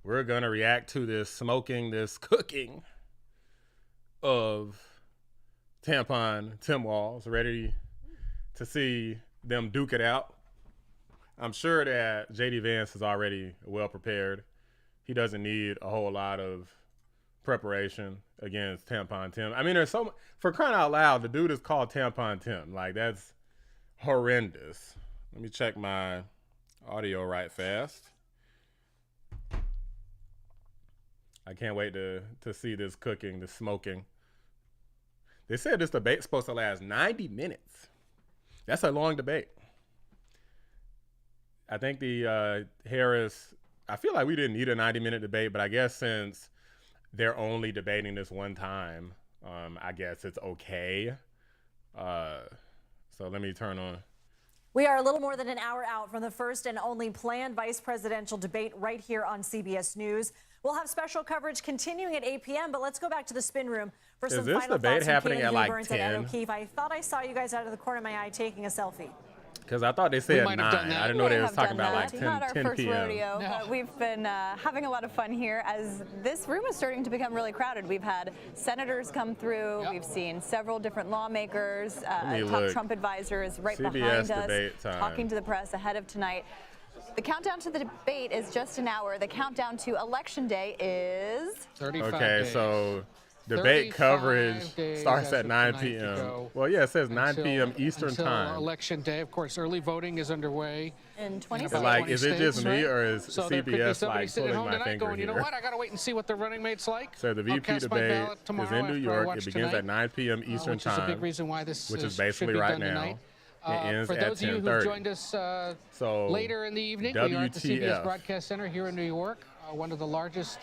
we're going to react to this cooking of Tampon Tim Walz. Ready to see them duke it out. I'm sure that JD Vance is already well prepared. He doesn't need a whole lot of preparation against Tampon Tim. I mean, there's so much, for crying out loud, the dude is called Tampon Tim. Like, that's horrendous. Let me check my audio right fast. I can't wait to see this cooking, this smoking. They said this debate's supposed to last 90 minutes. That's a long debate. I think the Harris, I feel like we didn't need a 90-minute debate, but I guess since they're only debating this one time, I guess it's okay. So let me turn on. We are a little more than an hour out from the first and only planned vice presidential debate right here on CBS News. We'll have special coverage continuing at 8 p.m., but let's go back to the spin room for some final debate thoughts happening at like Burns 10? And Ed O'Keefe. I thought I saw you guys out of the corner of my eye taking a selfie. Because I thought they said 9. I didn't know they was talking about like 10 Not our first p.m. rodeo, but we've been having a lot of fun here as this room is starting to become really crowded. We've had senators come through. We've seen several different lawmakers, top Trump advisors right CBS behind us, talking to the press ahead of tonight. The countdown to the debate is just an hour. The countdown to Election Day is 35 Okay, days. So debate coverage starts at 9 p.m. Well, yeah, it says 9 p.m. Eastern until time. Election Day. Of course, early voting is underway. in 20 But states. like, is it just me right? or is So there could be CBS somebody like sitting pulling home my tonight finger going, you know here? what, I got to wait and see what the running mate's like. So the I'll VP cast my debate ballot tomorrow is in New after I York. watch It begins tonight, at 9 p.m. Eastern which is a big time, reason why this which is should basically be right done now. tonight. It ends For at those of you who've 10:30. joined us So later in the evening, we are at the CBS WTF. Broadcast Center here in New York, one of the largest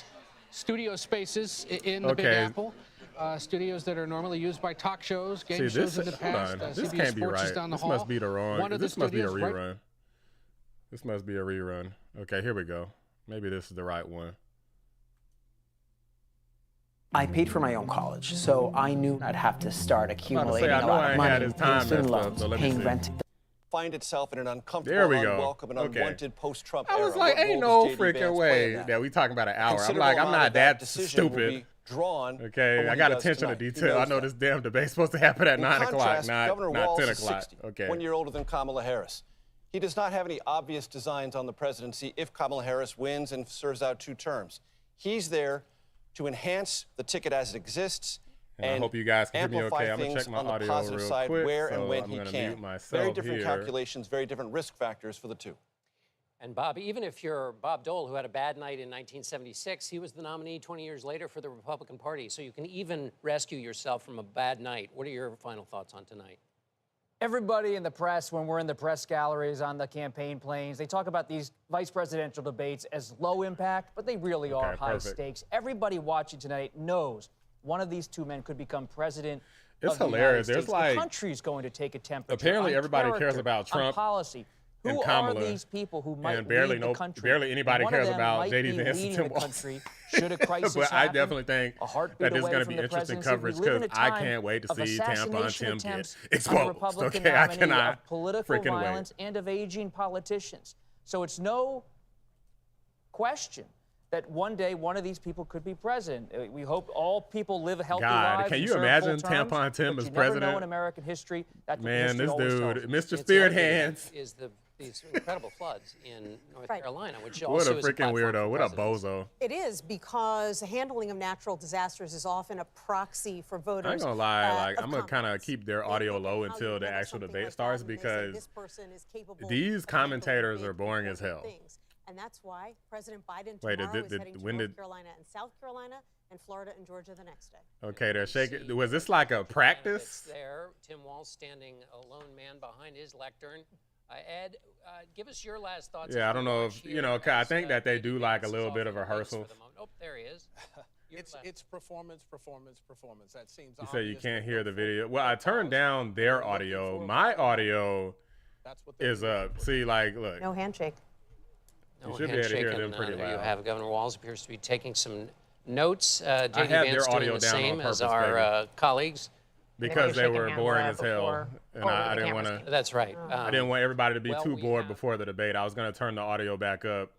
studio spaces in the Big Okay. Apple. Studios that are normally used by talk shows, game See, shows this, in the hold past. on. This CBS can't be Sports is right. down the This hall. must be the wrong. One of the This must be a studios right- rerun. This must be a rerun. Okay, here we go. Maybe this is the right one. I paid for my own college, so I knew I'd have to start accumulating I a know lot I of ain't money, had his paying time student messed up, loans, so let me paying see. rent. Find itself in an uncomfortable, There we go. unwelcome, and Okay. unwanted post-Trump I era. was like, What ain't role no does J.D. freaking Vance play in way that? that we talking about an hour. I'm Considerable like, I'm amount not of that decision will stupid. be drawn from Okay, what I he got does attention to tonight. He detail. I knows know that. this damn debate's supposed to happen at In 9 o'clock, contrast, not Governor 10 Walz is o'clock. 60, Okay. 1 year older than Kamala Harris. He does not have any obvious designs on the presidency if Kamala Harris wins and serves out 2 terms. He's there to enhance the ticket as it exists And I and hope you guys can hear me amplify okay. I'm gonna things check my on the audio positive real side quick, where so and when I'm he gonna can. mute myself Very different here. calculations, very different risk factors for the two. And Bob, even if you're Bob Dole, who had a bad night in 1976, he was the nominee 20 years later for the Republican Party. So you can even rescue yourself from a bad night. What are your final thoughts on tonight? Everybody in the press, when we're in the press galleries, on the campaign planes, they talk about these vice presidential debates as low impact, but they really are high stakes. Everybody watching tonight knows one of these 2 men could become president. It's hilarious. There's like, the country's going to take a temperature. apparently on everybody cares character, about Trump on policy. and Who Kamala, are these people who might and barely lead the country? barely anybody And one of cares them about might JD be Vance and leading Tim the Walz. country should a crisis But I happen, definitely think a heartbeat that this is away going to from be the interesting presidency. coverage We live in because a I time can't wait to of see Tampon assassination Tim attempts get on the exposed. Republican Okay, I nominee, cannot of political freaking violence wait. and of aging politicians. So it's no question that one day one of these people could be president. We hope all people live healthy God, lives. can and you serve imagine full terms, Tampon Tim but as you never know president? in American history. That's what Man, history this always dude, tells us. Mr. It's the Spirit other thing Hands. Is these incredible floods in North Carolina, which What also a is a freaking platform weirdo. for What a presidents. bozo. It is, because the handling of natural disasters is often a proxy for voters. I ain't gonna lie, like, of I'm gonna kind of confidence. keep their They audio look at low how until you the handle actual something debate like starts that, and they say, because "This person is capable these of handling commentators big, are boring as important hell. things." And that's why President Biden Wait, tomorrow is did- heading to when North did- Carolina and South Carolina and Florida and Georgia the next day. Okay, they're shaking. Was this like a practice? There, Tim Walz standing a lone man behind his lectern. Ed, give us your last thoughts. Yeah, I as don't we know watch if, here I as, think that they JD do like a Vance little is bit of off in the race rehearsal. for the moment. Oh, there he is. It's performance. That seems You say you obvious, can't but hear no the full video. Well, I turned down their audio. My audio is up. See, like, look. No handshake. You should be able to hear them pretty There you loud. have Governor Walz appears to be taking some notes. JD had Vance their doing audio the down on same as purpose, our colleagues. Because they were boring as hell, and I didn't want to. That's right. I didn't want everybody to be well, too we bored have- before the debate. I was going to turn the audio back up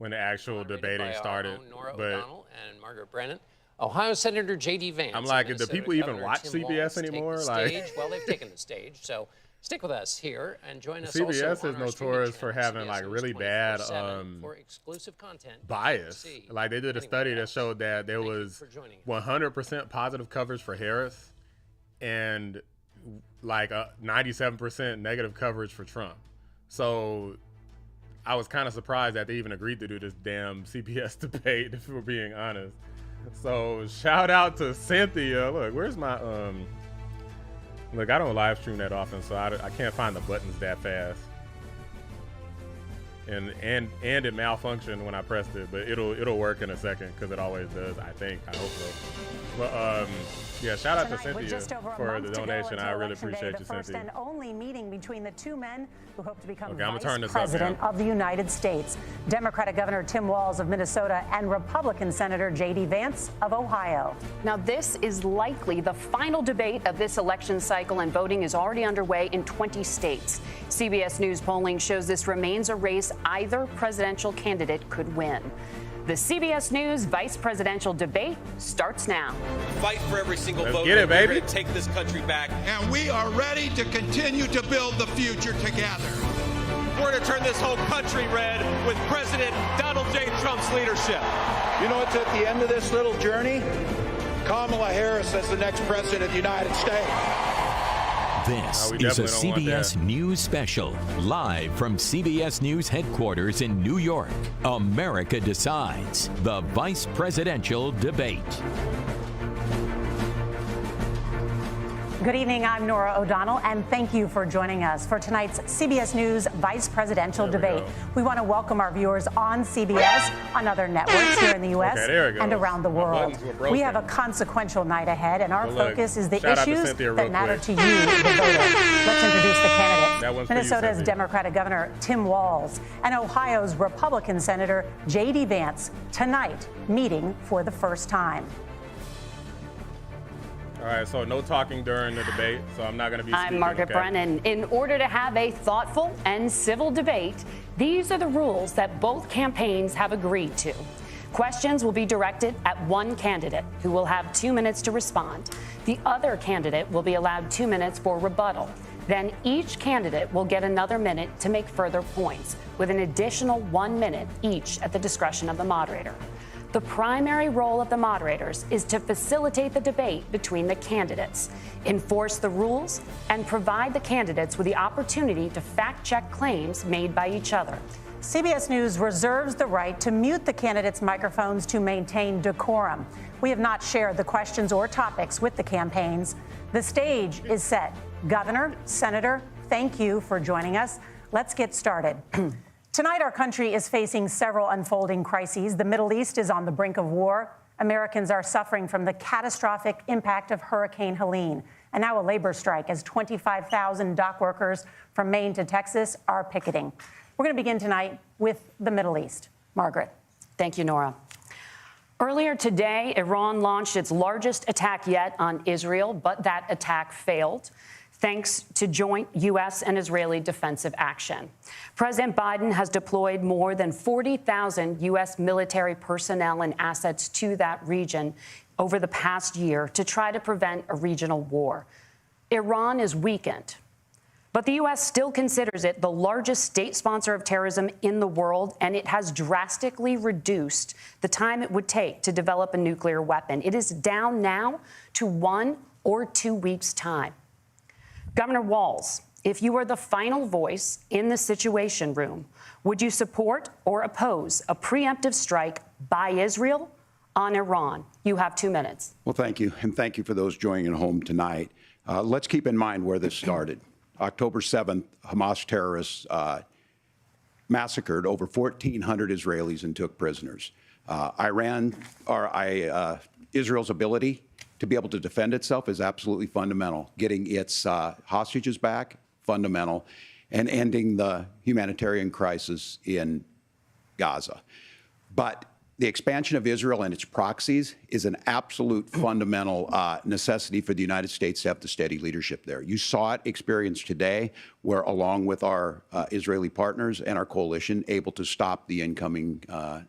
when the actual debating started. Nora But O'Donnell and Margaret Brennan. Ohio Senator J.D. Vance. I'm like, do people even watch CBS anymore? Like, well, they've taken the stage. So stick with us here and join us. CBS also is notorious for having like really bad for exclusive content bias. Like they did a study that showed that there was 100% positive coverage for Harris and like 97% negative coverage for Trump. So I was kind of surprised that they even agreed to do this damn CBS debate, if we're being honest. So shout out to Cynthia. Look, where's my look, I don't live stream that often, so I can't find the buttons that fast. And it malfunctioned when I pressed it, but it'll work in a second because it always does. I think. I hope so. But yeah, shout out to Cynthia for the donation. I really appreciate you, Cynthia. The first and only meeting between the two men who hope to become Vice President of the United States. Democratic Governor Tim Walz of Minnesota and Republican Senator J.D. Vance of Ohio. Now, this is likely the final debate of this election cycle, and voting is already underway in 20 states. CBS News polling shows this remains a race either presidential candidate could win. The CBS News vice presidential debate starts now. Fight for every single vote. Get it, baby. We're going to take this country back. And we are ready to continue to build the future together. We're going to turn this whole country red with President Donald J. Trump's leadership. You know what's at the end of this little journey? Kamala Harris as the next president of the United States. This is a CBS News special, live from CBS News headquarters in New York. America Decides, the vice presidential debate. Good evening, I'm Nora O'Donnell, and thank you for joining us for tonight's CBS News vice presidential debate. We want to welcome our viewers on CBS, on other networks here in the U.S. and around the world. We have a consequential night ahead, and our focus is the issues that matter to you, the voter. Let's introduce the candidates. Minnesota's Democratic Governor Tim Walz and Ohio's Republican Senator J.D. Vance tonight meeting for the first time. All right, so no talking during the debate, so I'm not going to be speaking. I'm Margaret Brennan. In order to have a thoughtful and civil debate, these are the rules that both campaigns have agreed to. Questions will be directed at one candidate, who will have 2 minutes to respond. The other candidate will be allowed 2 minutes for rebuttal. Then each candidate will get another minute to make further points, with an additional 1 minute each at the discretion of the moderator. The primary role of the moderators is to facilitate the debate between the candidates, enforce the rules, and provide the candidates with the opportunity to fact-check claims made by each other. CBS News reserves the right to mute the candidates' microphones to maintain decorum. We have not shared the questions or topics with the campaigns. The stage is set. Governor, Senator, thank you for joining us. Let's get started. Tonight, our country is facing several unfolding crises. The Middle East is on the brink of war. Americans are suffering from the catastrophic impact of Hurricane Helene. And now a labor strike as 25,000 dock workers from Maine to Texas are picketing. We're going to begin tonight with the Middle East. Margaret. Thank you, Nora. Earlier today, Iran launched its largest attack yet on Israel, but that attack failed, thanks to joint U.S. and Israeli defensive action. President Biden has deployed more than 40,000 U.S. military personnel and assets to that region over the past year to try to prevent a regional war. Iran is weakened, but the U.S. still considers it the largest state sponsor of terrorism in the world, and it has drastically reduced the time it would take to develop a nuclear weapon. It is down now to 1 or 2 weeks' time. Governor Walz, if you were the final voice in the Situation Room, would you support or oppose a preemptive strike by Israel on Iran? You have 2 minutes. Well, thank you. And thank you for those joining at home tonight. Let's keep in mind where this started. October 7th, Hamas terrorists massacred over 1,400 Israelis and took prisoners. Israel's ability to be able to defend itself is absolutely fundamental. Getting its hostages back, fundamental, and ending the humanitarian crisis in Gaza. But the expansion of Israel and its proxies is an absolute fundamental necessity for the United States to have the steady leadership there. You saw it experienced today, where along with our Israeli partners and our coalition, able to stop the incoming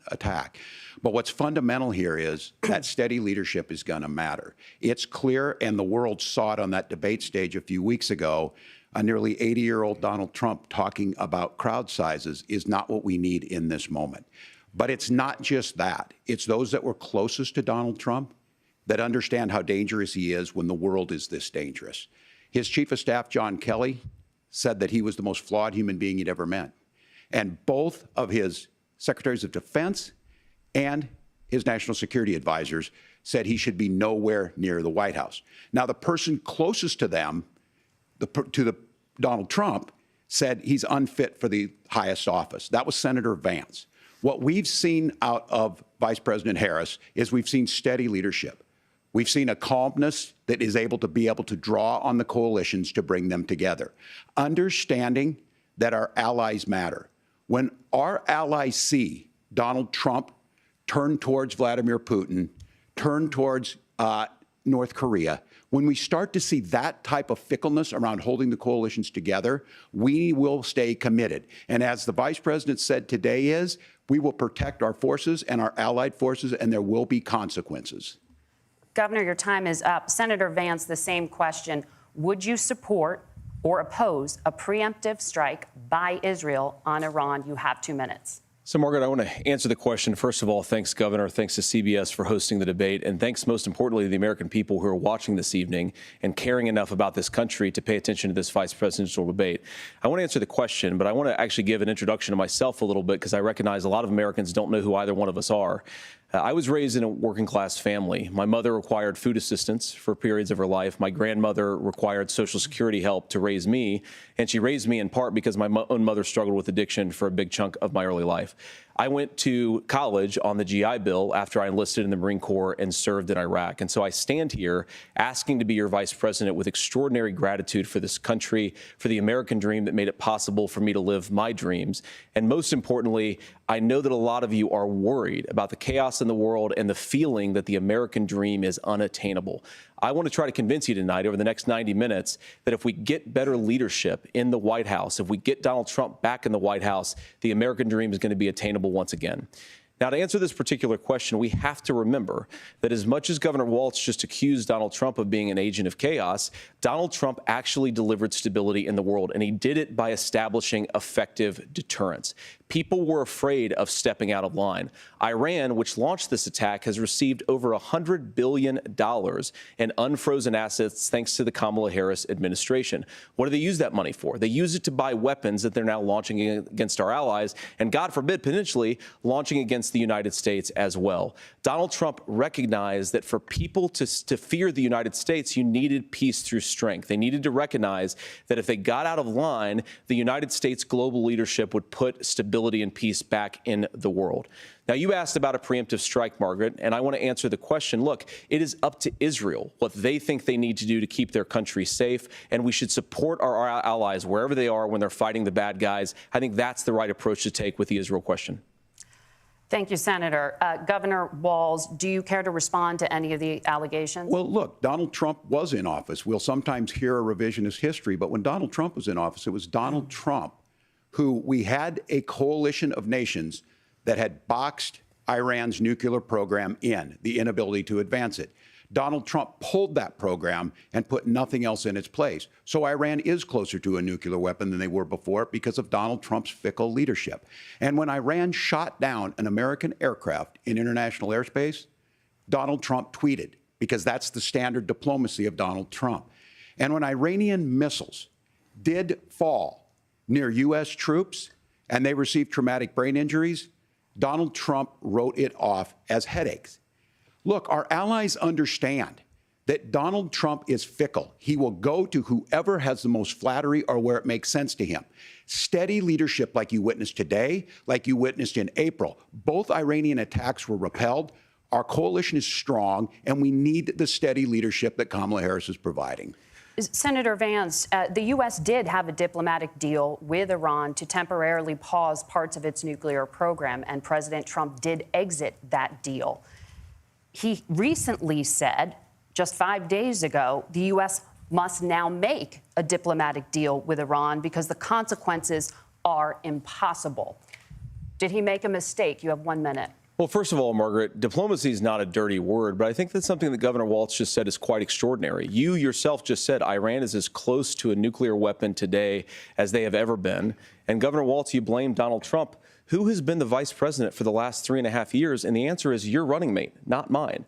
attack. But what's fundamental here is that steady leadership is going to matter. It's clear, and the world saw it on that debate stage a few weeks ago. A nearly 80-year-old Donald Trump talking about crowd sizes is not what we need in this moment. But it's not just that. It's those that were closest to Donald Trump that understand how dangerous he is when the world is this dangerous. His chief of staff, John Kelly, said that he was the most flawed human being he'd ever met. And both of his secretaries of defense and his national security advisors said he should be nowhere near the White House. Now, the person closest to them, Donald Trump, said he's unfit for the highest office. That was Senator Vance. What we've seen out of Vice President Harris is we've seen steady leadership. We've seen a calmness that is able to draw on the coalitions to bring them together, understanding that our allies matter. When our allies see Donald Trump turn towards Vladimir Putin, turn towards North Korea, when we start to see that type of fickleness around holding the coalitions together, we will stay committed. And as the Vice President said today we will protect our forces and our allied forces, and there will be consequences. Governor, your time is up. Senator Vance, the same question. Would you support or oppose a preemptive strike by Israel on Iran? You have 2 minutes. So, Margaret, I want to answer the question. First of all, thanks, Governor. Thanks to CBS for hosting the debate. And thanks, most importantly, to the American people who are watching this evening and caring enough about this country to pay attention to this vice presidential debate. I want to answer the question, but I want to actually give an introduction to myself a little bit because I recognize a lot of Americans don't know who either one of us are. I was raised in a working class family. My mother required food assistance for periods of her life. My grandmother required Social Security help to raise me, and she raised me in part because my own mother struggled with addiction for a big chunk of my early life. I went to college on the GI Bill after I enlisted in the Marine Corps and served in Iraq. And so I stand here asking to be your vice president with extraordinary gratitude for this country, for the American dream that made it possible for me to live my dreams. And most importantly, I know that a lot of you are worried about the chaos in the world and the feeling that the American dream is unattainable. I want to try to convince you tonight over the next 90 minutes that if we get better leadership in the White House, if we get Donald Trump back in the White House, the American dream is going to be attainable once again. Now, to answer this particular question, we have to remember that as much as Governor Walz just accused Donald Trump of being an agent of chaos, Donald Trump actually delivered stability in the world, and he did it by establishing effective deterrence. People were afraid of stepping out of line. Iran, which launched this attack, has received over $100 billion in unfrozen assets thanks to the Kamala Harris administration. What do they use that money for? They use it to buy weapons that they're now launching against our allies, and God forbid, potentially launching against the United States as well. Donald Trump recognized that for people to fear the United States, you needed peace through strength. They needed to recognize that if they got out of line, the United States global leadership would put stability and peace back in the world. Now, you asked about a preemptive strike, Margaret, and I want to answer the question. Look, it is up to Israel what they think they need to do to keep their country safe, and we should support our allies wherever they are when they're fighting the bad guys. I think that's the right approach to take with the Israel question. Thank you, Senator. Governor Walz, do you care to respond to any of the allegations? Well, look, Donald Trump was in office. We'll sometimes hear a revisionist history, but when Donald Trump was in office, it was Donald Trump who we had a coalition of nations that had boxed Iran's nuclear program in, the inability to advance it. Donald Trump pulled that program and put nothing else in its place. So Iran is closer to a nuclear weapon than they were before because of Donald Trump's fickle leadership. And when Iran shot down an American aircraft in international airspace, Donald Trump tweeted, because that's the standard diplomacy of Donald Trump. And when Iranian missiles did fall near U.S. troops and they received traumatic brain injuries, Donald Trump wrote it off as headaches. Look, our allies understand that Donald Trump is fickle. He will go to whoever has the most flattery or where it makes sense to him. Steady leadership like you witnessed today, like you witnessed in April. Both Iranian attacks were repelled. Our coalition is strong, and we need the steady leadership that Kamala Harris is providing. Senator Vance, the U.S. did have a diplomatic deal with Iran to temporarily pause parts of its nuclear program, and President Trump did exit that deal. He recently said, just 5 days ago, the U.S. must now make a diplomatic deal with Iran because the consequences are impossible. Did he make a mistake? You have 1 minute. Well, first of all, Margaret, diplomacy is not a dirty word, but I think that's something that Governor Walz just said is quite extraordinary. You yourself just said Iran is as close to a nuclear weapon today as they have ever been. And Governor Walz, you blame Donald Trump. Who has been the vice president for the last 3.5 years? And the answer is your running mate, not mine.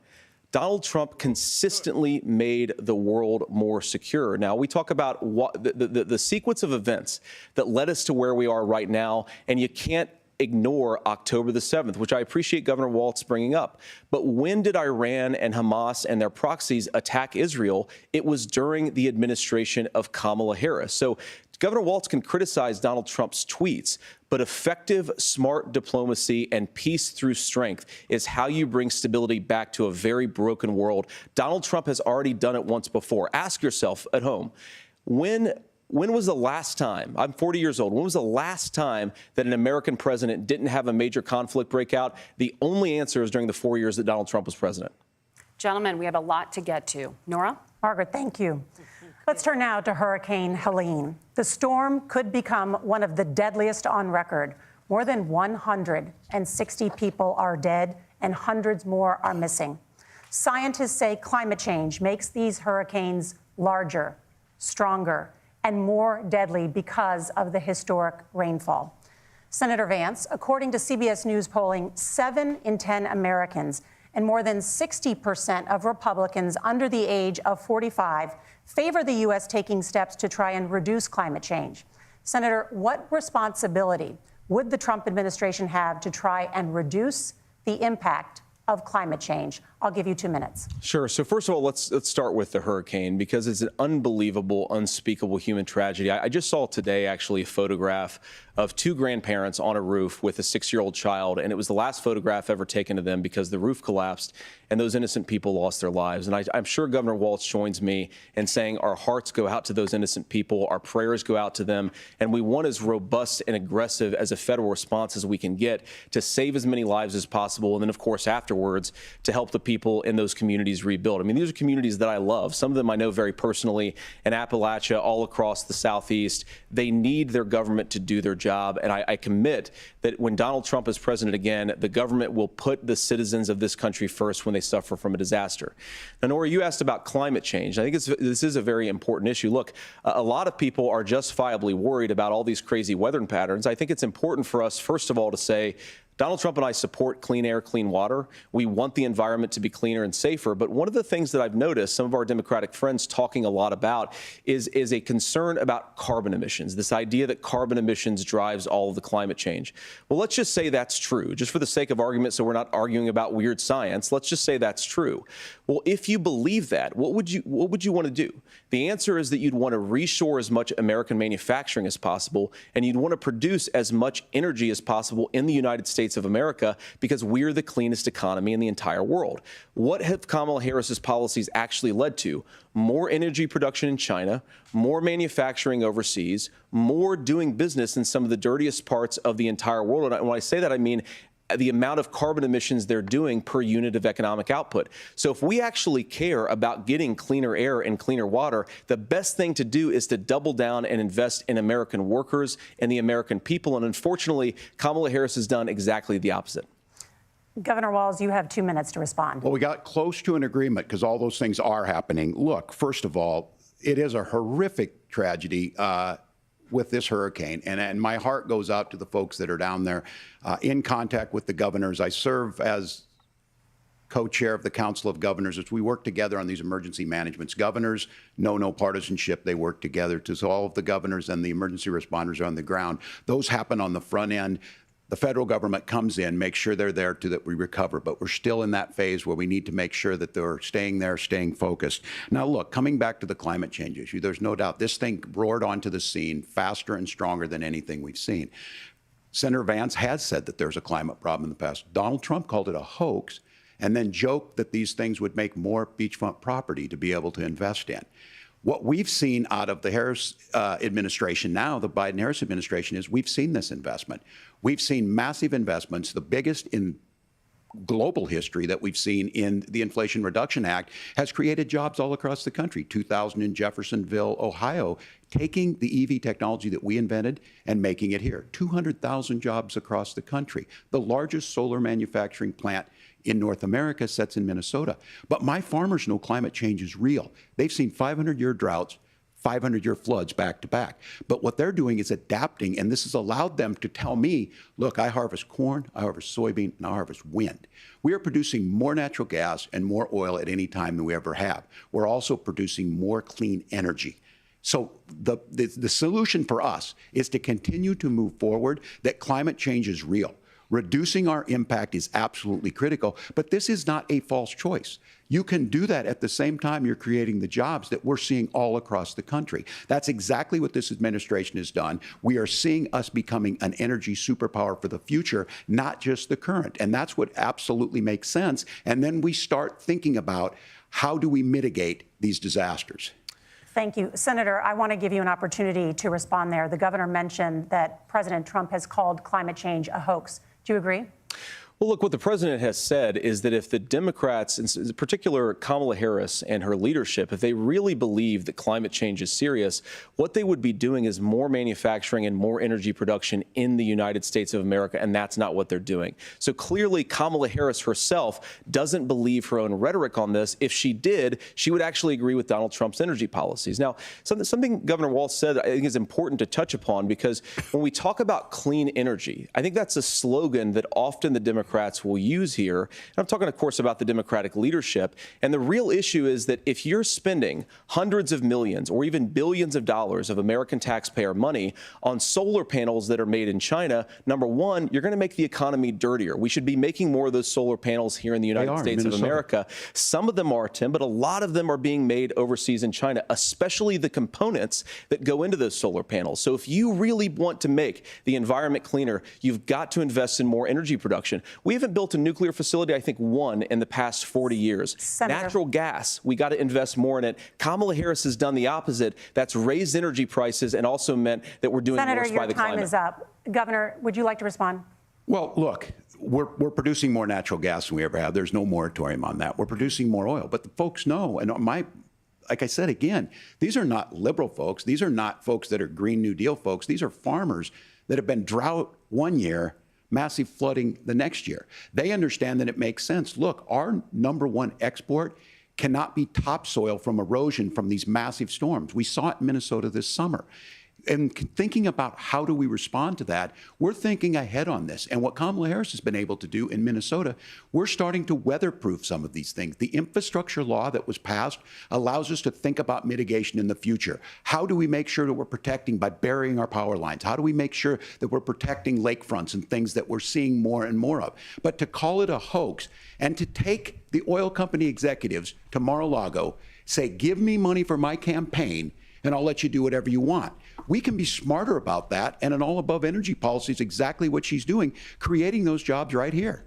Donald Trump consistently made the world more secure. Now, we talk about what the sequence of events that led us to where we are right now, and you can't ignore October the 7th, which I appreciate Governor Walz bringing up. But when did Iran and Hamas and their proxies attack Israel? It was during the administration of Kamala Harris. So Governor Walz can criticize Donald Trump's tweets, but effective, smart diplomacy and peace through strength is how you bring stability back to a very broken world. Donald Trump has already done it once before. Ask yourself at home, when was the last time, I'm 40 years old, when was the last time that an American president didn't have a major conflict break out? The only answer is during the 4 years that Donald Trump was president. Gentlemen, we have a lot to get to. Nora? Margaret, thank you. Let's turn now to Hurricane Helene. The storm could become one of the deadliest on record. More than 160 people are dead and hundreds more are missing. Scientists say climate change makes these hurricanes larger, stronger, and more deadly because of the historic rainfall. Senator Vance, according to CBS News polling, 7 in 10 Americans and more than 60% of Republicans under the age of 45 favor the U.S. taking steps to try and reduce climate change. Senator, what responsibility would the Trump administration have to try and reduce the impact of climate change? I'll give you 2 minutes. Sure. So first of all, let's start with the hurricane, because it's an unbelievable, unspeakable human tragedy. I just saw today, actually, a photograph of 2 grandparents on a roof with a 6-year-old child, and it was the last photograph ever taken of them because the roof collapsed and those innocent people lost their lives. And I'm sure Governor Walz joins me in saying our hearts go out to those innocent people, our prayers go out to them, and we want as robust and aggressive as a federal response as we can get to save as many lives as possible, and then, of course, afterwards, to help the people in those communities rebuild. I mean, these are communities that I love. Some of them I know very personally in Appalachia, all across the Southeast. They need their government to do their job, and I commit that when Donald Trump is president again, the government will put the citizens of this country first when they suffer from a disaster. Now, Nora, you asked about climate change. I think this is a very important issue. Look, a lot of people are justifiably worried about all these crazy weather patterns. I think it's important for us, first of all, to say, Donald Trump and I support clean air, clean water. We want the environment to be cleaner and safer. But one of the things that I've noticed some of our Democratic friends talking a lot about is a concern about carbon emissions, this idea that carbon emissions drives all of the climate change. Well, let's just say that's true, just for the sake of argument, so we're not arguing about weird science. Let's just say that's true. Well, if you believe that, what would you want to do? The answer is that you'd want to reshore as much American manufacturing as possible, and you'd want to produce as much energy as possible in the United States of America, because we're the cleanest economy in the entire world. What have Kamala Harris's policies actually led to? More energy production in China, more manufacturing overseas, more doing business in some of the dirtiest parts of the entire world. And when I say that, I mean the amount of carbon emissions they're doing per unit of economic output. So if we actually care about getting cleaner air and cleaner water, the best thing to do is to double down and invest in American workers and the American people. And unfortunately, Kamala Harris has done exactly the opposite. Governor Walz, you have 2 minutes to respond. Well, we got close to an agreement because all those things are happening. Look, first of all, it is a horrific tragedy with this hurricane. And my heart goes out to the folks that are down there in contact with the governors. I serve as co-chair of the Council of Governors as we work together on these emergency managements. Governors know no partisanship. They work together. So all of the governors and the emergency responders are on the ground. Those happen on the front end. The federal government comes in, makes sure they're there that we recover. But we're still in that phase where we need to make sure that they're staying there, staying focused. Now, look, coming back to the climate change issue, there's no doubt this thing roared onto the scene faster and stronger than anything we've seen. Senator Vance has said that there's a climate problem in the past. Donald Trump called it a hoax and then joked that these things would make more beachfront property to be able to invest in. What we've seen out of the Harris administration now, the Biden-Harris administration, is we've seen this investment. We've seen massive investments, the biggest in global history that we've seen in the Inflation Reduction Act, has created jobs all across the country. 2,000 in Jeffersonville, Ohio, taking the EV technology that we invented and making it here. 200,000 jobs across the country. The largest solar manufacturing plant in North America sits in Minnesota. But my farmers know climate change is real. They've seen 500-year droughts, 500-year floods back to back. But what they're doing is adapting, and this has allowed them to tell me, look, I harvest corn, I harvest soybean, and I harvest wind. We are producing more natural gas and more oil at any time than we ever have. We're also producing more clean energy. So the solution for us is to continue to move forward, that climate change is real. Reducing our impact is absolutely critical, but this is not a false choice. You can do that at the same time you're creating the jobs that we're seeing all across the country. That's exactly what this administration has done. We are seeing us becoming an energy superpower for the future, not just the current. And that's what absolutely makes sense. And then we start thinking about how do we mitigate these disasters. Thank you. Senator, I want to give you an opportunity to respond there. The governor mentioned that President Trump has called climate change a hoax. Do you agree? Well, look, what the president has said is that if the Democrats, in particular Kamala Harris and her leadership, if they really believe that climate change is serious, what they would be doing is more manufacturing and more energy production in the United States of America, and that's not what they're doing. So clearly, Kamala Harris herself doesn't believe her own rhetoric on this. If she did, she would actually agree with Donald Trump's energy policies. Now, something Governor Walz said I think is important to touch upon, because when we talk about clean energy, I think that's a slogan that often the Democrats will use here. And I'm talking, of course, about the Democratic leadership. And the real issue is that if you're spending hundreds of millions or even billions of dollars of American taxpayer money on solar panels that are made in China, number one, you're going to make the economy dirtier. We should be making more of those solar panels here in the United States of America. Some of them are, Tim, but a lot of them are being made overseas in China, especially the components that go into those solar panels. So if you really want to make the environment cleaner, you've got to invest in more energy production. We haven't built a nuclear facility, I think, one in the past 40 years. Senator. Natural gas, we got to invest more in it. Kamala Harris has done the opposite. That's raised energy prices and also meant that we're doing worse by the climate. Senator, your time is up. Governor, would you like to respond? Well, look, we're producing more natural gas than we ever have. There's no moratorium on that. We're producing more oil. But the folks know, and like I said again, these are not liberal folks. These are not folks that are Green New Deal folks. These are farmers that have been drought one year, massive flooding the next year. They understand that it makes sense. Look, our number one export cannot be topsoil from erosion from these massive storms. We saw it in Minnesota this summer. And thinking about how do we respond to that, we're thinking ahead on this. And what Kamala Harris has been able to do in Minnesota, we're starting to weatherproof some of these things. The infrastructure law that was passed allows us to think about mitigation in the future. How do we make sure that we're protecting by burying our power lines? How do we make sure that we're protecting lakefronts and things that we're seeing more and more of? But to call it a hoax and to take the oil company executives to Mar-a-Lago, say, give me money for my campaign, and I'll let you do whatever you want. We can be smarter about that, and an all-above energy policy is exactly what she's doing, creating those jobs right here.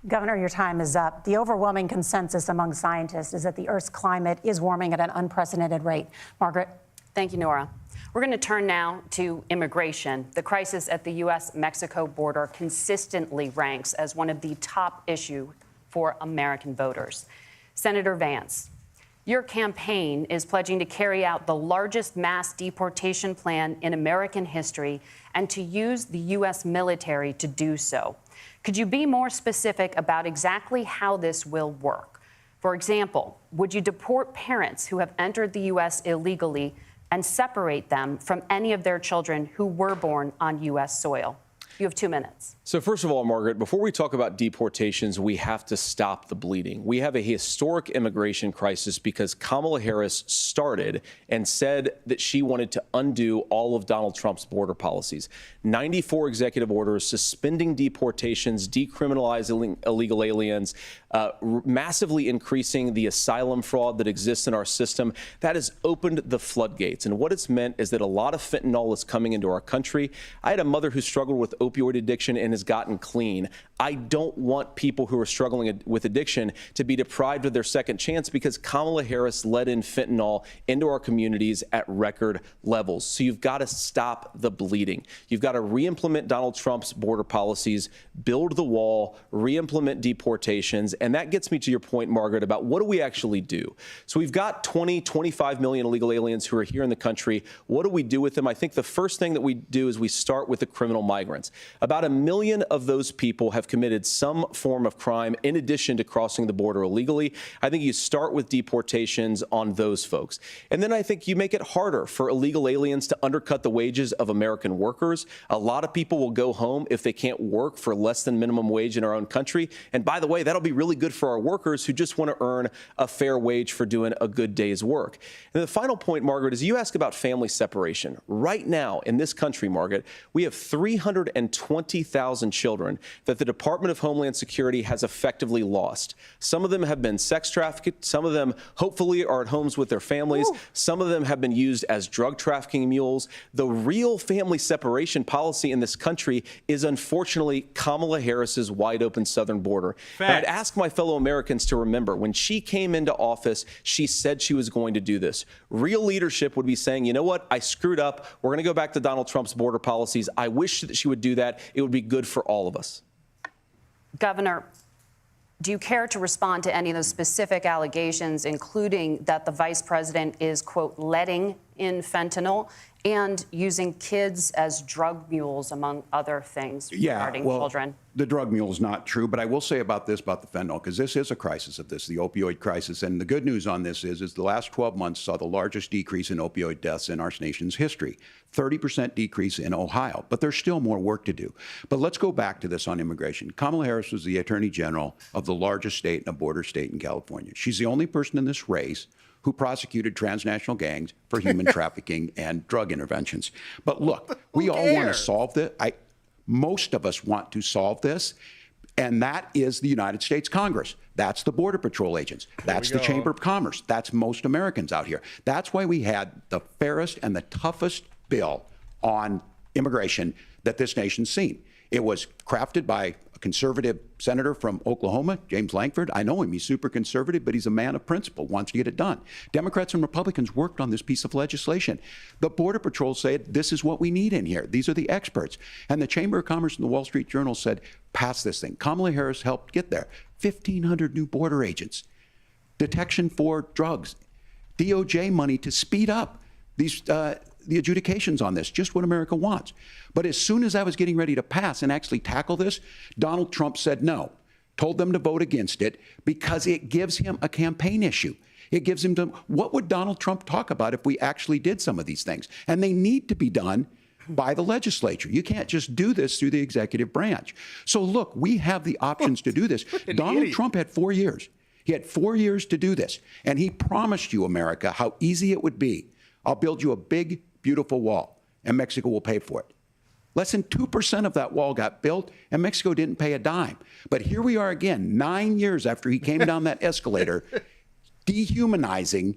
Governor, your time is up. The overwhelming consensus among scientists is that the Earth's climate is warming at an unprecedented rate. Margaret? Thank you, Nora. We're going to turn now to immigration. The crisis at the U.S.-Mexico border consistently ranks as one of the top issues for American voters. Senator Vance, your campaign is pledging to carry out the largest mass deportation plan in American history and to use the U.S. military to do so. Could you be more specific about exactly how this will work? For example, would you deport parents who have entered the U.S. illegally and separate them from any of their children who were born on U.S. soil? You have 2 minutes. So first of all, Margaret, before we talk about deportations, we have to stop the bleeding. We have a historic immigration crisis because Kamala Harris started and said that she wanted to undo all of Donald Trump's border policies. 94 executive orders suspending deportations, decriminalizing illegal aliens, massively increasing the asylum fraud that exists in our system. That has opened the floodgates. And what it's meant is that a lot of fentanyl is coming into our country. I had a mother who struggled with opioid addiction and has gotten clean. I don't want people who are struggling with addiction to be deprived of their second chance because Kamala Harris let in fentanyl into our communities at record levels. So you've got to stop the bleeding. You've got to re-implement Donald Trump's border policies, build the wall, re-implement deportations. And that gets me to your point, Margaret, about what do we actually do? So we've got 25 million illegal aliens who are here in the country. What do we do with them? I think the first thing that we do is we start with the criminal migrants. About 1 million of those people have committed some form of crime in addition to crossing the border illegally. I think you start with deportations on those folks. And then I think you make it harder for illegal aliens to undercut the wages of American workers. A lot of people will go home if they can't work for less than minimum wage in our own country. And by the way, that'll be really good for our workers who just want to earn a fair wage for doing a good day's work. And the final point, Margaret, is you ask about family separation. Right now in this country, Margaret, we have 320,000 children that the Department of Homeland Security has effectively lost. Some of them have been sex trafficked. Some of them hopefully are at homes with their families. Ooh. Some of them have been used as drug trafficking mules. The real family separation policy in this country is unfortunately Kamala Harris's wide open southern border. And I'd ask my fellow Americans to remember when she came into office, she said she was going to do this. Real leadership would be saying, you know what, I screwed up. We're going to go back to Donald Trump's border policies. I wish that she would do that. It would be good for all of us. Governor, do you care to respond to any of those specific allegations, including that the vice president is, quote, letting in fentanyl and using kids as drug mules, among other things regarding children? The drug mule is not true, but I will say about the fentanyl, because this is a crisis of this, the opioid crisis. And the good news on this is the last 12 months saw the largest decrease in opioid deaths in our nation's history, 30% decrease in Ohio. But there's still more work to do. But let's go back to this on immigration. Kamala Harris was the attorney general of the largest state and a border state in California. She's the only person in this race who prosecuted transnational gangs for human trafficking and drug interventions. But look, we all want to solve this. Most of us want to solve this, and that is the United States Congress. That's the Border Patrol agents. That's the Chamber of Commerce. That's most Americans out here. That's why we had the fairest and the toughest bill on immigration that this nation's seen. It was crafted by a conservative senator from Oklahoma, James Lankford. I know him. He's super conservative, but he's a man of principle, wants to get it done. Democrats and Republicans worked on this piece of legislation. The Border Patrol said, this is what we need in here. These are the experts. And the Chamber of Commerce and the Wall Street Journal said, pass this thing. Kamala Harris helped get there. 1,500 new border agents, detection for drugs, DOJ money to speed up these the adjudications on this, just what America wants. But as soon as I was getting ready to pass and actually tackle this, Donald Trump said no, told them to vote against it because it gives him a campaign issue. It gives him to, what would Donald Trump talk about if we actually did some of these things? And they need to be done by the legislature. You can't just do this through the executive branch. So look, we have the options to do this. Donald Trump had 4 years. He had 4 years to do this. And he promised you, America, how easy it would be. I'll build you a big, beautiful wall, and Mexico will pay for it. Less than 2% of that wall got built, and Mexico didn't pay a dime. But here we are again, 9 years after he came down that escalator, dehumanizing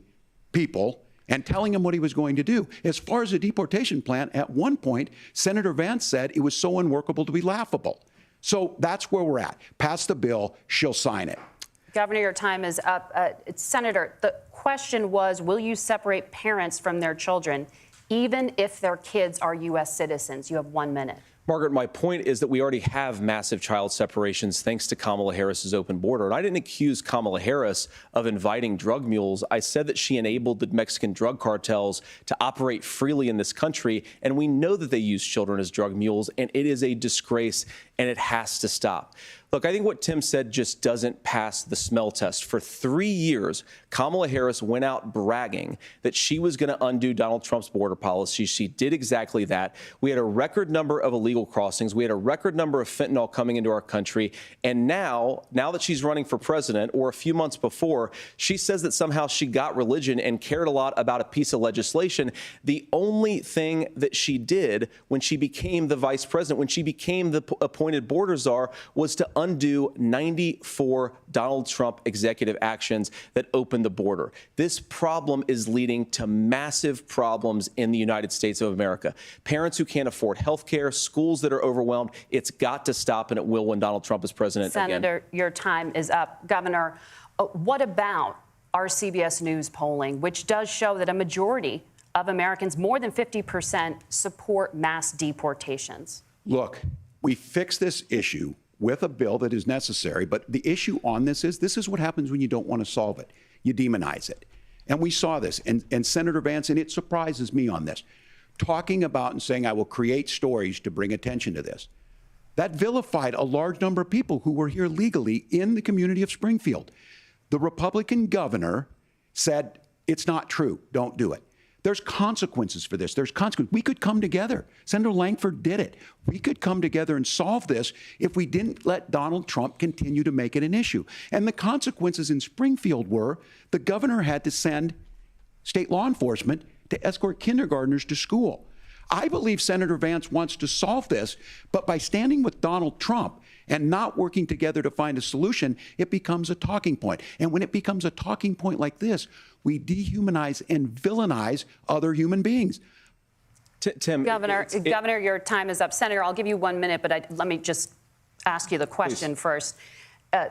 people and telling them what he was going to do. As far as the deportation plan, at one point, Senator Vance said it was so unworkable to be laughable. So that's where we're at. Pass the bill, she'll sign it. Governor, your time is up. Senator, the question was, will you separate parents from their children, even if their kids are U.S. citizens? You have 1 minute. Margaret, my point is that we already have massive child separations thanks to Kamala Harris's open border. And I didn't accuse Kamala Harris of inviting drug mules. I said that she enabled the Mexican drug cartels to operate freely in this country. And we know that they use children as drug mules, and it is a disgrace, and it has to stop. Look, I think what Tim said just doesn't pass the smell test. For 3 years, Kamala Harris went out bragging that she was going to undo Donald Trump's border policy. She did exactly that. We had a record number of illegal crossings. We had a record number of fentanyl coming into our country. And now that she's running for president, or a few months before, she says that somehow she got religion and cared a lot about a piece of legislation. The only thing that she did when she became the vice president, when she became the appointed border czar, was to undo 94 Donald Trump executive actions that opened the border. This problem is leading to massive problems in the United States of America. Parents who can't afford health care, schools that are overwhelmed. It's got to stop, and it will when Donald Trump is president again. Senator, your time is up. Governor, what about our CBS News polling, which does show that a majority of Americans, more than 50%, support mass deportations? Look, we fix this issue with a bill that is necessary, but the issue on this is what happens when you don't want to solve it. You demonize it. And we saw this, and Senator Vance, and it surprises me on this, talking about and saying, I will create stories to bring attention to this. That vilified a large number of people who were here legally in the community of Springfield. The Republican governor said, it's not true, don't do it. There's consequences for this. There's consequences. We could come together. Senator Langford did it. We could come together and solve this if we didn't let Donald Trump continue to make it an issue. And the consequences in Springfield were the governor had to send state law enforcement to escort kindergartners to school. I believe Senator Vance wants to solve this, but by standing with Donald Trump and not working together to find a solution, it becomes a talking point. And when it becomes a talking point like this, we dehumanize and villainize other human beings. Tim, Governor, your time is up. Senator, I'll give you 1 minute, but let me just ask you the question first.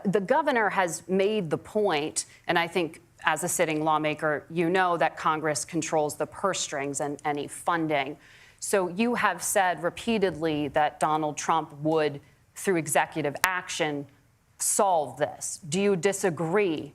The governor has made the point, and I think as a sitting lawmaker, you know that Congress controls the purse strings and any funding. So you have said repeatedly that Donald Trump would, through executive action, solve this. Do you disagree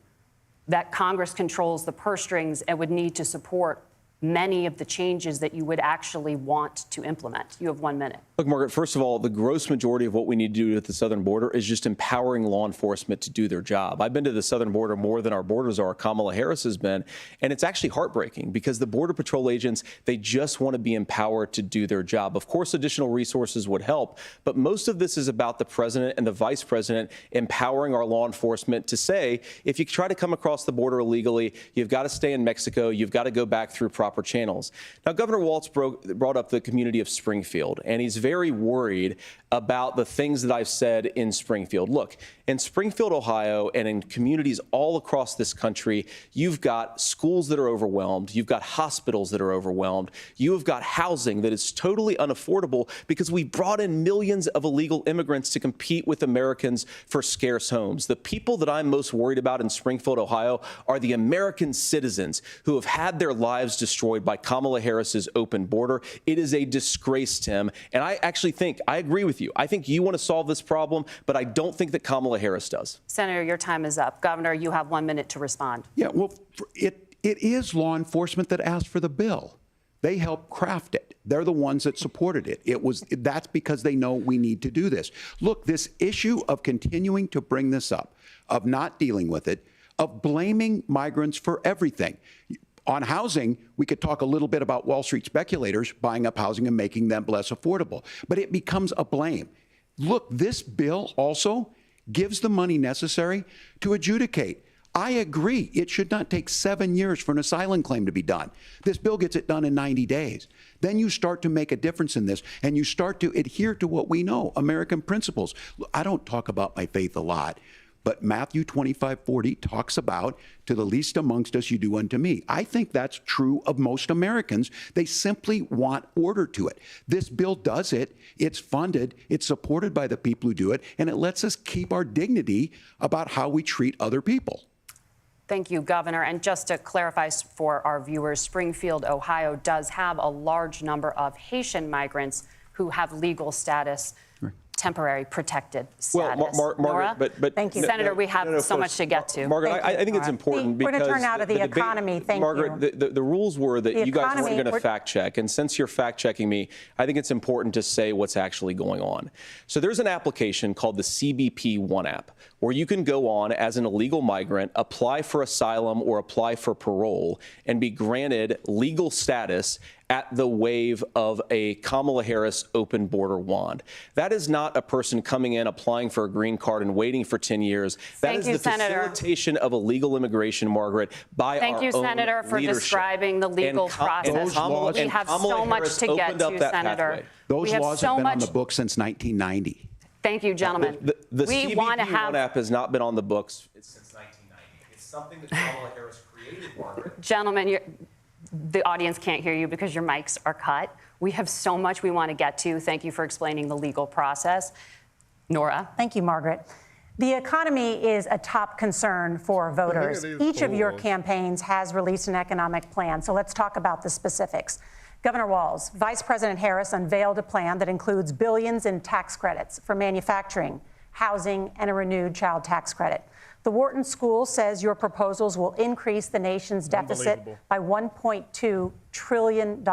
that Congress controls the purse strings and would need to support many of the changes that you would actually want to implement? You have 1 minute. Look, Margaret, first of all, the gross majority of what we need to do at the southern border is just empowering law enforcement to do their job. I've been to the southern border more than our borders are. Kamala Harris has been. And it's actually heartbreaking because the Border Patrol agents, they just want to be empowered to do their job. Of course, additional resources would help. But most of this is about the president and the vice president empowering our law enforcement to say, if you try to come across the border illegally, you've got to stay in Mexico. You've got to go back through proper channels. Now, Governor Walz brought up the community of Springfield, and he's very worried about the things that I've said in Springfield. Look, in Springfield, Ohio, and in communities all across this country, you've got schools that are overwhelmed. You've got hospitals that are overwhelmed. You've got housing that is totally unaffordable because we brought in millions of illegal immigrants to compete with Americans for scarce homes. The people that I'm most worried about in Springfield, Ohio, are the American citizens who have had their lives destroyed by Kamala Harris's open border. It is a disgrace, Tim. And I actually think, I agree with you. I think you want to solve this problem, but I don't think that Kamala Harris does. Senator, your time is up. Governor, you have 1 minute to respond. Yeah, well, it is law enforcement that asked for the bill. They helped craft it. They're the ones that supported it. That's because they know we need to do this. Look, this issue of continuing to bring this up, of not dealing with it, of blaming migrants for everything. On housing, we could talk a little bit about Wall Street speculators buying up housing and making them less affordable, but it becomes a blame. Look, this bill also gives the money necessary to adjudicate. I agree, it should not take 7 years for an asylum claim to be done. This bill gets it done in 90 days. Then you start to make a difference in this, and you start to adhere to what we know, American principles. I don't talk about my faith a lot, but Matthew 25:40 talks about, to the least amongst us you do unto me. I think that's true of most Americans. They simply want order to it. This bill does it. It's funded. It's supported by the people who do it. And it lets us keep our dignity about how we treat other people. Thank you, Governor. And just to clarify for our viewers, Springfield, Ohio does have a large number of Haitian migrants who have legal status, temporary protected status. Well, Margaret, but thank you, Senator. We have so much to get to. Margaret, I think it's important because we're going to turn out of the economy. Thank you, Margaret. The rules were that you guys weren't going to fact check, and since you're fact checking me, I think it's important to say what's actually going on. So there's an application called the CBP One app, where you can go on as an illegal migrant, apply for asylum or apply for parole, and be granted legal status at the wave of a Kamala Harris open border wand. That is not a person coming in, applying for a green card and waiting for 10 years. That is the facilitation of illegal immigration, Margaret, by our own leadership. Thank you, Senator, for describing the legal process. We have so much to get to, Senator. Those laws have been on the books since 1990. Thank you, gentlemen. The we CBP want to have One app has not been on the books since 1990. It's something that Kamala Harris created, Margaret. Gentlemen, the audience can't hear you because your mics are cut. We have so much we want to get to. Thank you for explaining the legal process. Nora. Thank you, Margaret. The economy is a top concern for voters. Each of your campaigns has released an economic plan, so let's talk about the specifics. Governor Walz, Vice President Harris unveiled a plan that includes billions in tax credits for manufacturing, housing, and a renewed child tax credit. The Wharton School says your proposals will increase the nation's deficit by $1.2 trillion.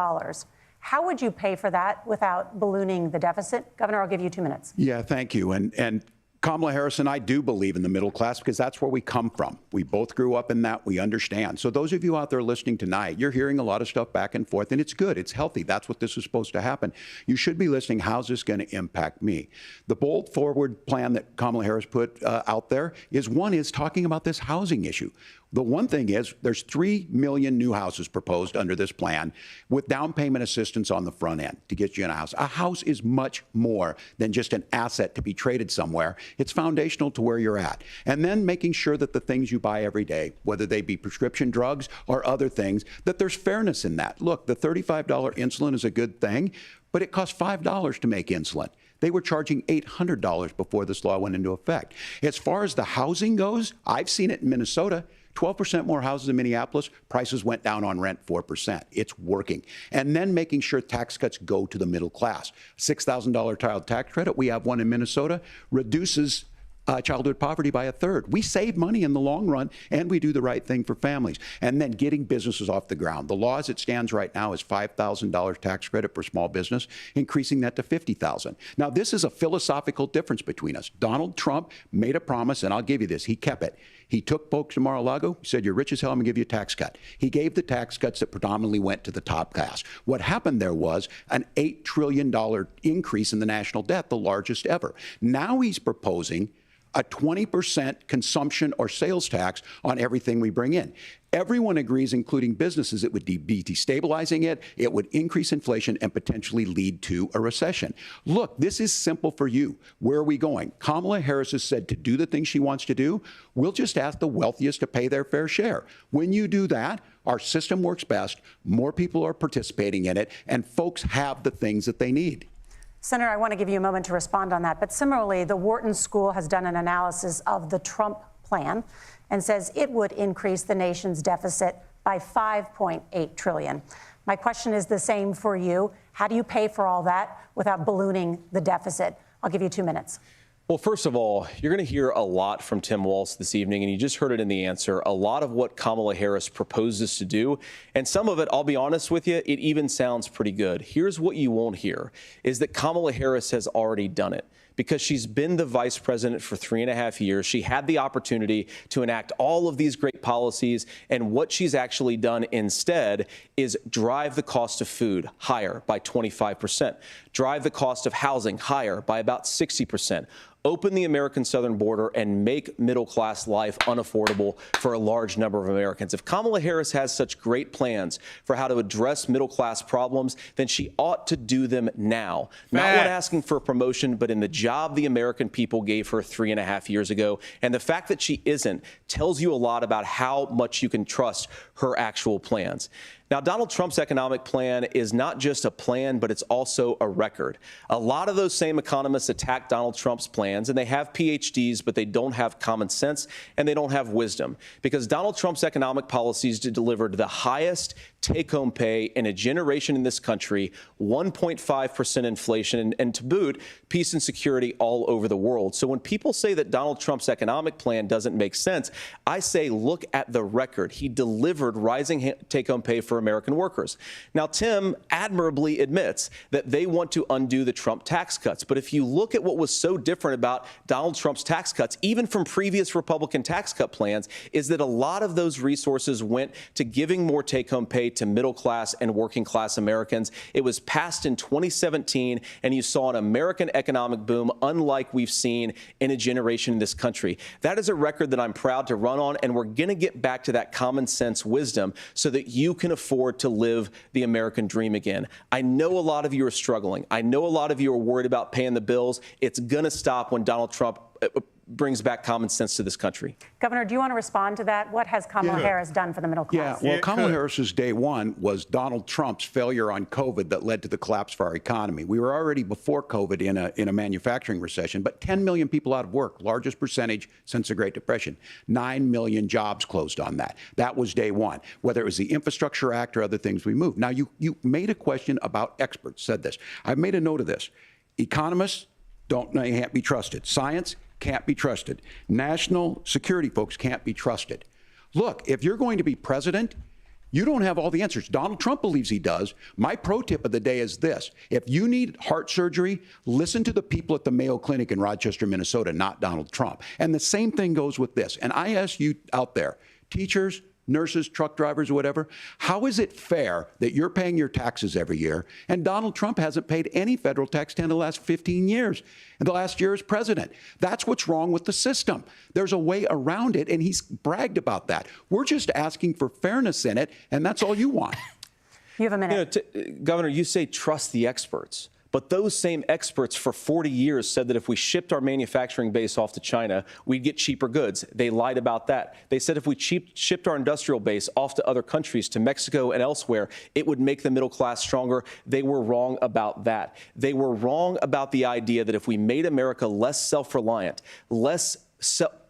How would you pay for that without ballooning the deficit? Governor, I'll give you 2 minutes. Yeah, thank you. And Kamala Harris and I do believe in the middle class because that's where we come from. We both grew up in that. We understand. So those of you out there listening tonight, you're hearing a lot of stuff back and forth, and it's good. It's healthy. That's what this is supposed to happen. You should be listening. How's this going to impact me? The bold forward plan that Kamala Harris put out there is talking about this housing issue. The one thing is there's 3 million new houses proposed under this plan with down payment assistance on the front end to get you in a house. A house is much more than just an asset to be traded somewhere. It's foundational to where you're at. And then making sure that the things you buy every day, whether they be prescription drugs or other things, that there's fairness in that. Look, the $35 insulin is a good thing, but it costs $5 to make insulin. They were charging $800 before this law went into effect. As far as the housing goes, I've seen it in Minnesota. 12% more houses in Minneapolis, prices went down on rent 4%. It's working. And then making sure tax cuts go to the middle class. $6,000 child tax credit, we have one in Minnesota, reduces childhood poverty by 1/3. We save money in the long run, and we do the right thing for families. And then getting businesses off the ground. The law as it stands right now is $5,000 tax credit for small business, increasing that to $50,000. Now, this is a philosophical difference between us. Donald Trump made a promise, and I'll give you this, he kept it. He took folks to Mar-a-Lago, he said, you're rich as hell, I'm gonna give you a tax cut. He gave the tax cuts that predominantly went to the top class. What happened there was an $8 trillion increase in the national debt, the largest ever. Now he's proposing a 20% consumption or sales tax on everything we bring in. Everyone agrees, including businesses, it would be destabilizing it, it would increase inflation and potentially lead to a recession. Look, this is simple for you. Where are we going? Kamala Harris has said to do the things she wants to do, we'll just ask the wealthiest to pay their fair share. When you do that, our system works best, more people are participating in it, and folks have the things that they need. Senator, I want to give you a moment to respond on that. But similarly, the Wharton School has done an analysis of the Trump plan and says it would increase the nation's deficit by $5.8 trillion. My question is the same for you. How do you pay for all that without ballooning the deficit? I'll give you 2 minutes. Well, first of all, you're going to hear a lot from Tim Walz this evening, and you just heard it in the answer, a lot of what Kamala Harris proposes to do. And some of it, I'll be honest with you, it even sounds pretty good. Here's what you won't hear, is that Kamala Harris has already done it. Because she's been the vice president for 3.5 years. She had the opportunity to enact all of these great policies. And what she's actually done instead is drive the cost of food higher by 25%, drive the cost of housing higher by about 60%. Open the American southern border and make middle-class life unaffordable for a large number of Americans. If Kamala Harris has such great plans for how to address middle-class problems, then she ought to do them now. Not when asking for a promotion, but in the job the American people gave her 3.5 years ago. And the fact that she isn't tells you a lot about how much you can trust her actual plans. Now, Donald Trump's economic plan is not just a plan, but it's also a record. A lot of those same economists attack Donald Trump's plans, and they have PhDs, but they don't have common sense and they don't have wisdom. Because Donald Trump's economic policies delivered the highest take-home pay in a generation in this country, 1.5% inflation, and to boot, peace and security all over the world. So when people say that Donald Trump's economic plan doesn't make sense, I say look at the record. He delivered rising take-home pay for American workers. Now, Tim admirably admits that they want to undo the Trump tax cuts. But if you look at what was so different about Donald Trump's tax cuts, even from previous Republican tax cut plans, is that a lot of those resources went to giving more take-home pay to middle-class and working-class Americans. It was passed in 2017, and you saw an American economic boom unlike we've seen in a generation in this country. That is a record that I'm proud to run on, and we're going to get back to that common sense wisdom so that you can afford afford to live the American dream again. I know a lot of you are struggling. I know a lot of you are worried about paying the bills. It's going to stop when Donald Trump brings back common sense to this country. Governor, do you want to respond to that? What has Kamala Harris done for the middle class? Yeah, well, Kamala Harris's day one was Donald Trump's failure on COVID that led to the collapse of our economy. We were already before COVID in a manufacturing recession, but 10 million people out of work, largest percentage since the Great Depression. 9 million jobs closed on that. That was day one. Whether it was the Infrastructure Act or other things we moved. Now, you made a question about experts, said this. I've made a note of this. Economists can't be trusted. Science can't be trusted. National security folks can't be trusted. Look, if you're going to be president, you don't have all the answers. Donald Trump believes he does. My pro tip of the day is this. If you need heart surgery, listen to the people at the Mayo Clinic in Rochester, Minnesota, not Donald Trump. And the same thing goes with this. And I ask you out there, teachers, nurses, truck drivers, whatever, how is it fair that you're paying your taxes every year and Donald Trump hasn't paid any federal tax in the last 15 years, and the last year as president? That's what's wrong with the system. There's a way around it, and he's bragged about that. We're just asking for fairness in it, and that's all you want. You have a minute. Governor, you say trust the experts. But those same experts for 40 years said that if we shipped our manufacturing base off to China, we'd get cheaper goods. They lied about that. They said if we shipped our industrial base off to other countries, to Mexico and elsewhere, it would make the middle class stronger. They were wrong about that. They were wrong about the idea that if we made America less self-reliant, less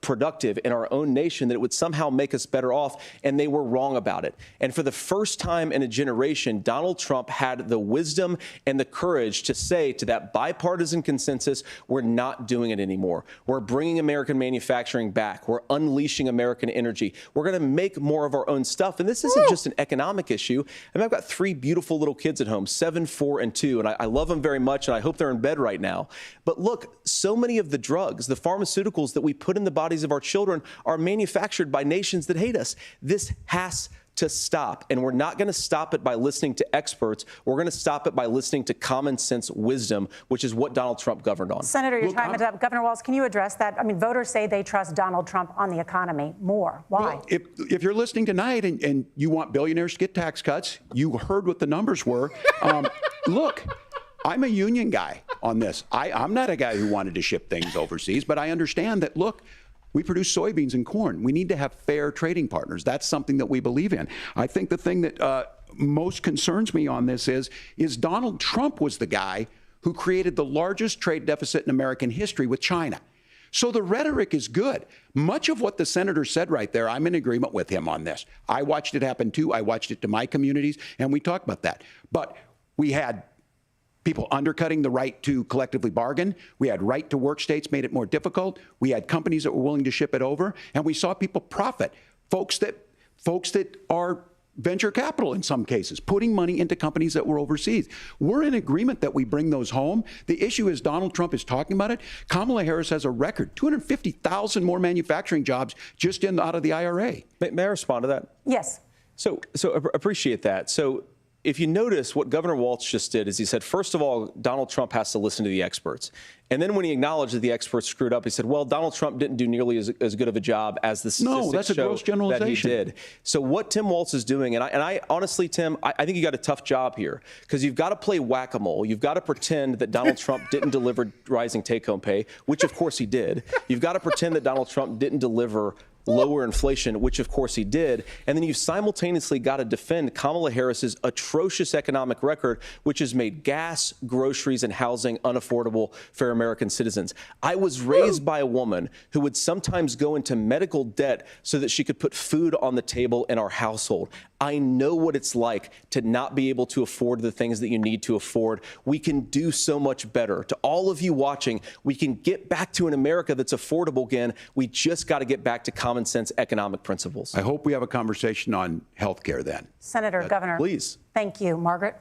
productive in our own nation, that it would somehow make us better off, and they were wrong about it. And for the first time in a generation, Donald Trump had the wisdom and the courage to say to that bipartisan consensus, we're not doing it anymore. We're bringing American manufacturing back. We're unleashing American energy. We're going to make more of our own stuff. And this isn't just an economic issue. I mean, I've got 3 beautiful little kids at home, 7, 4, and 2, and I love them very much, and I hope they're in bed right now. But look, so many of the drugs, the pharmaceuticals that we put in the bodies of our children are manufactured by nations that hate us. This has to stop, and we're not going to stop it by listening to experts. We're going to stop it by listening to common sense wisdom, which is what Donald Trump governed on. Senator, your time is up. Governor Walz, can you address that? I mean, voters say they trust Donald Trump on the economy more. Why? Well, if you're listening tonight and you want billionaires to get tax cuts, you heard what the numbers were. Look, I'm a union guy on this. I'm not a guy who wanted to ship things overseas, but I understand that, look, we produce soybeans and corn. We need to have fair trading partners. That's something that we believe in. I think the thing that most concerns me on this is Donald Trump was the guy who created the largest trade deficit in American history with China. So the rhetoric is good. Much of what the senator said right there, I'm in agreement with him on this. I watched it happen too. I watched it to my communities, and we talked about that. But we had people undercutting the right to collectively bargain. We had right to work states made it more difficult. We had companies that were willing to ship it over, and we saw people profit. Folks that are venture capital in some cases, putting money into companies that were overseas. We're in agreement that we bring those home. The issue is Donald Trump is talking about it. Kamala Harris has a record, 250,000 more manufacturing jobs just out of the IRA. May I respond to that? Yes. So appreciate that. So if you notice, what Governor Walz just did is he said, first of all, Donald Trump has to listen to the experts. And then when he acknowledged that the experts screwed up, he said, well, Donald Trump didn't do nearly as good of a job as the statistics show that he did. So what Tim Walz is doing, and I honestly, Tim, I think you got a tough job here, because you've got to play whack-a-mole. You've got to pretend that Donald Trump didn't deliver rising take-home pay, which of course he did. You've got to pretend that Donald Trump didn't deliver lower inflation, which of course he did. And then you've simultaneously got to defend Kamala Harris's atrocious economic record, which has made gas, groceries, and housing unaffordable for American citizens. I was raised by a woman who would sometimes go into medical debt so that she could put food on the table in our household. I know what it's like to not be able to afford the things that you need to afford. We can do so much better. To all of you watching, we can get back to an America that's affordable again. We just got to get back to common sense economic principles. I hope we have a conversation on health care then. Senator, Governor. Please. Thank you. Margaret?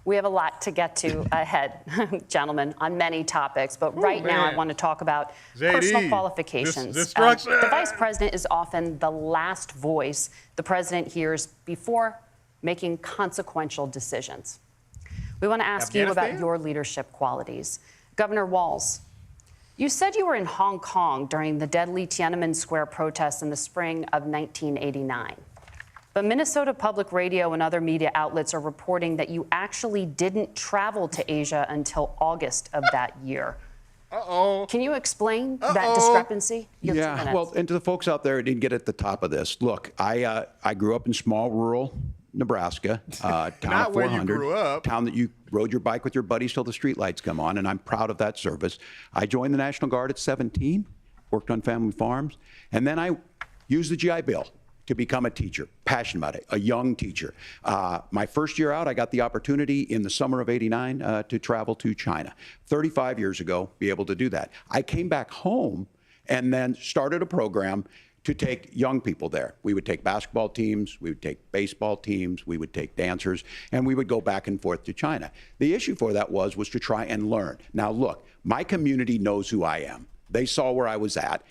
We have a lot to get to ahead, gentlemen, on many topics. But right now, I want to talk about personal qualifications. The vice president is often the last voice the president hears before making consequential decisions. We want to ask you about your leadership qualities. Governor Walz, you said you were in Hong Kong during the deadly Tiananmen Square protests in the spring of 1989. But Minnesota Public Radio and other media outlets are reporting that you actually didn't travel to Asia until August of that year. Uh-oh. Can you explain that discrepancy? Yeah, well, and to the folks out there who didn't get at the top of this, look, I grew up in small rural Nebraska, town Not of where 400, you grew up. town that you rode your bike with your buddies till the streetlights come on, and I'm proud of that service. I joined the National Guard at 17, worked on family farms, and then I used the GI Bill to become a teacher, passionate about it, a young teacher. My first year out, I got the opportunity in the summer of '89 to travel to China. 35 years ago, be able to do that. I came back home and then started a program to take young people there. We would take basketball teams, we would take baseball teams, we would take dancers, and we would go back and forth to China. The issue for that was to try and learn. Now look, my community knows who I am. They saw where I was at.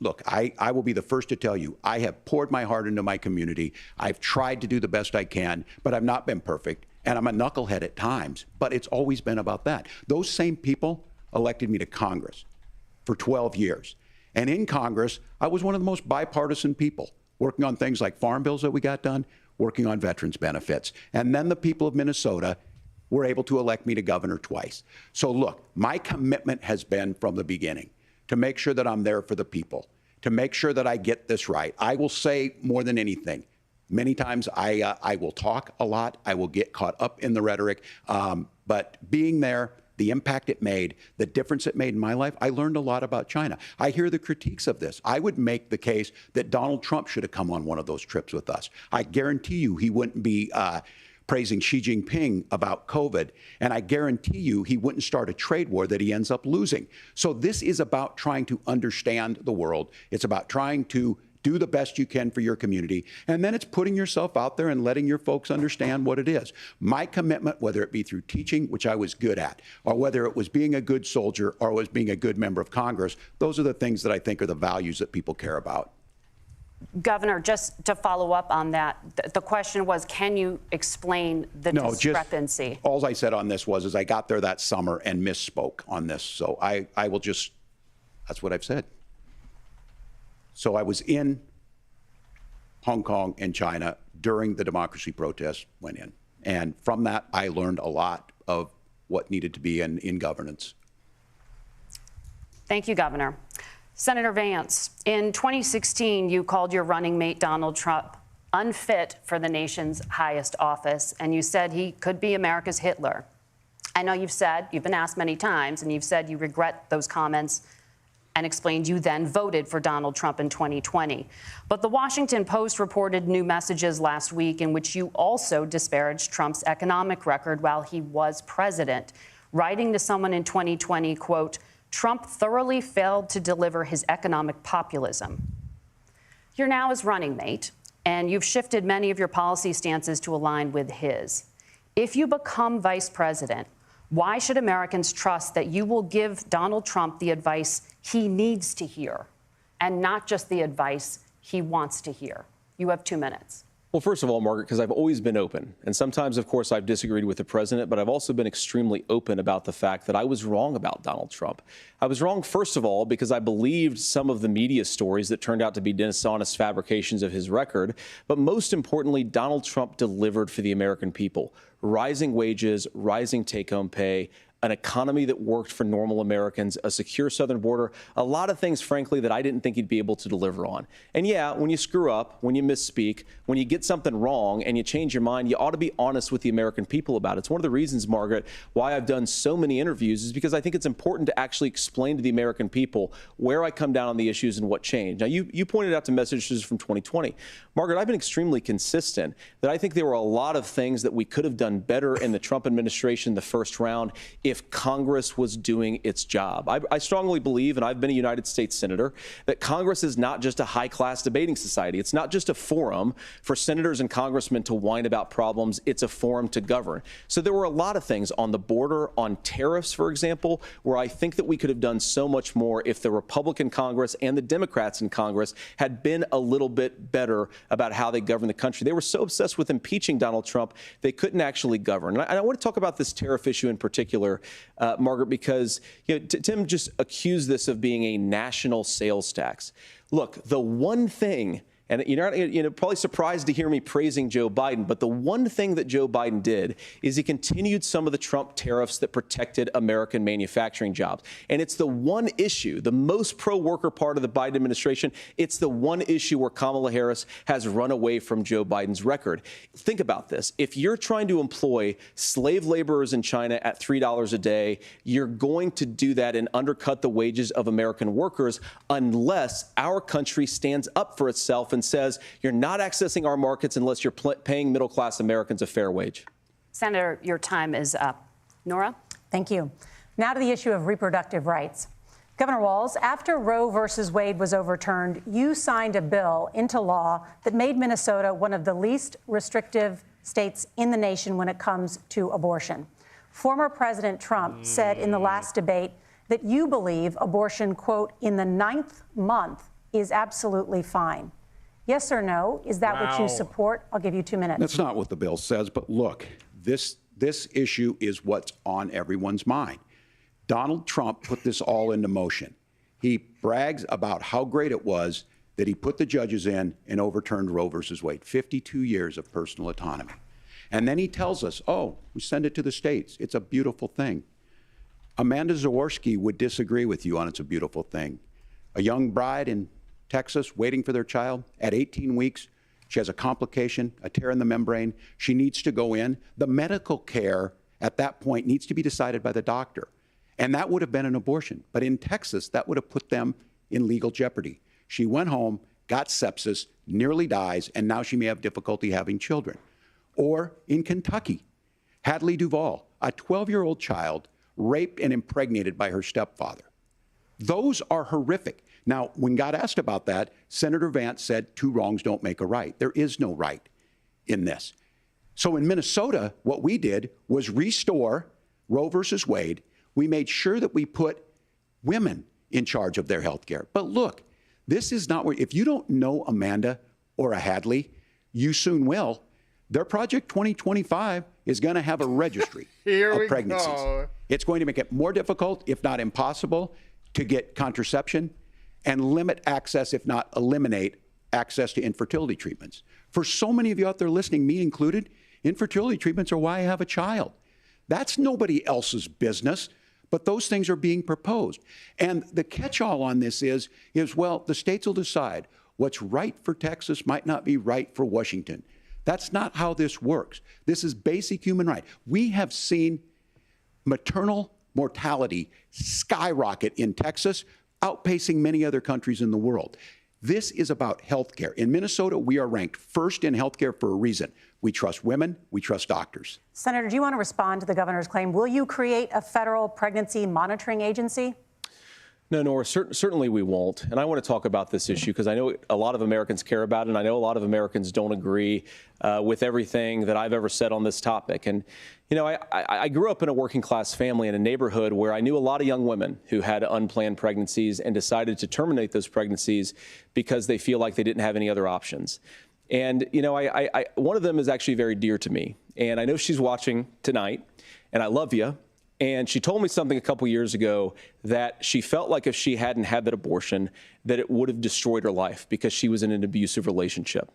Look, I will be the first to tell you, I have poured my heart into my community. I've tried to do the best I can, but I've not been perfect. And I'm a knucklehead at times, but it's always been about that. Those same people elected me to Congress for 12 years. And in Congress, I was one of the most bipartisan people, working on things like farm bills that we got done, working on veterans benefits. And then the people of Minnesota were able to elect me to governor twice. So look, my commitment has been from the beginning to make sure that I'm there for the people, to make sure that I get this right. I will say more than anything, many times I will talk a lot, I will get caught up in the rhetoric, but being there, the impact it made, the difference it made in my life, I learned a lot about China. I hear the critiques of this. I would make the case that Donald Trump should have come on one of those trips with us. I guarantee you he wouldn't be praising Xi Jinping about COVID, and I guarantee you he wouldn't start a trade war that he ends up losing. So this is about trying to understand the world. It's about trying to do the best you can for your community, and then it's putting yourself out there and letting your folks understand what it is. My commitment, whether it be through teaching, which I was good at, or whether it was being a good soldier or was being a good member of Congress, those are the things that I think are the values that people care about. Governor, just to follow up on that, the question was, can you explain the discrepancy? All I said on this was I got there that summer and misspoke on this. So I will just, that's what I've said. So I was in Hong Kong and China during the democracy protests went in. And from that, I learned a lot of what needed to be in governance. Thank you, Governor. Senator Vance, in 2016, you called your running mate Donald Trump unfit for the nation's highest office, and you said he could be America's Hitler. I know you've been asked many times, and you've said you regret those comments and explained you then voted for Donald Trump in 2020. But the Washington Post reported new messages last week in which you also disparaged Trump's economic record while he was president, writing to someone in 2020, quote, Trump thoroughly failed to deliver his economic populism. You're now his running mate, and you've shifted many of your policy stances to align with his. If you become vice president, why should Americans trust that you will give Donald Trump the advice he needs to hear and not just the advice he wants to hear? You have 2 minutes. Well, first of all, Margaret, because I've always been open. And sometimes, of course, I've disagreed with the president, but I've also been extremely open about the fact that I was wrong about Donald Trump. I was wrong, first of all, because I believed some of the media stories that turned out to be dishonest fabrications of his record. But most importantly, Donald Trump delivered for the American people. Rising wages, rising take-home pay, an economy that worked for normal Americans, a secure southern border, a lot of things, frankly, that I didn't think he'd be able to deliver on. And yeah, when you screw up, when you misspeak, when you get something wrong and you change your mind, you ought to be honest with the American people about it. It's one of the reasons, Margaret, why I've done so many interviews is because I think it's important to actually explain to the American people where I come down on the issues and what changed. Now, you pointed out to messages from 2020. Margaret, I've been extremely consistent that I think there were a lot of things that we could have done better in the Trump administration the first round if Congress was doing its job. I strongly believe, and I've been a United States Senator, that Congress is not just a high-class debating society. It's not just a forum for senators and congressmen to whine about problems. It's a forum to govern. So there were a lot of things on the border, on tariffs, for example, where I think that we could have done so much more if the Republican Congress and the Democrats in Congress had been a little bit better about how they govern the country. They were so obsessed with impeaching Donald Trump, they couldn't actually govern. And I want to talk about this tariff issue in particular, Margaret, because Tim just accused this of being a national sales tax. Look, the one thing And you're probably surprised to hear me praising Joe Biden, but the one thing that Joe Biden did is he continued some of the Trump tariffs that protected American manufacturing jobs. And it's the one issue, the most pro-worker part of the Biden administration, it's the one issue where Kamala Harris has run away from Joe Biden's record. Think about this. If you're trying to employ slave laborers in China at $3 a day, you're going to do that and undercut the wages of American workers unless our country stands up for itself and says you're not accessing our markets unless you're paying middle-class Americans a fair wage. Senator, your time is up. Nora? Thank you. Now to the issue of reproductive rights. Governor Walz, after Roe versus Wade was overturned, you signed a bill into law that made Minnesota one of the least restrictive states in the nation when it comes to abortion. Former President Trump said in the last debate that you believe abortion, quote, in the 9th month is absolutely fine. Yes or no? Is that what you support? I'll give you 2 minutes. That's not what the bill says, but look, this issue is what's on everyone's mind. Donald Trump put this all into motion. He brags about how great it was that he put the judges in and overturned Roe versus Wade, 52 years of personal autonomy. And then he tells us, oh, we send it to the states. It's a beautiful thing. Amanda Zaworski would disagree with you on it's a beautiful thing. A young bride in Texas waiting for their child at 18 weeks. She has a complication, a tear in the membrane. She needs to go in. The medical care at that point needs to be decided by the doctor. And that would have been an abortion. But in Texas, that would have put them in legal jeopardy. She went home, got sepsis, nearly dies, and now she may have difficulty having children. Or in Kentucky, Hadley Duvall, a 12-year-old child raped and impregnated by her stepfather. Those are horrific. Now, when God asked about that, Senator Vance said 2 wrongs don't make a right. There is no right in this. So in Minnesota, what we did was restore Roe versus Wade. We made sure that we put women in charge of their health care. But look, this is not where, if you don't know Amanda or a Hadley, you soon will. Their Project 2025 is going to have a registry of pregnancies. Go. It's going to make it more difficult, if not impossible, to get contraception and limit access, if not eliminate access to infertility treatments. For so many of you out there listening, me included, infertility treatments are why I have a child. That's nobody else's business, but those things are being proposed. And the catch-all on this is, well, the states will decide what's right for Texas might not be right for Washington. That's not how this works. This is basic human right. We have seen maternal mortality skyrocket in Texas, outpacing many other countries in the world. This is about health care. In Minnesota, we are ranked first in health care for a reason. We trust women, we trust doctors. Senator, do you want to respond to the governor's claim? Will you create a federal pregnancy monitoring agency? No, Nora, certainly we won't. And I want to talk about this issue because I know a lot of Americans care about it, and I know a lot of Americans don't agree with everything that I've ever said on this topic. And, you know, I grew up in a working class family in a neighborhood where I knew a lot of young women who had unplanned pregnancies and decided to terminate those pregnancies because they feel like they didn't have any other options. And, you know, one of them is actually very dear to me. And I know she's watching tonight, and I love you. And she told me something a couple years ago that she felt like if she hadn't had that abortion, that it would have destroyed her life because she was in an abusive relationship.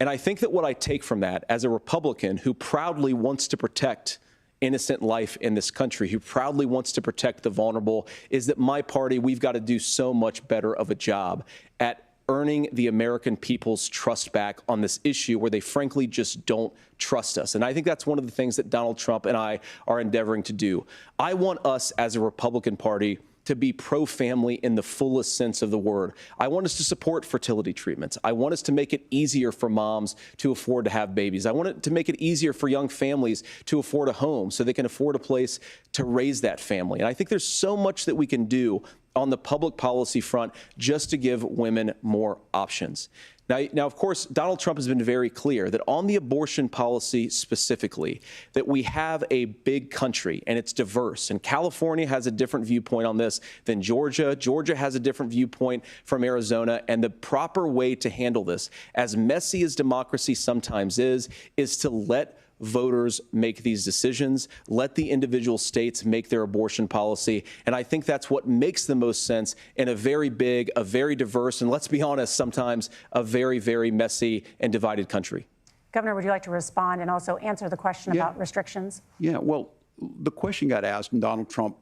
And I think that what I take from that as a Republican who proudly wants to protect innocent life in this country, who proudly wants to protect the vulnerable, is that my party, we've got to do so much better of a job at earning the American people's trust back on this issue where they frankly just don't trust us. And I think that's one of the things that Donald Trump and I are endeavoring to do. I want us as a Republican Party to be pro-family in the fullest sense of the word. I want us to support fertility treatments. I want us to make it easier for moms to afford to have babies. I want it to make it easier for young families to afford a home so they can afford a place to raise that family. And I think there's so much that we can do on the public policy front just to give women more options. Now, of course, Donald Trump has been very clear that on the abortion policy specifically, that we have a big country and it's diverse. And California has a different viewpoint on this than Georgia. Georgia has a different viewpoint from Arizona. And the proper way to handle this, as messy as democracy sometimes is to let voters make these decisions. Let the individual states make their abortion policy. And I think that's what makes the most sense in a very big, a very diverse, and let's be honest, sometimes a very, very messy and divided country. Governor, would you like to respond and also answer the question about restrictions? Yeah, well, the question got asked, and Donald Trump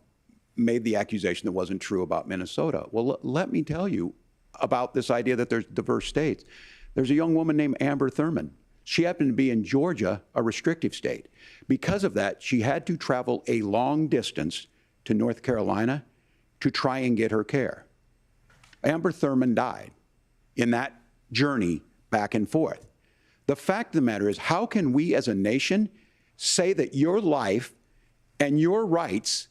made the accusation that wasn't true about Minnesota. Well, let me tell you about this idea that there's diverse states. There's a young woman named Amber Thurman. She happened to be in Georgia, a restrictive state. Because of that, she had to travel a long distance to North Carolina to try and get her care. Amber Thurman died in that journey back and forth. The fact of the matter is, how can we as a nation say that your life and your rights,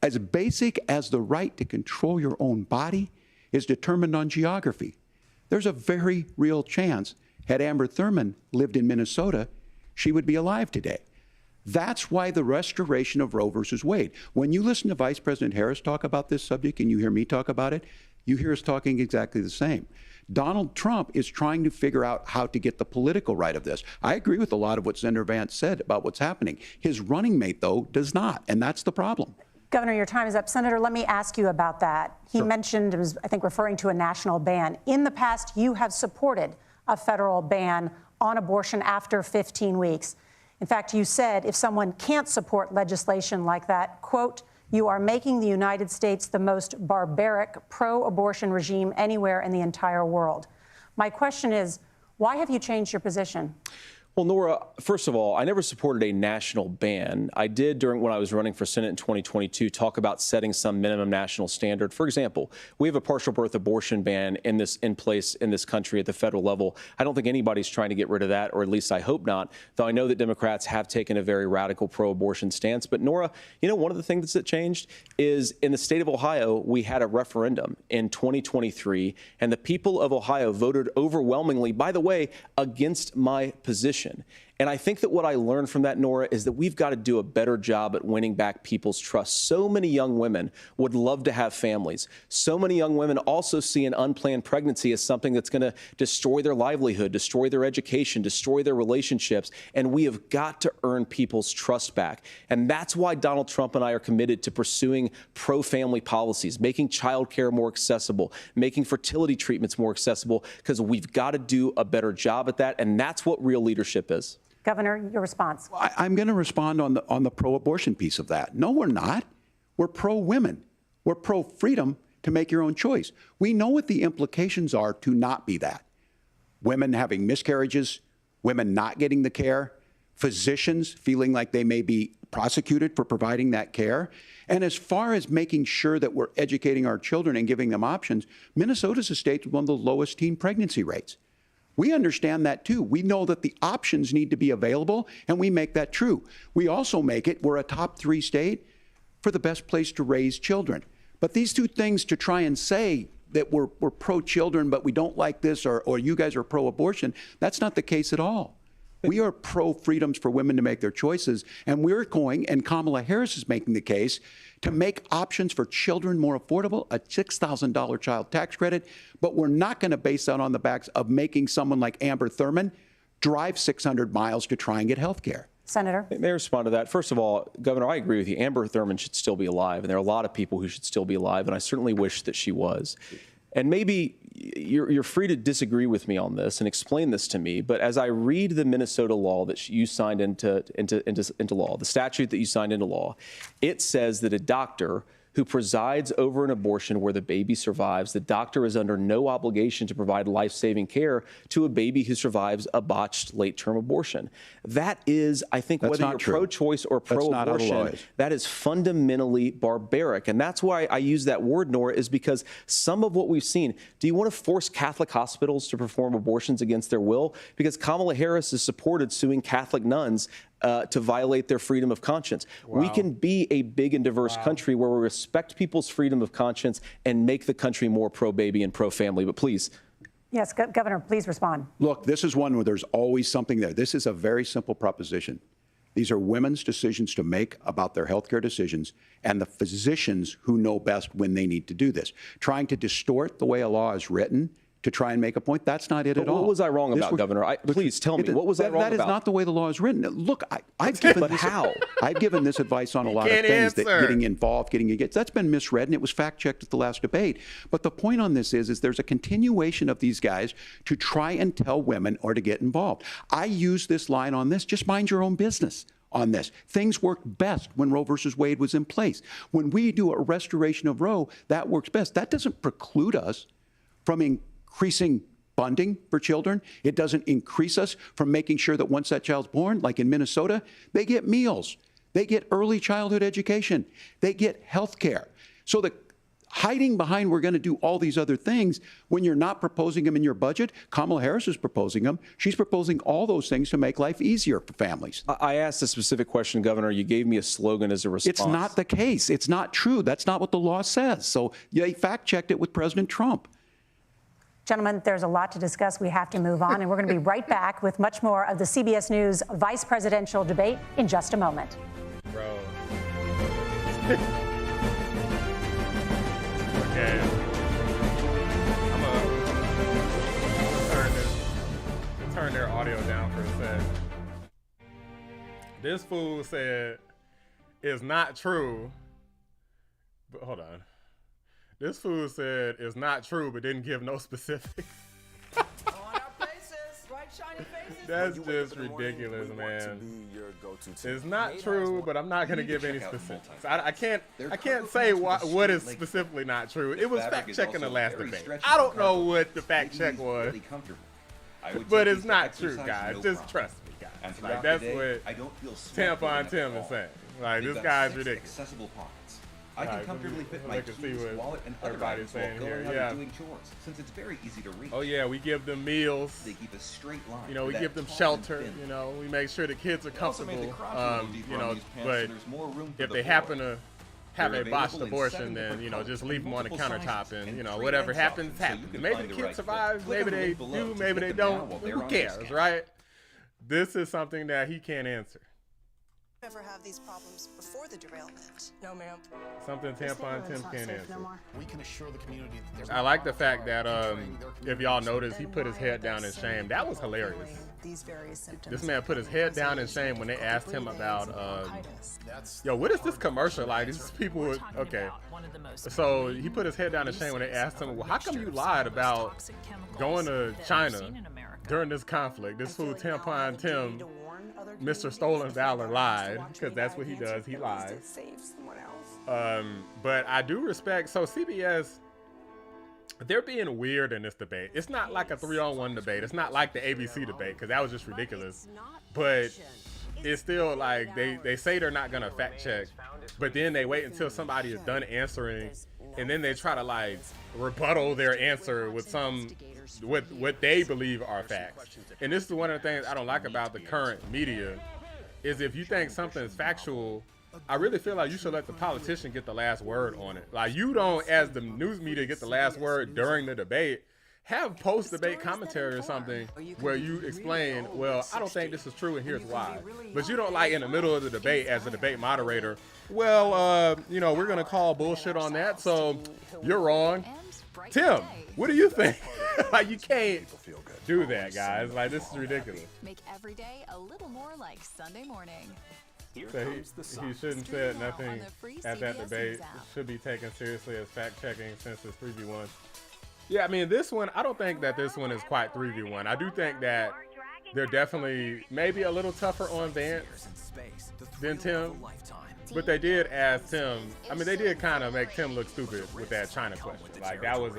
as basic as the right to control your own body, is determined on geography? There's a very real chance, had Amber Thurman lived in Minnesota, she would be alive today. That's why the restoration of Roe versus Wade. When you listen to Vice President Harris talk about this subject and you hear me talk about it, you hear us talking exactly the same. Donald Trump is trying to figure out how to get the political right of this. I agree with a lot of what Senator Vance said about what's happening. His running mate, though, does not, and that's the problem. Governor, your time is up. Senator, let me ask you about that. He mentioned, it was, I think, referring to a national ban. In the past, you have supported a federal ban on abortion after 15 weeks. In fact, you said if someone can't support legislation like that, quote, you are making the United States the most barbaric pro-abortion regime anywhere in the entire world. My question is, why have you changed your position? Well, Nora, first of all, I never supported a national ban. I did, when I was running for Senate in 2022, talk about setting some minimum national standard. For example, we have a partial birth abortion ban in place in this country at the federal level. I don't think anybody's trying to get rid of that, or at least I hope not, though I know that Democrats have taken a very radical pro-abortion stance. But Nora, you know, one of the things that changed is in the state of Ohio, we had a referendum in 2023, and the people of Ohio voted overwhelmingly, by the way, against my position. And I think that what I learned from that, Nora, is that we've got to do a better job at winning back people's trust. So many young women would love to have families. So many young women also see an unplanned pregnancy as something that's going to destroy their livelihood, destroy their education, destroy their relationships. And we have got to earn people's trust back. And that's why Donald Trump and I are committed to pursuing pro-family policies, making child care more accessible, making fertility treatments more accessible, because we've got to do a better job at that. And that's what real leadership is. Governor, your response. I'm going to respond on the pro-abortion piece of that. No, we're not. We're pro-women. We're pro-freedom to make your own choice. We know what the implications are to not be that. Women having miscarriages, women not getting the care, physicians feeling like they may be prosecuted for providing that care. And as far as making sure that we're educating our children and giving them options, Minnesota's a state with one of the lowest teen pregnancy rates. We understand that, too. We know that the options need to be available, and we make that true. We also make it, we're a top 3 state for the best place to raise children. But these two things, to try and say that we're pro-children, but we don't like this, or you guys are pro-abortion, that's not the case at all. We are pro-freedoms for women to make their choices, and we're going, and Kamala Harris is making the case, to make options for children more affordable, a $6,000 child tax credit, but we're not going to base that on the backs of making someone like Amber Thurman drive 600 miles to try and get health care. Senator. May I respond to that? First of all, Governor, I agree with you. Amber Thurman should still be alive, and there are a lot of people who should still be alive, and I certainly wish that she was. And maybe you're free to disagree with me on this and explain this to me, but as I read the Minnesota law that you signed into law, the statute that you signed into law, it says that a doctor who presides over an abortion where the baby survives, the doctor is under no obligation to provide life-saving care to a baby who survives a botched late-term abortion. That is, I think, whether you're pro-choice or pro-abortion, that is fundamentally barbaric. And that's why I use that word, Nora, is because some of what we've seen, do you want to force Catholic hospitals to perform abortions against their will? Because Kamala Harris has supported suing Catholic nuns to violate their freedom of conscience. Wow. We can be a big and diverse country where we respect people's freedom of conscience and make the country more pro-baby and pro-family. But please. Yes, Governor, please respond. Look, this is one where there's always something there. This is a very simple proposition. These are women's decisions to make about their healthcare decisions, and the physicians who know best when they need to do this. Trying to distort the way a law is written to try and make a point. That's not it at all. What was I wrong about, Governor? Please tell me, what was I wrong about? That is not the way the law is written. Look, I've given I've given this advice on a lot of things, that getting involved, getting engaged, that's been misread, and it was fact-checked at the last debate. But the point on this is there's a continuation of these guys to try and tell women or to get involved. I use this line on this, just mind your own business. On this. Things worked best when Roe versus Wade was in place. When we do a restoration of Roe, that works best. That doesn't preclude us from increasing funding for children. It doesn't increase us from making sure that once that child's born, like in Minnesota, they get meals, they get early childhood education, they get health care. So the hiding behind we're going to do all these other things when you're not proposing them in your budget. Kamala Harris is proposing them. She's proposing all those things to make life easier for families. I asked a specific question, Governor. You gave me a slogan as a response. It's not the case. It's not true. That's not what the law says. So they fact-checked it with President Trump. Gentlemen, there's a lot to discuss. We have to move on, and we're going to be right back with much more of the CBS News vice presidential debate in just a moment. Bro. Okay. I'm gonna turn their audio down for a sec. This fool said it's not true. But hold on. This fool said it's not true, but didn't give no specifics. That's just ridiculous, man. It's not true, but I'm not going to give any specifics. I can't say what is specifically not true. It was fact-checking the last debate. I don't know what the fact-check was, but it's not true, guys. Just trust me, guys. Like, that's what Tampon Tim is saying. Like, this guy's ridiculous. I can comfortably fit my keys, wallet, and other items while going out and doing chores, since it's very easy to reach. Oh yeah, we give them meals. They keep a straight line. You know, we give them shelter. You know, we make sure the kids are comfortable. You know, but if they happen to have a botched abortion, then, you know, just leave them on the countertop, and, you know, whatever happens, happens. Maybe the kid survives, maybe they do, maybe they don't. Who cares, right? This is something that he can't answer. Ever have these problems before the derailment? No, ma'am. Something Tampon Tim can't answer. We can assure the community that I like the fact that if y'all notice, he put his head down in shame. That was hilarious. This man put his head down in shame when they asked him about yo, what is this commercial like? These people would, okay. So he put his head down in shame when they asked him, well, how come you lied about going to China during this conflict? This fool Tampon Tim, Mr. Stolen Valor, lied, because that's what he does. He lies. But I do respect, so CBS, they're being weird in this debate. It's not like a 3-on-1 debate. It's not like the ABC debate, because that was just ridiculous. But it's still like they say they're not going to fact check, but then they wait until somebody is done answering, and then they try to like rebuttal their answer with what they believe are facts. And this is one of the things I don't like about the current media, is if you think something is factual, I really feel like you should let the politician get the last word on it. Like, you don't, as the news media, get the last word during the debate. Have post-debate commentary or something where you explain, well, I don't think this is true and here's why. But you don't, like, in the middle of the debate as a debate moderator, well, you know, we're going to call bullshit on that, so you're wrong. Tim, what do you think? Like, you can't do that, guys. Like, this is ridiculous. Make every day a little more like Sunday morning. So he shouldn't say nothing at that debate. It should be taken seriously as fact-checking since it's 3v1. Yeah, I mean, this one, I don't think that this one is quite 3v1. I do think that they're definitely maybe a little tougher on Vance than Tim. But they did ask Tim, I mean, they did kind of make Tim look stupid with that China question. Like, that was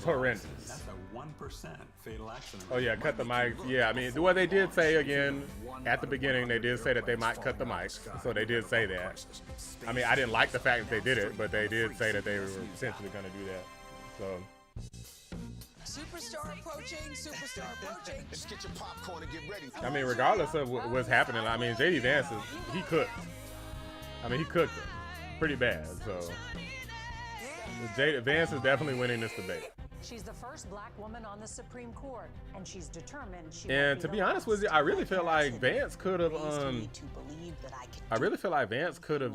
horrendous. That's a 1% fatal accident. Oh yeah, cut the mics. Yeah, I mean, what they did say again at the beginning, they did say that they might cut the mics. So they did say that. I mean, I didn't like the fact that they did it, but they did say that they were potentially going to do that. So. Superstar approaching, superstar approaching. Just get your popcorn and get ready. I mean, regardless of what's happening, I mean, JD Vance, he cooked. I mean, he cooked it pretty bad. So Vance is definitely winning this debate. She's the first black woman on the Supreme Court, and she's determined she And to be honest with you, I really feel like Vance could have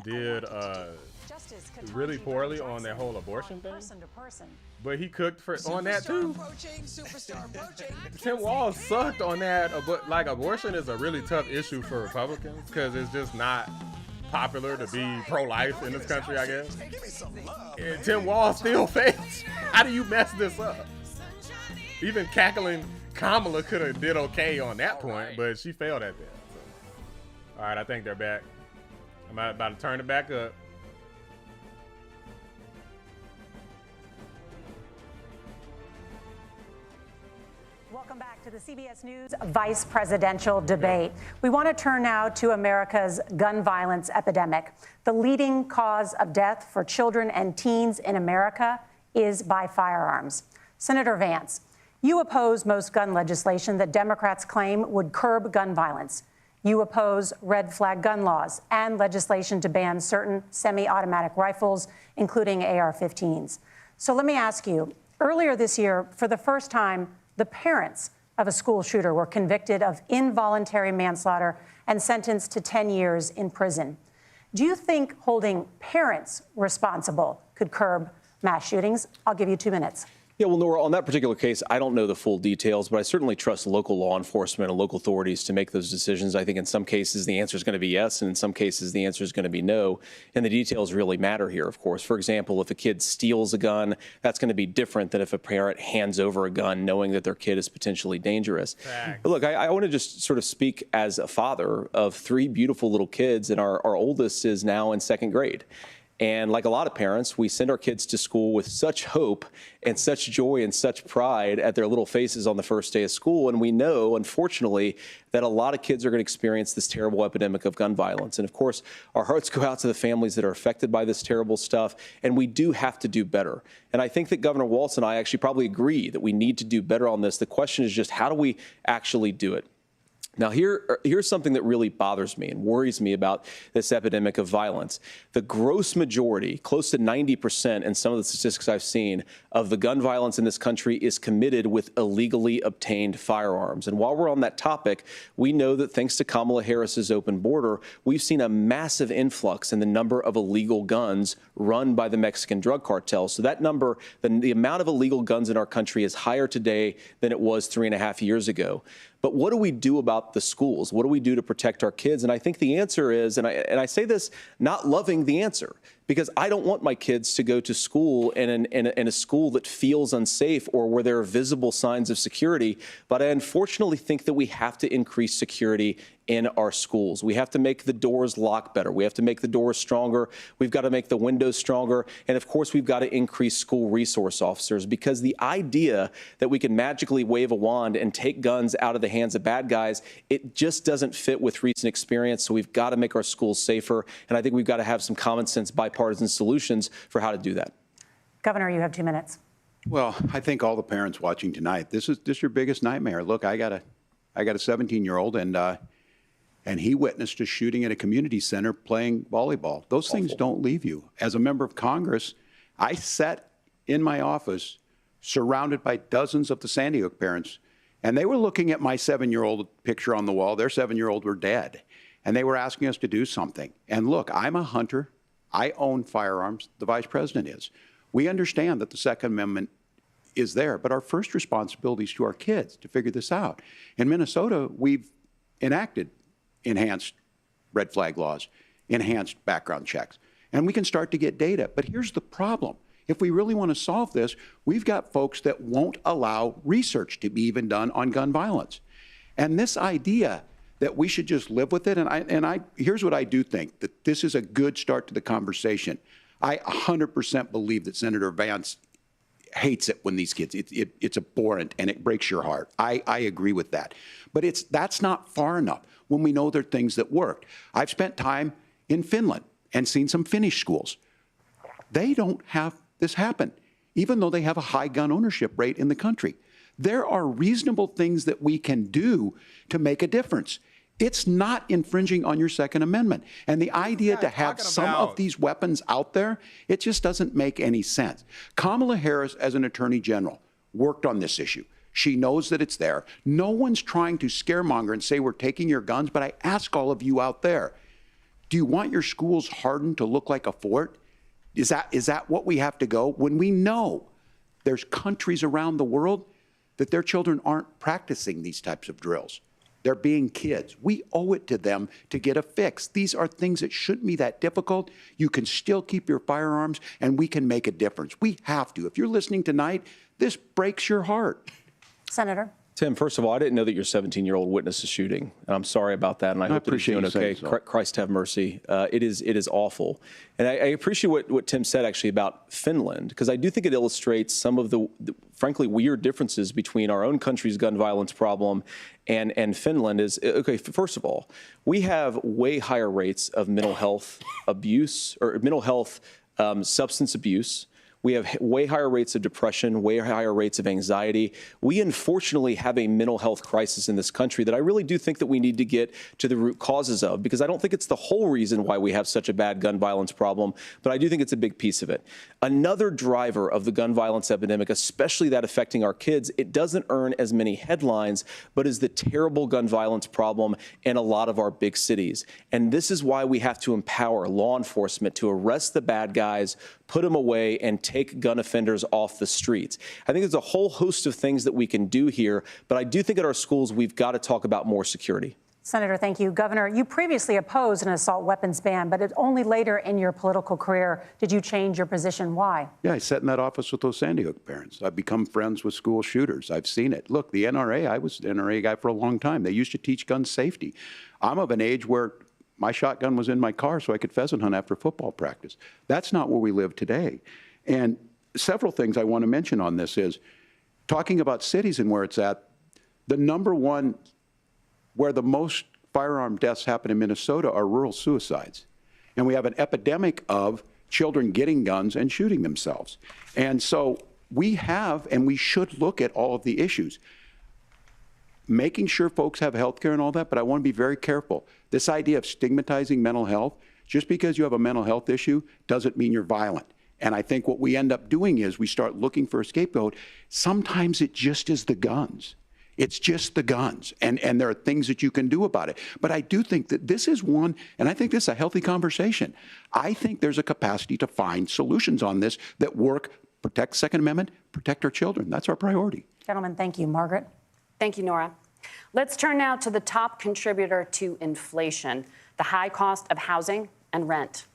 did really poorly on that whole abortion thing. But he cooked on that too. Tim Walz sucked on that. But like, abortion is a really tough issue for Republicans because it's just not popular to be pro-life in this country, I guess. And Tim Walz still failed. How do you mess this up? Even cackling Kamala could have did okay on that point, but she failed at that. So. All right, I think they're back. I'm about to turn it back up. Welcome back to the CBS News vice presidential debate. We want to turn now to America's gun violence epidemic. The leading cause of death for children and teens in America is by firearms. Senator Vance, you oppose most gun legislation that Democrats claim would curb gun violence. You oppose red flag gun laws and legislation to ban certain semi-automatic rifles, including AR-15s. So let me ask you, earlier this year, for the first time, the parents of a school shooter were convicted of involuntary manslaughter and sentenced to 10 years in prison. Do you think holding parents responsible could curb mass shootings? I'll give you 2 minutes. Yeah, well, Nora, on that particular case, I don't know the full details, but I certainly trust local law enforcement and local authorities to make those decisions. I think in some cases the answer is going to be yes, and in some cases the answer is going to be no. And the details really matter here, of course. For example, if a kid steals a gun, that's going to be different than if a parent hands over a gun knowing that their kid is potentially dangerous. But look, I want to just sort of speak as a father of 3 beautiful little kids, and our oldest is now in 2nd grade. And like a lot of parents, we send our kids to school with such hope and such joy and such pride at their little faces on the first day of school. And we know, unfortunately, that a lot of kids are going to experience this terrible epidemic of gun violence. And of course, our hearts go out to the families that are affected by this terrible stuff. And we do have to do better. And I think that Governor Walz and I actually probably agree that we need to do better on this. The question is just, how do we actually do it? Now, here's something that really bothers me and worries me about this epidemic of violence. The gross majority, close to 90% in some of the statistics I've seen, of the gun violence in this country is committed with illegally obtained firearms. And while we're on that topic, we know that thanks to Kamala Harris's open border, we've seen a massive influx in the number of illegal guns run by the Mexican drug cartels. So that number, the amount of illegal guns in our country is higher today than it was 3.5 years ago. But what do we do about the schools? What do we do to protect our kids? And I think the answer is, and I say this not loving the answer, because I don't want my kids to go to school in a school that feels unsafe or where there are visible signs of security. But I unfortunately think that we have to increase security in our schools. We have to make the doors lock better. We have to make the doors stronger. We've got to make the windows stronger. And of course, we've got to increase school resource officers, because the idea that we can magically wave a wand and take guns out of the hands of bad guys, it just doesn't fit with recent experience. So we've got to make our schools safer. And I think we've got to have some common sense bipartisan solutions for how to do that. Governor, you have 2 minutes. Well, I think all the parents watching tonight, this is your biggest nightmare. Look, I got a 17-year-old, and he witnessed a shooting at a community center playing volleyball. Those things don't leave you. As a member of Congress, I sat in my office surrounded by dozens of the Sandy Hook parents, and they were looking at my 7-year-old picture on the wall. Their 7-year-old were dead, and they were asking us to do something. And look, I'm a hunter. I own firearms. The vice president is. We understand that the Second Amendment is there, but our first responsibility is to our kids to figure this out. In Minnesota, we've enacted enhanced red flag laws, enhanced background checks, and we can start to get data. But here's the problem. If we really want to solve this, we've got folks that won't allow research to be even done on gun violence. And this idea that we should just live with it, and here's what I do think, that this is a good start to the conversation. I 100% believe that Senator Vance hates it when these kids, it's abhorrent and it breaks your heart. I agree with that. But that's not far enough when we know there are things that worked. I've spent time in Finland and seen some Finnish schools. They don't have this happen, even though they have a high gun ownership rate in the country. There are reasonable things that we can do to make a difference. It's not infringing on your Second Amendment. And the idea to have some of these weapons out there, it just doesn't make any sense. Kamala Harris, as an attorney general, worked on this issue. She knows that it's there. No one's trying to scaremonger and say we're taking your guns, but I ask all of you out there, do you want your schools hardened to look like a fort? Is that what we have to go when we know there's countries around the world that their children aren't practicing these types of drills? They're being kids. We owe it to them to get a fix. These are things that shouldn't be that difficult. You can still keep your firearms, and we can make a difference. We have to. If you're listening tonight, this breaks your heart. Senator. Tim, first of all, I didn't know that your 17-year-old witnessed a shooting. I'm sorry about that, and I hope that he's doing okay. So. Christ have mercy. It is awful. And I appreciate what Tim said, actually, about Finland, because I do think it illustrates some of the frankly, weird differences between our own country's gun violence problem and Finland. Is, okay, first of all, we have way higher rates of mental health abuse or mental health substance abuse. We have way higher rates of depression, way higher rates of anxiety. We unfortunately have a mental health crisis in this country that I really do think that we need to get to the root causes of, because I don't think it's the whole reason why we have such a bad gun violence problem, but I do think it's a big piece of it. Another driver of the gun violence epidemic, especially that affecting our kids, it doesn't earn as many headlines, but is the terrible gun violence problem in a lot of our big cities. And this is why we have to empower law enforcement to arrest the bad guys, put them away, and take gun offenders off the streets. I think there's a whole host of things that we can do here, but I do think at our schools we've got to talk about more security. Senator, thank you. Governor, you previously opposed an assault weapons ban, but it's only later in your political career did you change your position. Why? Yeah, I sat in that office with those Sandy Hook parents. I've become friends with school shooters. I've seen it. Look, the NRA, I was the NRA guy for a long time. They used to teach gun safety. I'm of an age where my shotgun was in my car so I could pheasant hunt after football practice. That's not where we live today. And several things I want to mention on this is talking about cities and where it's at. The number one where the most firearm deaths happen in Minnesota are rural suicides. And we have an epidemic of children getting guns and shooting themselves. And so we have, and we should look at all of the issues. Making sure folks have health care and all that, but I want to be very careful. This idea of stigmatizing mental health, just because you have a mental health issue doesn't mean you're violent. And I think what we end up doing is we start looking for a scapegoat. Sometimes it just is the guns. It's just the guns, and there are things that you can do about it. But I do think that this is one, and I think this is a healthy conversation. I think there's a capacity to find solutions on this that work, protect Second Amendment, protect our children. That's our priority. Gentlemen, thank you. Margaret? Thank you, Nora. Let's turn now to the top contributor to inflation, the high cost of housing and rent.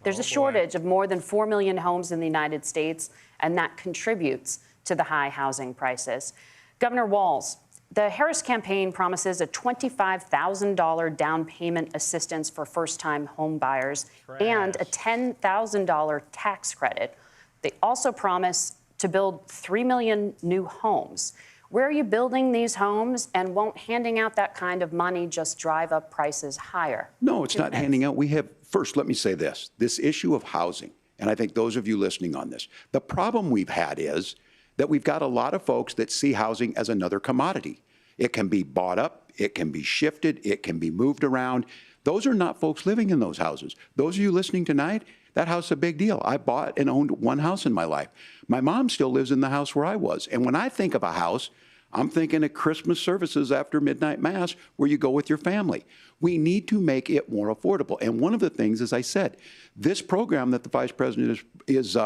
There's a shortage of more than 4 million homes in the United States, and that contributes to the high housing prices. Governor Walz, the Harris campaign promises a $25,000 down payment assistance for first-time home buyers and a $10,000 tax credit. They also promise to build 3 million new homes. Where are you building these homes, and won't handing out that kind of money just drive up prices higher? No, it's not handing out. We have, first, let me say this issue of housing, and I think those of you listening on this, the problem we've had is that we've got a lot of folks that see housing as another commodity. It can be bought up, it can be shifted, it can be moved around. Those are not folks living in those houses. Those of you listening tonight, that house is a big deal. I bought and owned one house in my life. My mom still lives in the house where I was. And when I think of a house, I'm thinking of Christmas services after midnight mass where you go with your family. We need to make it more affordable. And one of the things, as I said, this program that the Vice President is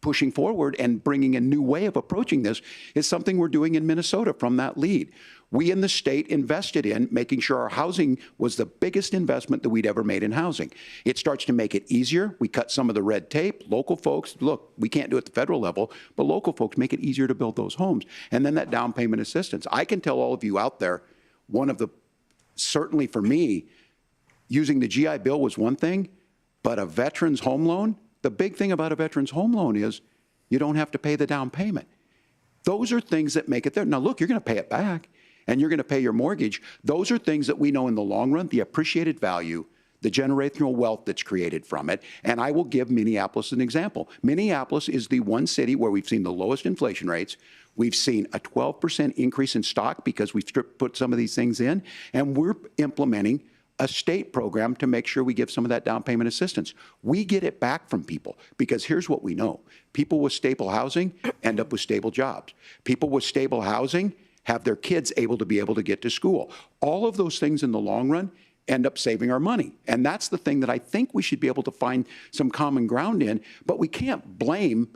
pushing forward and bringing a new way of approaching this is something we're doing in Minnesota from that lead. We in the state invested in making sure our housing was the biggest investment that we'd ever made in housing. It starts to make it easier. We cut some of the red tape. Local folks, look, we can't do it at the federal level, but local folks make it easier to build those homes. And then that down payment assistance. I can tell all of you out there, one of the, certainly for me, using the GI Bill was one thing, but a veteran's home loan, the big thing about a veteran's home loan is you don't have to pay the down payment. Those are things that make it there. Now, look, you're going to pay it back, and you're going to pay your mortgage. Those are things that we know in the long run, the appreciated value, the generational wealth that's created from it. And I will give Minneapolis an example. Minneapolis is the one city where we've seen the lowest inflation rates. We've seen a 12% increase in stock because we've put some of these things in, and we're implementing a state program to make sure we give some of that down payment assistance. We get it back from people because here's what we know. People with stable housing end up with stable jobs. People with stable housing have their kids able to get to school. All of those things in the long run end up saving our money. And that's the thing that I think we should be able to find some common ground in, but we can't blame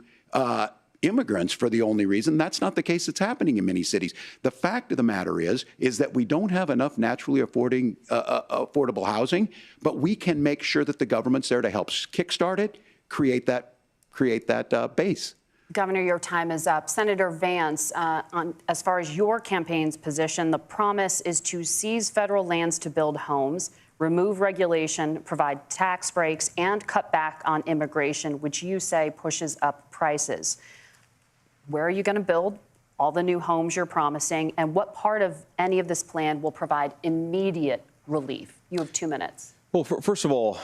immigrants for the only reason. That's not the case that's happening in many cities. The fact of the matter is that we don't have enough naturally affordable housing, but we can make sure that the government's there to help kickstart it, create that base. Governor, your time is up. Senator Vance, as far as your campaign's position, the promise is to seize federal lands to build homes, remove regulation, provide tax breaks, and cut back on immigration, which you say pushes up prices. Where are you going to build all the new homes you're promising, and what part of any of this plan will provide immediate relief? You have 2 minutes. Well, first of all,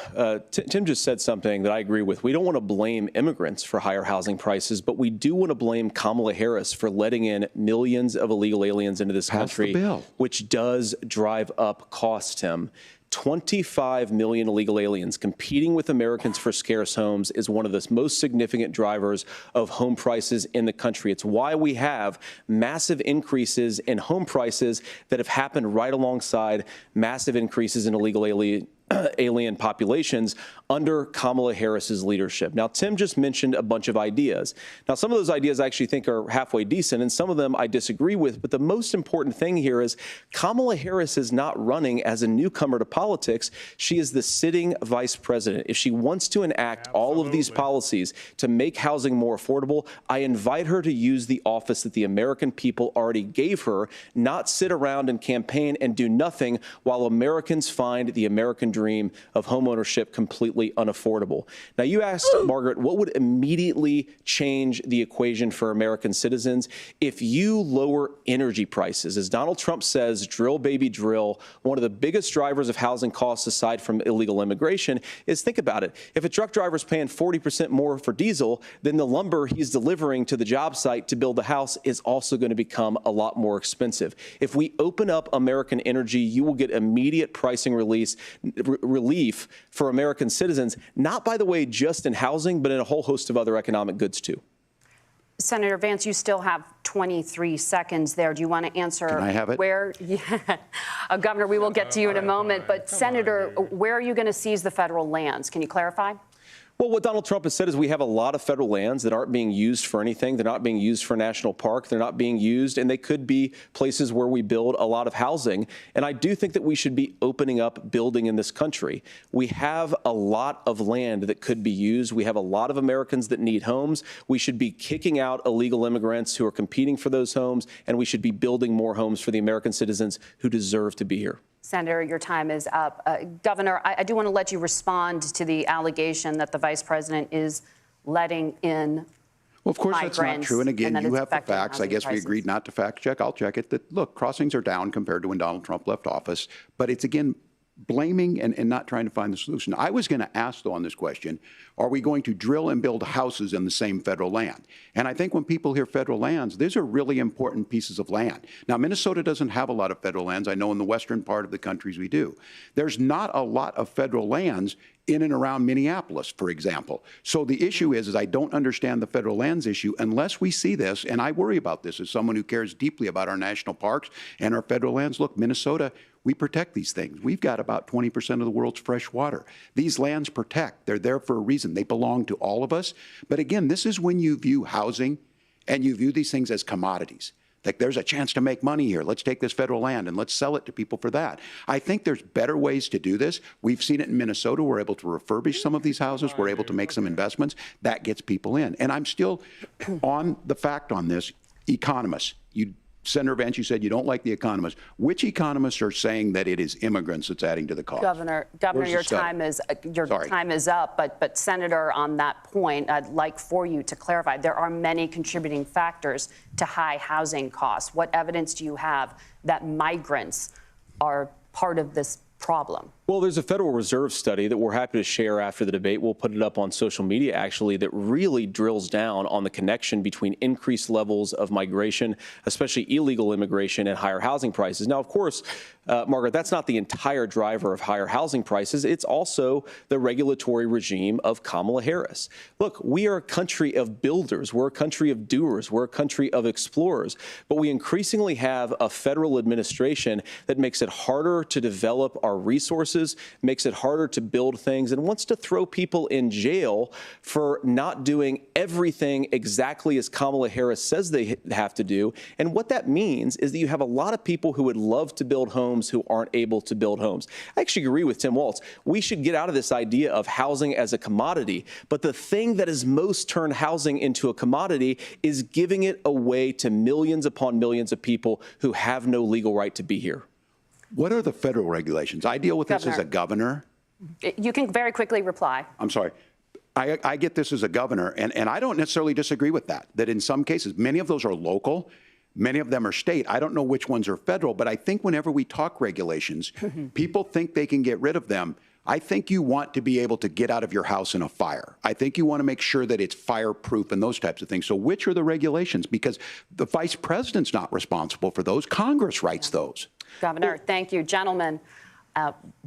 Tim just said something that I agree with. We don't want to blame immigrants for higher housing prices, but we do want to blame Kamala Harris for letting in millions of illegal aliens into this country, which does drive up costs, Tim. 25 million illegal aliens competing with Americans for scarce homes is one of the most significant drivers of home prices in the country. It's why we have massive increases in home prices that have happened right alongside massive increases in illegal alien populations under Kamala Harris's leadership. Now, Tim just mentioned a bunch of ideas. Now, some of those ideas I actually think are halfway decent, and some of them I disagree with. But the most important thing here is Kamala Harris is not running as a newcomer to politics. She is the sitting vice president. If she wants to enact all of these policies to make housing more affordable, I invite her to use the office that the American people already gave her, not sit around and campaign and do nothing while Americans find the American dream of homeownership completely unaffordable. Now, you asked, Margaret, what would immediately change the equation for American citizens? If you lower energy prices, as Donald Trump says, drill, baby, drill, one of the biggest drivers of housing costs aside from illegal immigration is, think about it, if a truck driver is paying 40% more for diesel, then the lumber he's delivering to the job site to build the house is also going to become a lot more expensive. If we open up American energy, you will get immediate pricing relief for American citizens, not, by the way, just in housing, but in a whole host of other economic goods, too. Senator Vance, you still have 23 seconds there. Do you want to answer? Can I have it? Where, Governor, we will get to you in a moment. But, Senator, where are you going to seize the federal lands? Can you clarify? Well, what Donald Trump has said is we have a lot of federal lands that aren't being used for anything. They're not being used for a national park. They're not being used, and they could be places where we build a lot of housing. And I do think that we should be opening up building in this country. We have a lot of land that could be used. We have a lot of Americans that need homes. We should be kicking out illegal immigrants who are competing for those homes, and we should be building more homes for the American citizens who deserve to be here. Senator, your time is up. Governor, I do want to let you respond to the allegation that the vice president is letting in Well, of course, that's not true. And again, you have the facts. I guess we agreed not to fact check. I'll check it. That, look, crossings are down compared to when Donald Trump left office. But it's, again, blaming and not trying to find the solution. I was going to ask, though, on this question, are we going to drill and build houses in the same federal land? And I think when people hear federal lands, these are really important pieces of land. Now, Minnesota doesn't have a lot of federal lands. I know in the western part of the countries we do. There's not a lot of federal lands in and around Minneapolis, for example. So the issue is I don't understand the federal lands issue unless we see this, and I worry about this as someone who cares deeply about our national parks and our federal lands. Look, Minnesota, we protect these things. We've got about 20% of the world's fresh water. These lands protect. They're there for a reason. They belong to all of us. But again, this is when you view housing and you view these things as commodities. Like, there's a chance to make money here. Let's take this federal land and let's sell it to people for that. I think there's better ways to do this. We've seen it in Minnesota. We're able to refurbish some of these houses. We're able to make some investments. That gets people in. And I'm still on the fact on this. Economists, Senator Vance, you said you don't like the economists. Which economists are saying that it is immigrants that's adding to the cost? Governor, your time is up. But Senator, on that point, I'd like for you to clarify. There are many contributing factors to high housing costs. What evidence do you have that migrants are part of this problem? Well, there's a Federal Reserve study that we're happy to share after the debate. We'll put it up on social media, actually, that really drills down on the connection between increased levels of migration, especially illegal immigration, and higher housing prices. Now, of course, Margaret, that's not the entire driver of higher housing prices. It's also the regulatory regime of Kamala Harris. Look, we are a country of builders. We're a country of doers. We're a country of explorers. But we increasingly have a federal administration that makes it harder to develop our resources, makes it harder to build things, and wants to throw people in jail for not doing everything exactly as Kamala Harris says they have to do. And what that means is that you have a lot of people who would love to build homes who aren't able to build homes. I actually agree with Tim Walz. We should get out of this idea of housing as a commodity. But the thing that has most turned housing into a commodity is giving it away to millions upon millions of people who have no legal right to be here. What are the federal regulations? I deal with this as a governor. You can very quickly reply. I'm sorry. I get this as a governor, and I don't necessarily disagree with that in some cases, many of those are local. Many of them are state. I don't know which ones are federal, but I think whenever we talk regulations, people think they can get rid of them. I think you want to be able to get out of your house in a fire. I think you want to make sure that it's fireproof and those types of things. So which are the regulations? Because the vice president's not responsible for those. Congress writes those. Governor, thank you. Gentlemen,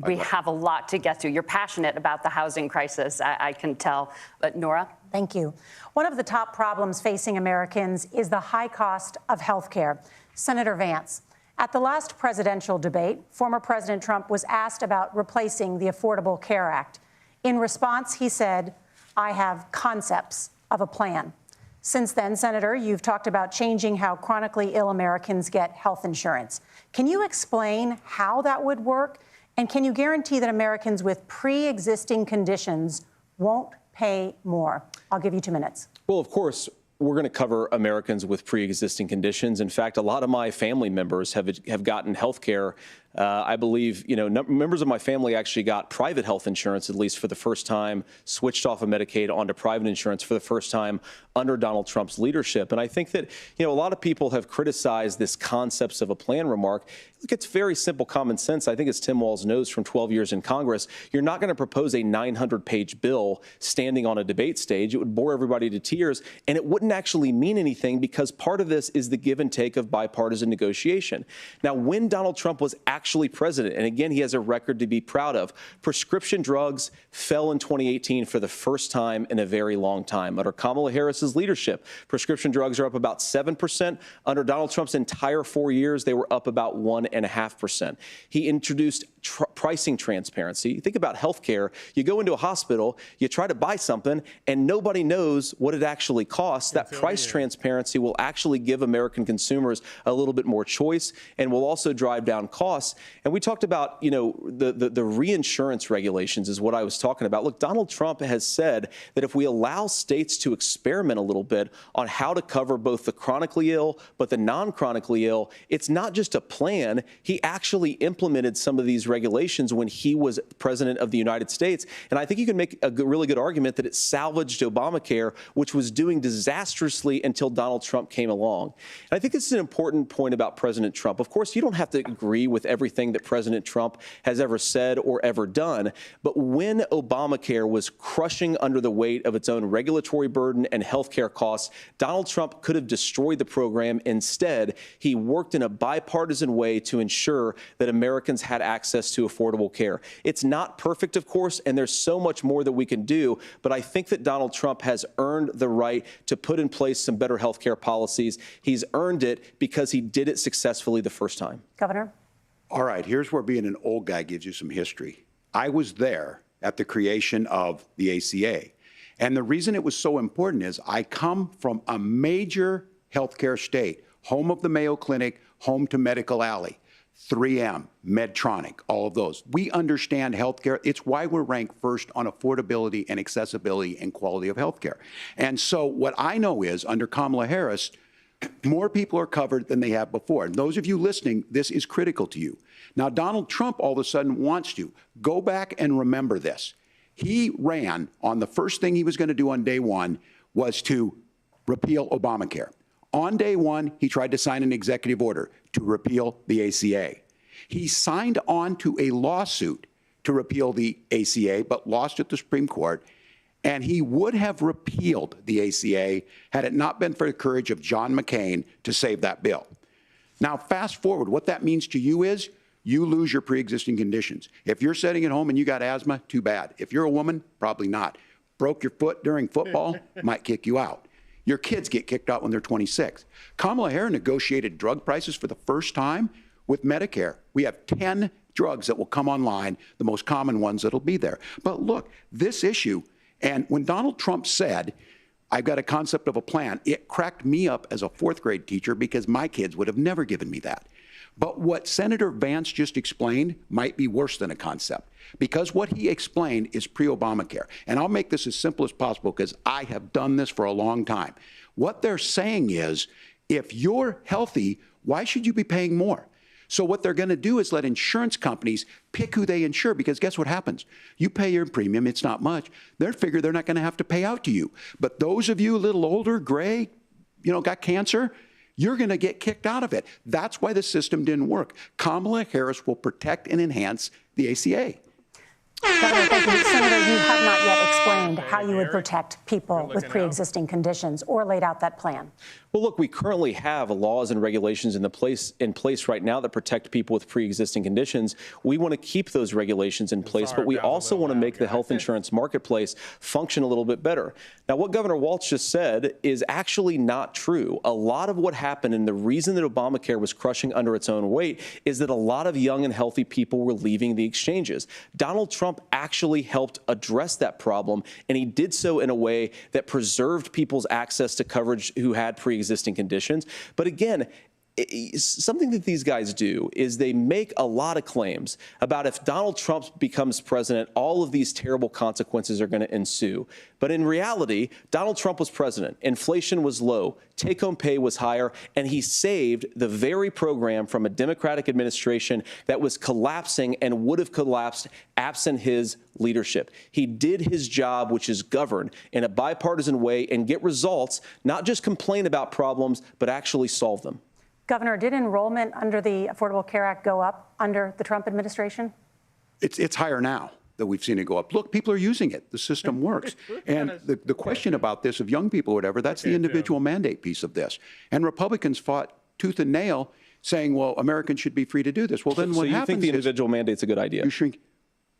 we have a lot to get to. You're passionate about the housing crisis, I can tell. But Nora? Thank you. One of the top problems facing Americans is the high cost of health care. Senator Vance, at the last presidential debate, former President Trump was asked about replacing the Affordable Care Act. In response, he said, "I have concepts of a plan." Since then, Senator, you've talked about changing how chronically ill Americans get health insurance. Can you explain how that would work? And can you guarantee that Americans with pre-existing conditions won't pay more? I'll give you 2 minutes. Well, of course, we're going to cover Americans with pre-existing conditions. In fact, a lot of my family members have gotten health care. I believe, members of my family actually got private health insurance, at least for the first time, switched off of Medicaid onto private insurance for the first time under Donald Trump's leadership. And I think that, a lot of people have criticized this concepts of a plan remark. Look, it's very simple common sense. I think as Tim Walz knows from 12 years in Congress, you're not going to propose a 900-page bill standing on a debate stage. It would bore everybody to tears, and it wouldn't actually mean anything because part of this is the give and take of bipartisan negotiation. Now, when Donald Trump was actually president, and again, he has a record to be proud of, prescription drugs fell in 2018 for the first time in a very long time. Under Kamala Harris's leadership, prescription drugs are up about 7%. Under Donald Trump's entire 4 years, they were up about 1.5%. He introduced pricing transparency. Think about healthcare. You go into a hospital, you try to buy something, and nobody knows what it actually costs. That price transparency will actually give American consumers a little bit more choice and will also drive down costs. And we talked about, the reinsurance regulations is what I was talking about. Look, Donald Trump has said that if we allow states to experiment a little bit on how to cover both the chronically ill but the non-chronically ill, it's not just a plan. He actually implemented some of these regulations when he was president of the United States. And I think you can make a really good argument that it salvaged Obamacare, which was doing disastrously until Donald Trump came along. And I think this is an important point about President Trump. Of course, you don't have to agree with everything that President Trump has ever said or ever done. But when Obamacare was crushing under the weight of its own regulatory burden and health care costs, Donald Trump could have destroyed the program. Instead, he worked in a bipartisan way to ensure that Americans had access to affordable care. It's not perfect, of course, and there's so much more that we can do. But I think that Donald Trump has earned the right to put in place some better health care policies. He's earned it because he did it successfully the first time. Governor? All right, here's where being an old guy gives you some history. I was there at the creation of the ACA. And the reason it was so important is I come from a major healthcare state, home of the Mayo Clinic, home to Medical Alley, 3M, Medtronic, all of those. We understand healthcare. It's why we're ranked first on affordability and accessibility and quality of healthcare. And so what I know is under Kamala Harris, more people are covered than they have before. And those of you listening, this is critical to you. Now, Donald Trump all of a sudden wants to go back and remember this. He ran on the first thing he was going to do on day one was to repeal Obamacare. On day one, he tried to sign an executive order to repeal the ACA. He signed on to a lawsuit to repeal the ACA, but lost at the Supreme Court. And he would have repealed the ACA had it not been for the courage of John McCain to save that bill. Now, fast forward, what that means to you is you lose your pre-existing conditions. If you're sitting at home and you got asthma, too bad. If you're a woman, probably not. Broke your foot during football, might kick you out. Your kids get kicked out when they're 26. Kamala Harris negotiated drug prices for the first time with Medicare. We have 10 drugs that will come online, the most common ones that'll be there. But look, this issue, and when Donald Trump said, I've got a concept of a plan, it cracked me up as a fourth grade teacher because my kids would have never given me that. But what Senator Vance just explained might be worse than a concept, because what he explained is pre-Obamacare. And I'll make this as simple as possible because I have done this for a long time. What they're saying is, if you're healthy, why should you be paying more? So what they're going to do is let insurance companies pick who they insure, because guess what happens? You pay your premium, it's not much. They figure they're not going to have to pay out to you. But those of you a little older, gray, got cancer, you're going to get kicked out of it. That's why the system didn't work. Kamala Harris will protect and enhance the ACA. Governor, thank you. Senator, you have not yet explained how you would protect people with pre-existing conditions or laid out that plan. Well, look, we currently have laws and regulations in place right now that protect people with pre-existing conditions. We want to keep those regulations in place, but we also want to make the health insurance marketplace function a little bit better. Now, what Governor Walz just said is actually not true. A lot of what happened, and the reason that Obamacare was crushing under its own weight, is that a lot of young and healthy people were leaving the exchanges. Donald Trump actually helped address that problem, and he did so in a way that preserved people's access to coverage who had pre-existing conditions. But again, something that these guys do is they make a lot of claims about if Donald Trump becomes president, all of these terrible consequences are going to ensue. But in reality, Donald Trump was president. Inflation was low. Take-home pay was higher. And he saved the very program from a Democratic administration that was collapsing and would have collapsed absent his leadership. He did his job, which is govern in a bipartisan way and get results, not just complain about problems, but actually solve them. Governor, did enrollment under the Affordable Care Act go up under the Trump administration? It's higher now that we've seen it go up. Look, people are using it. The system works. And the question about this of young people or whatever, that's the individual mandate piece of this. And Republicans fought tooth and nail saying, well, Americans should be free to do this. Well, then what happens is... So you think the individual mandate's a good idea? You shrink.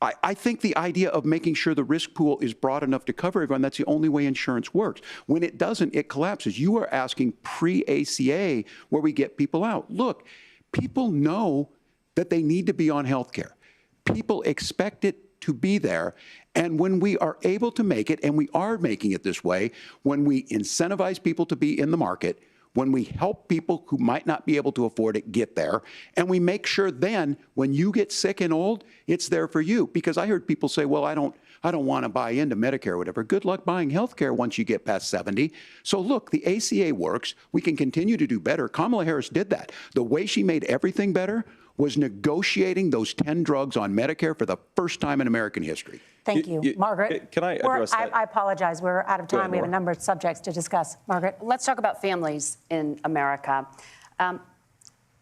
I think the idea of making sure the risk pool is broad enough to cover everyone, that's the only way insurance works. When it doesn't, it collapses. You are asking pre-ACA where we get people out. Look, people know that they need to be on health care. People expect it to be there. And when we are able to make it, and we are making it this way, when we incentivize people to be in the market, when we help people who might not be able to afford it get there, and we make sure then when you get sick and old, it's there for you. Because I heard people say, well, I don't want to buy into Medicare or whatever. Good luck buying health care once you get past 70. So look, the ACA works. We can continue to do better. Kamala Harris did that. The way she made everything better was negotiating those 10 drugs on Medicare for the first time in American history. Thank you. Margaret? Can I address that? I apologize. We're out of time. We have a number of subjects to discuss. Margaret? Let's talk about families in America.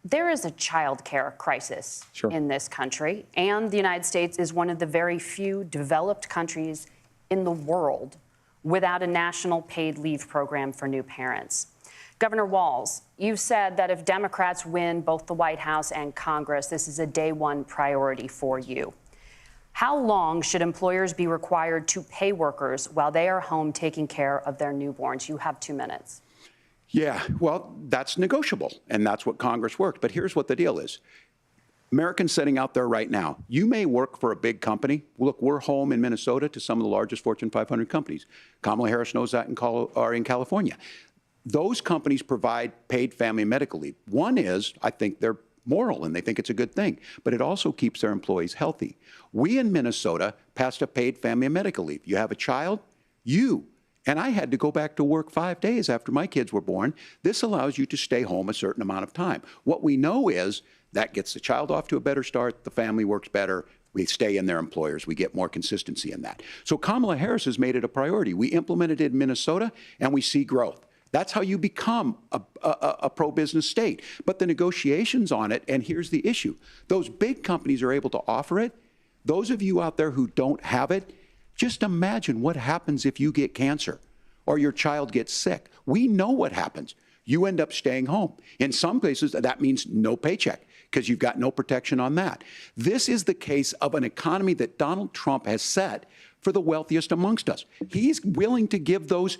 There is a child care crisis in this country, and the United States is one of the very few developed countries in the world without a national paid leave program for new parents. Governor Walz, you've said that if Democrats win both the White House and Congress, this is a day one priority for you. How long should employers be required to pay workers while they are home taking care of their newborns? You have 2 minutes. Yeah, well, that's negotiable, and that's what Congress worked. But here's what the deal is. Americans sitting out there right now, you may work for a big company. Look, we're home in Minnesota to some of the largest Fortune 500 companies. Kamala Harris knows that in California. Those companies provide paid family and medical leave. One is, I think they're moral and they think it's a good thing, but it also keeps their employees healthy. We in Minnesota passed a paid family and medical leave. You have a child, and I had to go back to work 5 days after my kids were born. This allows you to stay home a certain amount of time. What we know is that gets the child off to a better start, the family works better, we stay in their employers, we get more consistency in that. So Kamala Harris has made it a priority. We implemented it in Minnesota and we see growth. That's how you become a pro-business state. But the negotiations on it, and here's the issue, those big companies are able to offer it. Those of you out there who don't have it, just imagine what happens if you get cancer or your child gets sick. We know what happens. You end up staying home. In some cases, that means no paycheck because you've got no protection on that. This is the case of an economy that Donald Trump has set for the wealthiest amongst us. He's willing to give those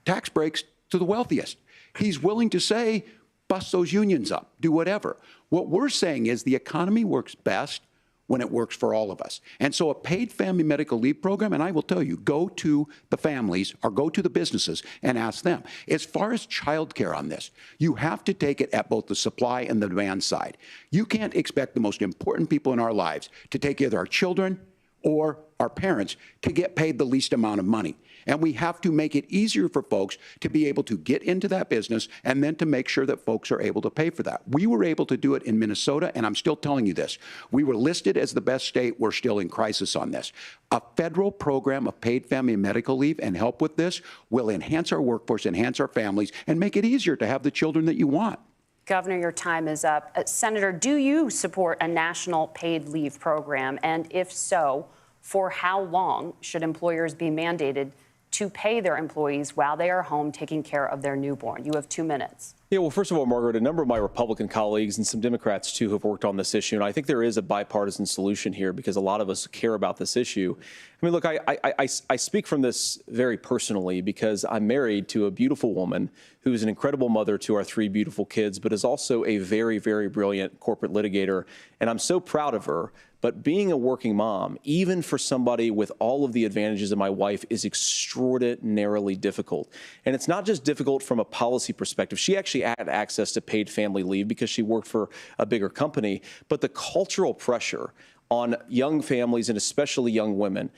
tax breaks to the wealthiest. He's willing to say, bust those unions up, do whatever. What we're saying is the economy works best when it works for all of us. And so a paid family medical leave program, and I will tell you, go to the families or go to the businesses and ask them. As far as childcare on this, you have to take it at both the supply and the demand side. You can't expect the most important people in our lives to take either our children or our parents to get paid the least amount of money. And we have to make it easier for folks to be able to get into that business and then to make sure that folks are able to pay for that. We were able to do it in Minnesota, and I'm still telling you this. We were listed as the best state. We're still in crisis on this. A federal program of paid family and medical leave and help with this will enhance our workforce, enhance our families, and make it easier to have the children that you want. Governor, your time is up. Senator, do you support a national paid leave program? And if so, for how long should employers be mandated to pay their employees while they are home taking care of their newborn? You have 2 minutes. Yeah, well, first of all, Margaret, a number of my Republican colleagues and some Democrats, too, have worked on this issue. And I think there is a bipartisan solution here because a lot of us care about this issue. I mean, look, I speak from this very personally because I'm married to a beautiful woman who's an incredible mother to our 3 beautiful kids, but is also a very, very brilliant corporate litigator. And I'm so proud of her. But being a working mom, even for somebody with all of the advantages of my wife, is extraordinarily difficult. And it's not just difficult from a policy perspective. She actually had access to paid family leave because she worked for a bigger company. But the cultural pressure on young families and especially young women,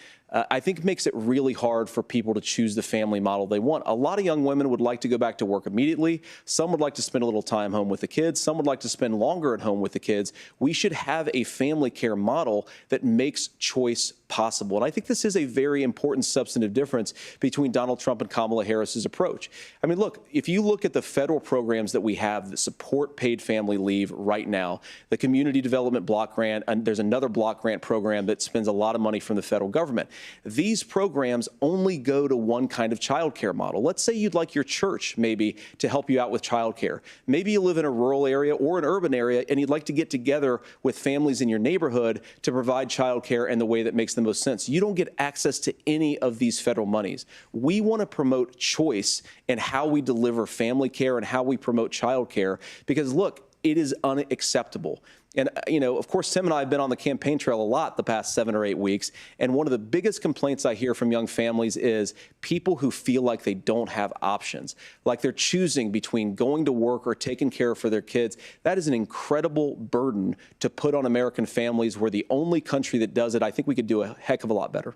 I think makes it really hard for people to choose the family model they want. A lot of young women would like to go back to work immediately. Some would like to spend a little time home with the kids. Some would like to spend longer at home with the kids. We should have a family care model that makes choice possible. And I think this is a very important substantive difference between Donald Trump and Kamala Harris's approach. I mean, look, if you look at the federal programs that we have that support paid family leave right now, the Community Development Block Grant, and there's another block grant program that spends a lot of money from the federal government. These programs only go to one kind of child care model. Let's say you'd like your church maybe to help you out with child care. Maybe you live in a rural area or an urban area and you'd like to get together with families in your neighborhood to provide child care in the way that makes the most sense. You don't get access to any of these federal monies. We want to promote choice in how we deliver family care and how we promote child care because, look, it is unacceptable. And, you know, of course, Tim and I have been on the campaign trail a lot the past 7 or 8 weeks. And one of the biggest complaints I hear from young families is people who feel like they don't have options, like they're choosing between going to work or taking care for their kids. That is an incredible burden to put on American families. We're the only country that does it. I think we could do a heck of a lot better.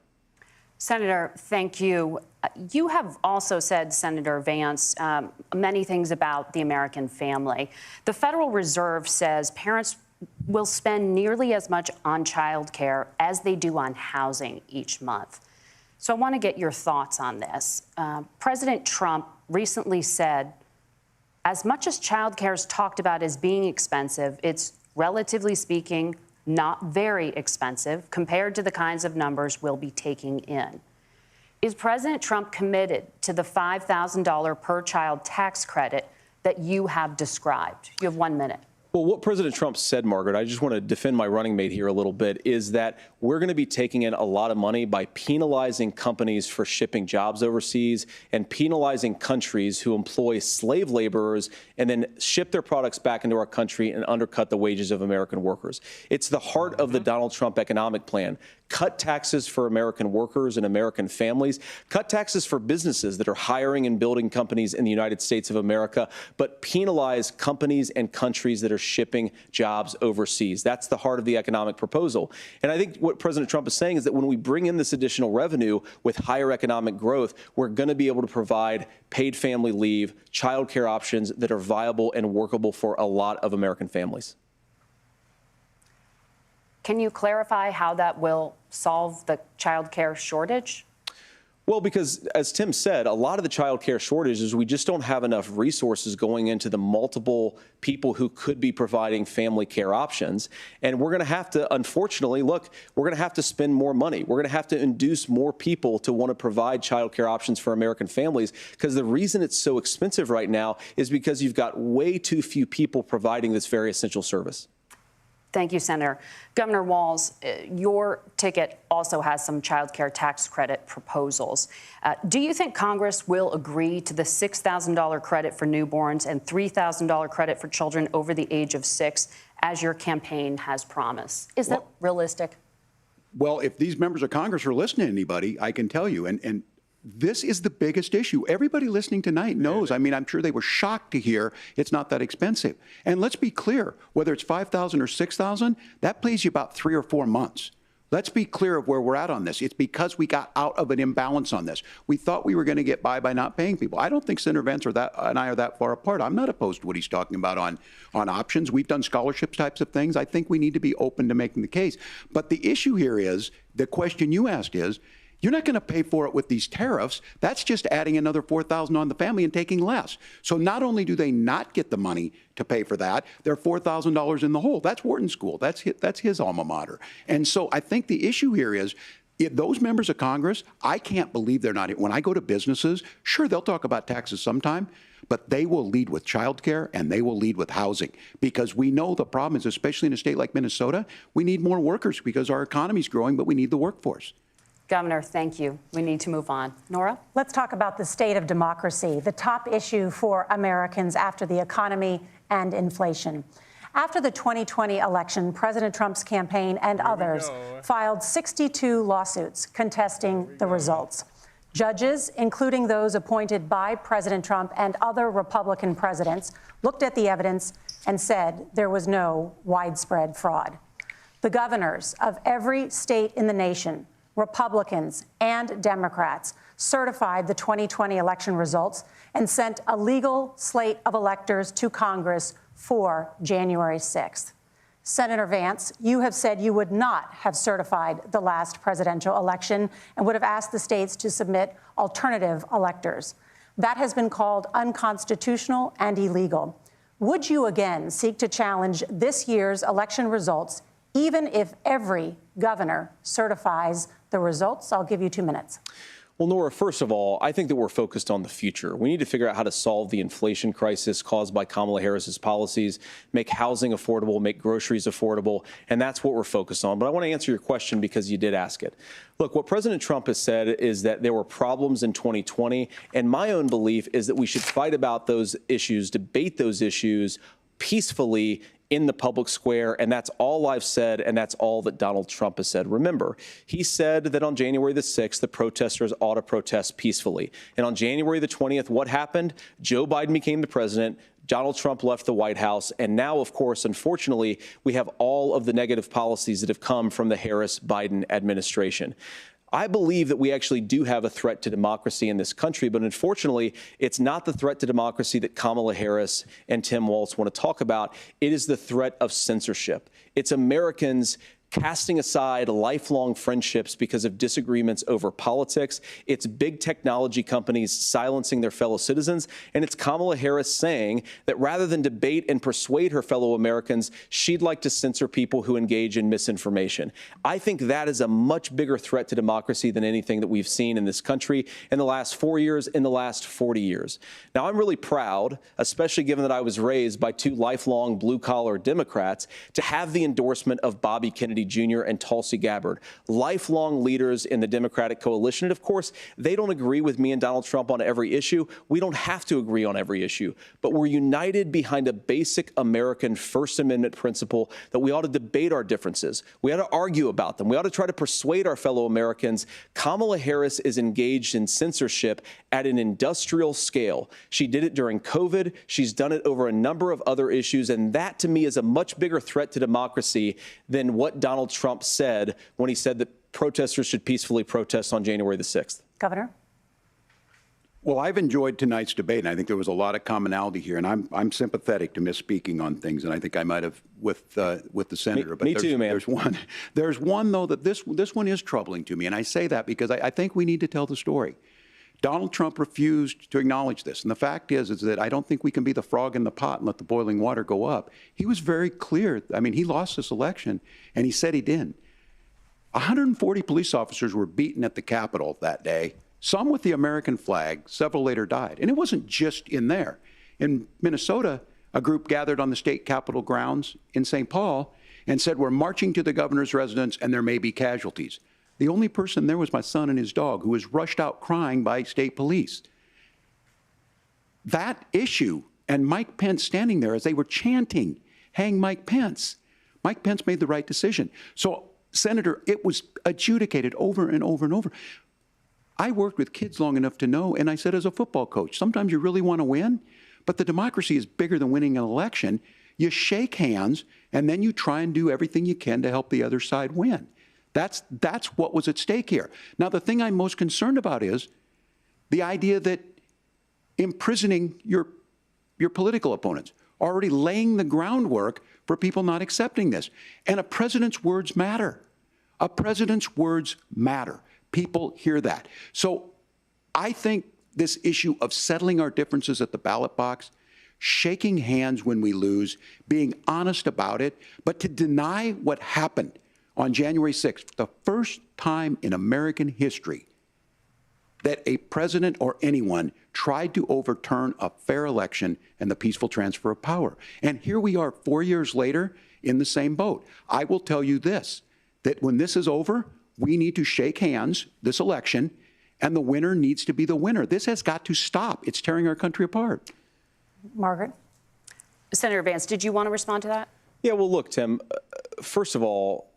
Senator, thank you. You have also said, Senator Vance, many things about the American family. The Federal Reserve says parents will spend nearly as much on child care as they do on housing each month. So I want to get your thoughts on this. President Trump recently said, as much as child care is talked about as being expensive, it's relatively speaking not very expensive compared to the kinds of numbers we'll be taking in. Is President Trump committed to the $5,000 per child tax credit that you have described? You have 1 minute. Well, what President Trump said, Margaret, I just want to defend my running mate here a little bit, is that we're going to be taking in a lot of money by penalizing companies for shipping jobs overseas and penalizing countries who employ slave laborers and then ship their products back into our country and undercut the wages of American workers. It's the heart of the Donald Trump economic plan. Cut taxes for American workers and American families. Cut taxes for businesses that are hiring and building companies in the United States of America, but penalize companies and countries that are shipping jobs overseas. That's the heart of the economic proposal. And I think what President Trump is saying is that when we bring in this additional revenue with higher economic growth, we're going to be able to provide paid family leave, child care options that are viable and workable for a lot of American families. Can you clarify how that will solve the child care shortage? Well, because as Tim said, a lot of the child care shortage is we just don't have enough resources going into the multiple people who could be providing family care options. And we're going to have to, unfortunately, look, we're going to have to spend more money. We're going to have to induce more people to want to provide child care options for American families, because the reason it's so expensive right now is because you've got way too few people providing this very essential service. Thank you, Senator. Governor Walz, your ticket also has some child care tax credit proposals. Do you think Congress will agree to the $6,000 credit for newborns and $3,000 credit for children over the age of 6, as your campaign has promised? Is that realistic? Well, if these members of Congress are listening to anybody, I can tell you, and this is the biggest issue. Everybody listening tonight knows. I mean, I'm sure they were shocked to hear it's not that expensive. And let's be clear, whether it's $5,000 or $6,000, that pays you about 3 or 4 months. Let's be clear of where we're at on this. It's because we got out of an imbalance on this. We thought we were going to get by not paying people. I don't think Senator Vance and I are that far apart. I'm not opposed to what he's talking about on options. We've done scholarships types of things. I think we need to be open to making the case. But the issue here is, the question you asked is, you're not going to pay for it with these tariffs. That's just adding another $4,000 on the family and taking less. So not only do they not get the money to pay for that, they're $4,000 in the hole. That's Wharton School. That's his alma mater. And so I think the issue here is, those members of Congress, I can't believe they're not. When I go to businesses, sure, they'll talk about taxes sometime, but they will lead with child care and they will lead with housing, because we know the problem is, especially in a state like Minnesota, we need more workers because our economy's growing, but we need the workforce. Governor, thank you. We need to move on. Nora? Let's talk about the state of democracy, the top issue for Americans after the economy and inflation. After the 2020 election, President Trump's campaign and others filed 62 lawsuits contesting the results. Judges, including those appointed by President Trump and other Republican presidents, looked at the evidence and said there was no widespread fraud. The governors of every state in the nation, Republicans and Democrats, certified the 2020 election results and sent a legal slate of electors to Congress for January 6th. Senator Vance, you have said you would not have certified the last presidential election and would have asked the states to submit alternative electors. That has been called unconstitutional and illegal. Would you again seek to challenge this year's election results, even if every governor certifies the results? I'll give you 2 minutes. Well, Nora, first of all, I think that we're focused on the future. We need to figure out how to solve the inflation crisis caused by Kamala Harris's policies, make housing affordable, make groceries affordable, and that's what we're focused on. But I want to answer your question because you did ask it. Look, what President Trump has said is that there were problems in 2020, and my own belief is that we should fight about those issues, debate those issues peacefully in the public square, and that's all I've said, and that's all that Donald Trump has said. Remember, he said that on January the 6th, the protesters ought to protest peacefully. And on January the 20th, what happened? Joe Biden became the president. Donald Trump left the White House. And now, of course, unfortunately, we have all of the negative policies that have come from the Harris-Biden administration. I believe that we actually do have a threat to democracy in this country, but unfortunately, it's not the threat to democracy that Kamala Harris and Tim Walz want to talk about. It is the threat of censorship. It's Americans casting aside lifelong friendships because of disagreements over politics. It's big technology companies silencing their fellow citizens. And it's Kamala Harris saying that rather than debate and persuade her fellow Americans, she'd like to censor people who engage in misinformation. I think that is a much bigger threat to democracy than anything that we've seen in this country in the last 4 years, in the last 40 years. Now, I'm really proud, especially given that I was raised by 2 lifelong blue-collar Democrats, to have the endorsement of Bobby Kennedy Jr. and Tulsi Gabbard, lifelong leaders in the Democratic coalition. And of course, they don't agree with me and Donald Trump on every issue. We don't have to agree on every issue, but we're united behind a basic American First Amendment principle that we ought to debate our differences. We ought to argue about them. We ought to try to persuade our fellow Americans. Kamala Harris is engaged in censorship at an industrial scale. She did it during COVID. She's done it over a number of other issues. And that, to me, is a much bigger threat to democracy than what Donald Trump said when he said that protesters should peacefully protest on January the 6th. Governor? Well, I've enjoyed tonight's debate, and I think there was a lot of commonality here. And I'm sympathetic to misspeaking on things, and I think I might have with the senator. Me too, man. There's one though that this one is troubling to me, and I say that because I think we need to tell the story. Donald Trump refused to acknowledge this, and the fact is that I don't think we can be the frog in the pot and let the boiling water go up. He was very clear. I mean, he lost this election, and he said he didn't. 140 police officers were beaten at the Capitol that day. Some with the American flag, several later died. And it wasn't just in there. In Minnesota, a group gathered on the state capitol grounds in St. Paul and said, we're marching to the governor's residence and there may be casualties. The only person there was my son and his dog, who was rushed out crying by state police. That issue, and Mike Pence standing there as they were chanting, hang Mike Pence. Mike Pence made the right decision. So, Senator, it was adjudicated over and over and over. I worked with kids long enough to know, and I said as a football coach, sometimes you really want to win, but the democracy is bigger than winning an election. You shake hands, and then you try and do everything you can to help the other side win. That's what was at stake here. Now, the thing I'm most concerned about is the idea that imprisoning your political opponents, already laying the groundwork for people not accepting this. And a president's words matter. A president's words matter. People hear that. So I think this issue of settling our differences at the ballot box, shaking hands when we lose, being honest about it, but to deny what happened on January 6th, the first time in American history that a president or anyone tried to overturn a fair election and the peaceful transfer of power. And here we are 4 years later in the same boat. I will tell you this, that when this is over, we need to shake hands this election, and the winner needs to be the winner. This has got to stop. It's tearing our country apart. Margaret? Senator Vance, did you want to respond to that? Yeah, well, look, Tim, first of all,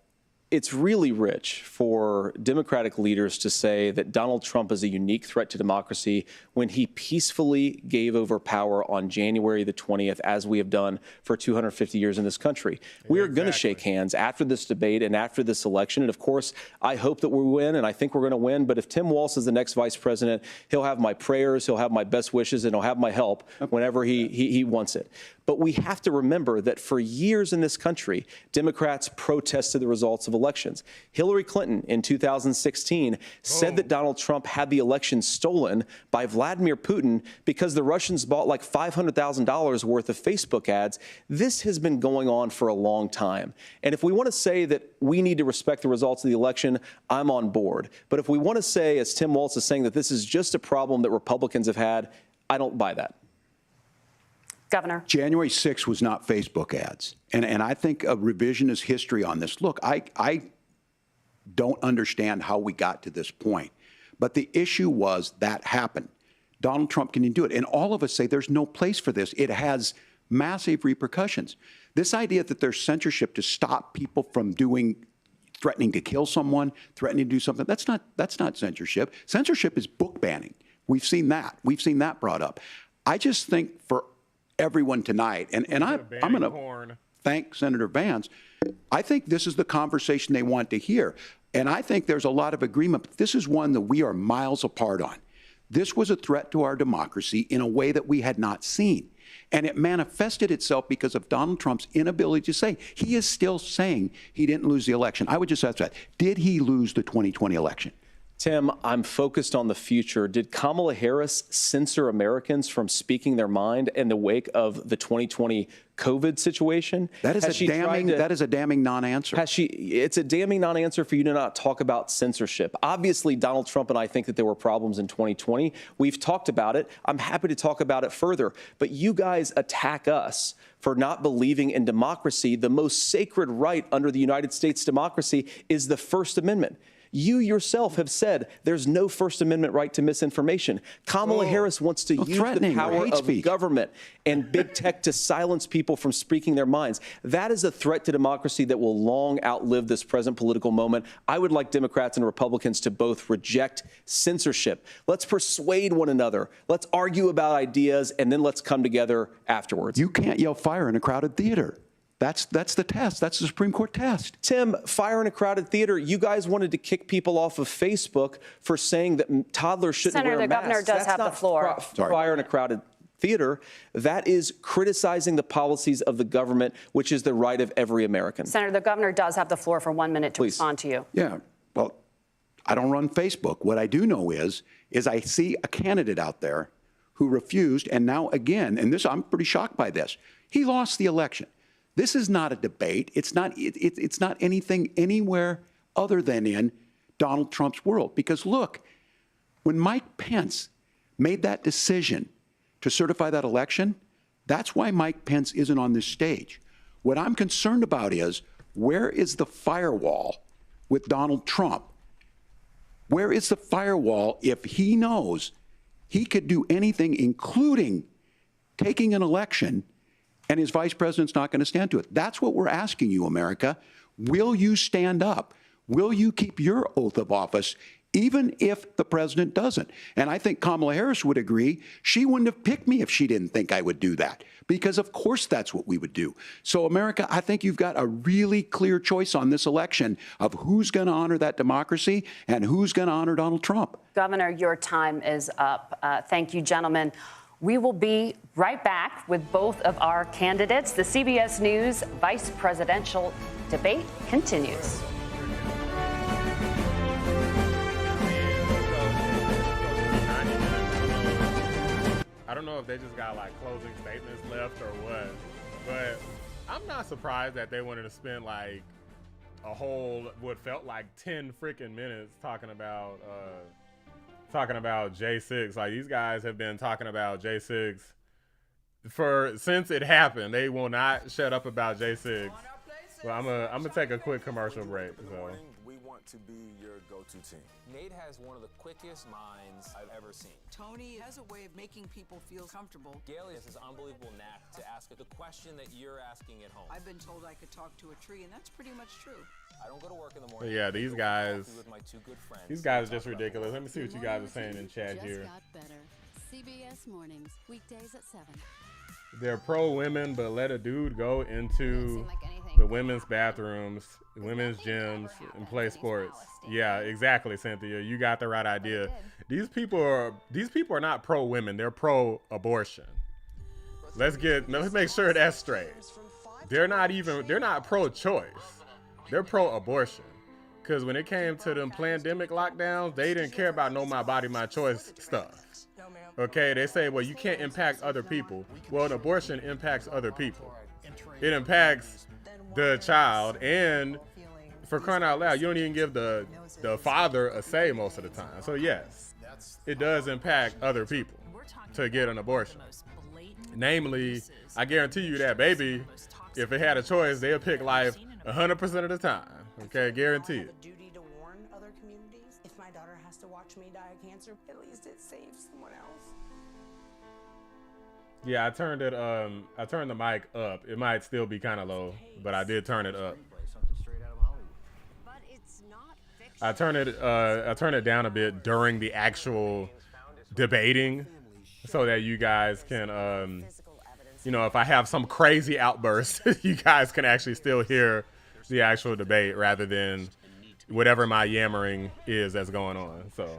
it's really rich for Democratic leaders to say that Donald Trump is a unique threat to democracy when he peacefully gave over power on January the 20th, as we have done for 250 years in this country. We are going to shake hands after this debate and after this election. And of course, I hope that we win, and I think we're going to win. But if Tim Walz is the next vice president, he'll have my prayers, he'll have my best wishes, and he'll have my help whenever he wants it. But we have to remember that for years in this country, Democrats protested the results of elections. Hillary Clinton in 2016 said that Donald Trump had the election stolen by Vladimir Putin because the Russians bought like $500,000 worth of Facebook ads. This has been going on for a long time. And if we want to say that we need to respect the results of the election, I'm on board. But if we want to say, as Tim Walz is saying, that this is just a problem that Republicans have had, I don't buy that. Governor. January 6th was not Facebook ads. And I think a revisionist history on this. Look, I don't understand how we got to this point. But the issue was that happened. Donald Trump can do it. And all of us say there's no place for this. It has massive repercussions. This idea that there's censorship to stop people from threatening to kill someone, threatening to do something, that's not censorship. Censorship is book banning. We've seen that. We've seen that brought up. I just think for everyone tonight, and I'm going to thank Senator Vance. I think this is the conversation they want to hear. And I think there's a lot of agreement, but this is one that we are miles apart on. This was a threat to our democracy in a way that we had not seen. And it manifested itself because of Donald Trump's inability to say. He is still saying he didn't lose the election. I would just ask that. Did he lose the 2020 election? Tim, I'm focused on the future. Did Kamala Harris censor Americans from speaking their mind in the wake of the 2020 COVID situation? That is a damning non-answer. It's a damning non-answer for you to not talk about censorship. Obviously, Donald Trump and I think that there were problems in 2020. We've talked about it. I'm happy to talk about it further. But you guys attack us for not believing in democracy. The most sacred right under the United States democracy is the First Amendment. You yourself have said there's no First Amendment right to misinformation. Kamala Harris wants to use the power of government and big tech to silence people from speaking their minds. That is a threat to democracy that will long outlive this present political moment. I would like Democrats and Republicans to both reject censorship. Let's persuade one another. Let's argue about ideas, and then let's come together afterwards. You can't yell fire in a crowded theater. That's the test. That's the Supreme Court test. Tim, fire in a crowded theater. You guys wanted to kick people off of Facebook for saying that toddlers shouldn't wear masks. Senator, the governor does have the floor. Fire in a crowded theater. That is criticizing the policies of the government, which is the right of every American. Senator, the governor does have the floor for 1 minute to respond to you. Yeah. Well, I don't run Facebook. What I do know is I see a candidate out there who refused, and now again, and this, I'm pretty shocked by this. He lost the election. This is not a debate. It's not anything anywhere other than in Donald Trump's world. Because look, when Mike Pence made that decision to certify that election, that's why Mike Pence isn't on this stage. What I'm concerned about is, where is the firewall with Donald Trump? Where is the firewall if he knows he could do anything, including taking an election, and his vice president's not going to stand to it? That's what we're asking you, America. Will you stand up? Will you keep your oath of office, even if the president doesn't? And I think Kamala Harris would agree. She wouldn't have picked me if she didn't think I would do that, because of course that's what we would do. So America, I think you've got a really clear choice on this election of who's going to honor that democracy and who's going to honor Donald Trump. Governor, your time is up. Thank you, gentlemen. We will be right back with both of our candidates. The CBS News vice presidential debate continues. I don't know if they just got like closing statements left or what, but I'm not surprised that they wanted to spend like a whole, what felt like 10 freaking minutes talking about J6. Like, these guys have been talking about J6 since it happened. They will not shut up about J6. Well, I'm gonna take a quick commercial break. So. We want to be your go-to team. Nate has one of the quickest minds I've ever seen. Tony has a way of making people feel comfortable. Gail has this unbelievable knack to ask the question that you're asking at home. I've been told I could talk to a tree, and that's pretty much true. I don't go to work in the morning. Yeah, these guys are just ridiculous. Let me see what you guys are saying in chat here. Just got better. CBS Mornings, weekdays at 7. They're pro-women, but let a dude go into the women's bathrooms, women's gyms, and play sports. Yeah, exactly, Cynthia. You got the right idea. These people are not pro-women. They're pro-abortion. Let's make sure that's straight. They're not pro-choice. They're pro-abortion. Because when it came to them pandemic lockdowns, they didn't care about no my body, my choice stuff. Okay, they say, well, you can't impact other people. Well, an abortion impacts other people. It impacts the child, and for crying out loud, you don't even give the father a say most of the time. So yes, it does impact other people to get an abortion. Namely, I guarantee you that baby, if it had a choice, they'll pick life 100% of the time. Okay, guaranteed. Duty to warn other communities. If my daughter has to watch me die of cancer, at least it saves someone else. Yeah, I turned the mic up. It might still be kind of low, but I did turn it up. I turn it down a bit during the actual debating, so that you guys can, if I have some crazy outburst, you guys can actually still hear the actual debate rather than whatever my yammering is that's going on. So.